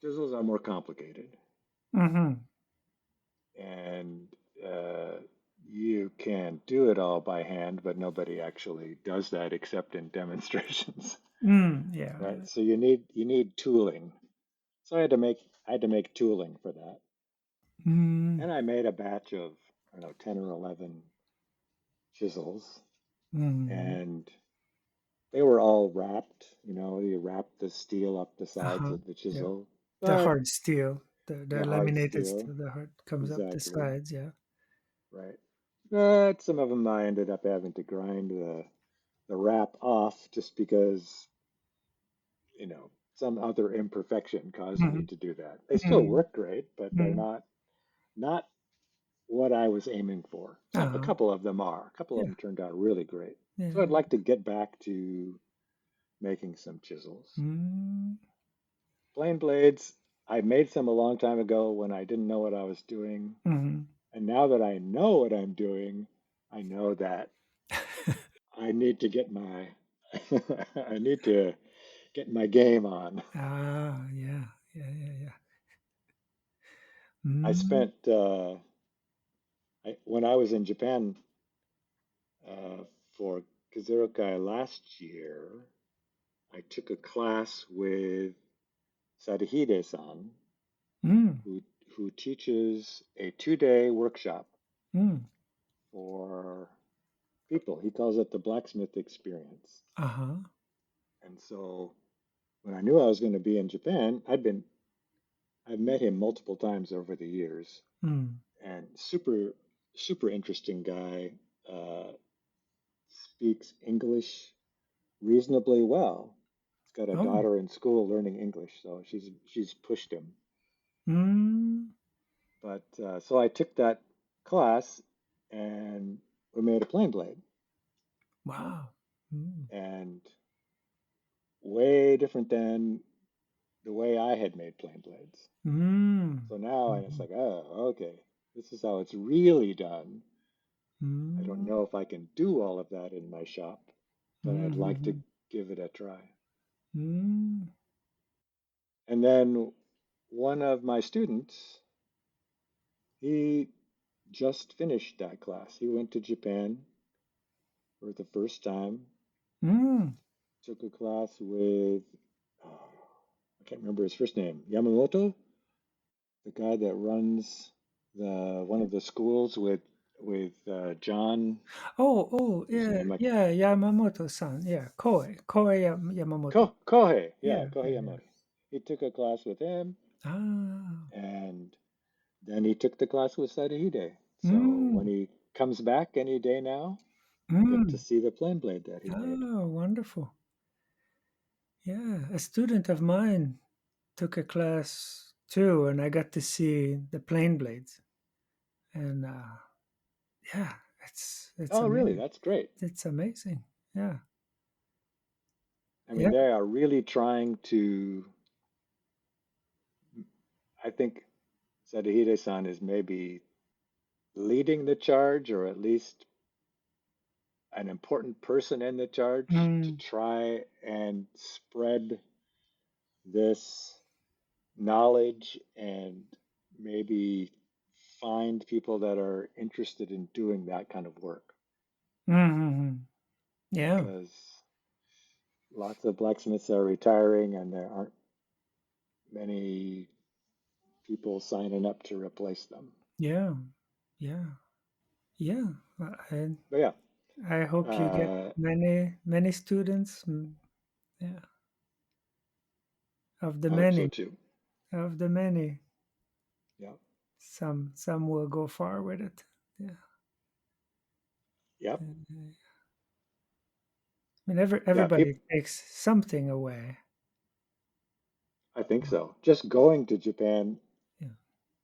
S2: Chisels are more complicated,
S1: Mm-hmm.
S2: and you can do it all by hand, but nobody actually does that except in demonstrations,
S1: Mm. Yeah.
S2: right?
S1: Yeah.
S2: So you need tooling. So I had to make tooling for that,
S1: Mm.
S2: and I made a batch of, I don't know, 10 or 11 chisels,
S1: Mm.
S2: and they were all wrapped. You wrap the steel up the sides
S1: Uh-huh.
S2: of the
S1: Yeah.
S2: chisel,
S1: The
S2: but
S1: hard steel, the
S2: the hard
S1: laminated
S2: steel,
S1: steel, the hard comes up the
S2: exactly,
S1: sides. Yeah.
S2: right. But some of them I ended up having to grind the wrap off just because, some other imperfection caused me
S1: Mm-hmm.
S2: to do that. They still
S1: Mm-hmm.
S2: work great, but they're not what I was aiming for. A
S1: Uh-huh.
S2: couple of them are. A couple of
S1: Yeah.
S2: them turned out really great. So I'd
S1: Yeah.
S2: like to get back to making some chisels.
S1: Mm.
S2: Plain blades, I made some a long time ago when I didn't know what I was doing.
S1: Mm-hmm.
S2: And now that I know what I'm doing, I know that I need to get my I need to get my game on.
S1: Ah, yeah. Yeah. Yeah. Yeah.
S2: I
S1: Mm.
S2: spent when I was in Japan for Kazurokai last year, I took a class with Sadahide-san,
S1: Mm.
S2: who teaches a 2-day workshop
S1: Mm.
S2: for people. He calls it the blacksmith experience.
S1: Uh-huh.
S2: And so when I knew I was going to be in Japan, I've met him multiple times over the years,
S1: Mm.
S2: and super interesting guy. Speaks English reasonably well. He's got a
S1: Oh.
S2: daughter in school learning English, so she's pushed him.
S1: Mm.
S2: But so I took that class, and we made a plane blade,
S1: Wow. Mm.
S2: and way different than the way I had made plane blades.
S1: Mm.
S2: So now it's
S1: Mhm.
S2: like, oh, okay, this is how it's really done. I don't
S1: Mm.
S2: know if I can do all of that in my shop, but I'd like to
S1: Mhm.
S2: give it a try.
S1: Mm.
S2: And then one of my students, he just finished that class. He went to Japan for the first time,
S1: Mm.
S2: took a class with, oh, I can't remember his first name, Yamamoto, the guy that runs the one of the schools with John.
S1: Oh,
S2: His
S1: yeah,
S2: name, like
S1: yeah, Yamamoto-san. Yeah, Yamamoto.
S2: Kohei, yeah,
S1: Yeah,
S2: Kohei
S1: yeah, yeah.
S2: Yamori. He took a class with him,
S1: Ah.
S2: and then he took the class with Sadahide. So when
S1: Mm.
S2: he comes back any day now, I'll get to
S1: Mm.
S2: see the plane blade that he made.
S1: Oh, wonderful. Yeah, a student of mine took a class too, and I got to see the plane blades. And yeah, it's
S2: Oh, really?
S1: amazing.
S2: That's great.
S1: It's amazing. Yeah,
S2: I mean,
S1: yeah.
S2: they are really trying to. I think Sadahide-san is maybe leading the charge, or at least an important person in the charge, to
S1: Mm,
S2: try and spread this knowledge and maybe find people that are interested in doing that kind of work.
S1: mm, yeah,
S2: Because lots of blacksmiths are retiring and there aren't many people signing up to replace them.
S1: yeah, yeah, yeah. And
S2: But yeah,
S1: I hope you get many students. Yeah, of the
S2: I hope so
S1: many,
S2: too.
S1: of the many.
S2: Yeah.
S1: Some will go far with it. Yeah.
S2: Yep.
S1: And, I mean,
S2: Yeah.
S1: everybody takes something away.
S2: I think so. Just going to Japan,
S1: Yeah.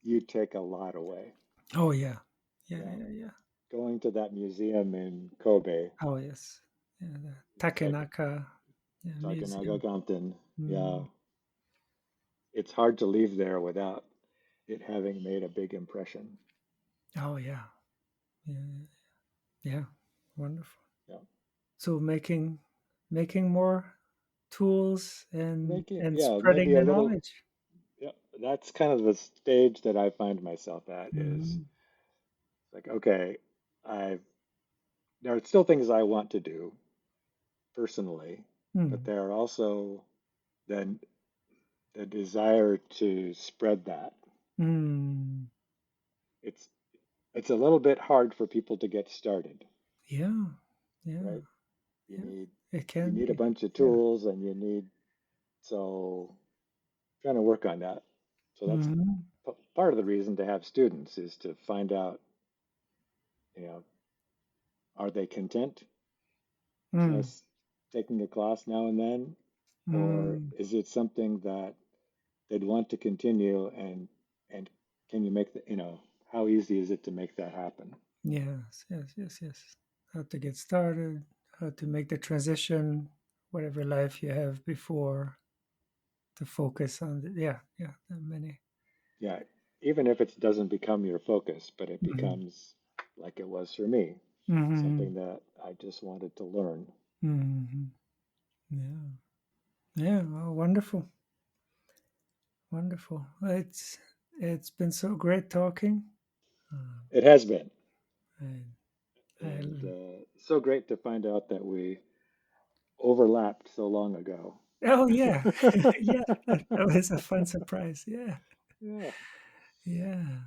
S2: you take a lot away.
S1: Oh yeah. Yeah,
S2: Yeah.
S1: yeah, yeah.
S2: Going to that museum in Kobe,
S1: Oh yes. Yeah, the
S2: it's like
S1: Takenaka, yeah,
S2: Takanaga
S1: museum.
S2: Kanten. Yeah.
S1: Mm.
S2: It's hard to leave there without it having made a big impression.
S1: Oh yeah. Yeah. Yeah. Wonderful.
S2: Yeah.
S1: So making more tools
S2: Make it,
S1: and
S2: yeah,
S1: spreading
S2: maybe a
S1: the
S2: little,
S1: knowledge.
S2: yeah, that's kind of the stage that I find myself at is
S1: Mm.
S2: like, okay, I there are still things I want to do personally, but
S1: Mm.
S2: there are also then the desire to spread that.
S1: Mm.
S2: It's it's a little bit hard for people to get started,
S1: Yeah. Yeah.
S2: right? You
S1: Yeah.
S2: need
S1: It
S2: you
S1: can
S2: need a
S1: be.
S2: bunch of
S1: Yeah.
S2: tools and you need so trying to work on that. So that's
S1: Mm.
S2: part of the reason to have students is to find out, you know, are they content
S1: Mm.
S2: just taking a class now and then, or
S1: Mm.
S2: is it something that they'd want to continue and can you make the, how easy is it to make that happen?
S1: Yes, yes, yes, yes. How to get started, how to make the transition, whatever life you have before, to focus on the, yeah, yeah, the many.
S2: Yeah, even if it doesn't become your focus, but it
S1: Mm-hmm.
S2: becomes like it was for me,
S1: Mm-hmm.
S2: something that I just wanted to learn.
S1: Mm-hmm. Yeah. Yeah. Oh, wonderful. Wonderful. It's been so great talking. Uh,
S2: It has been,
S1: and I,
S2: and so great to find out that we overlapped so long ago.
S1: oh yeah, yeah. That was a fun surprise. Yeah.
S2: Yeah,
S1: Yeah.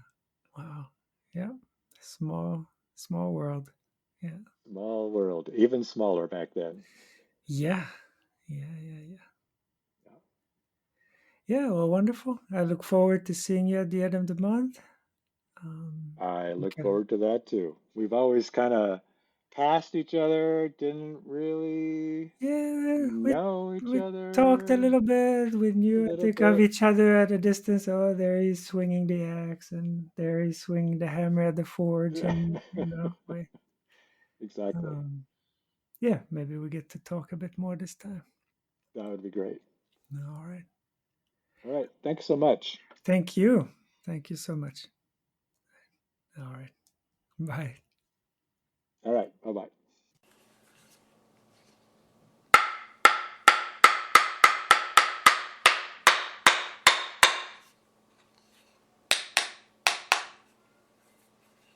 S1: Wow. Yeah. Small world. Yeah.
S2: small world, even smaller back then.
S1: Yeah. Yeah. Yeah. Yeah.
S2: Yeah.
S1: Yeah. Well, wonderful. I look forward to seeing you at the end of the month.
S2: I look
S1: Okay.
S2: forward to that too. We've always kind of passed each other, didn't really
S1: Yeah.
S2: know each
S1: We talked a
S2: other
S1: little bit. We
S2: a
S1: knew, I
S2: little
S1: think, of
S2: bit.
S1: each other at a distance. Oh, there he's swinging the axe, and there he's swinging the hammer at the forge, and we.
S2: Exactly.
S1: Um, yeah. Maybe we get to talk a bit more this time.
S2: That would be great.
S1: All right.
S2: All right. Thanks so much.
S1: Thank you. Thank you so much. All right. Bye.
S2: All right. Bye bye.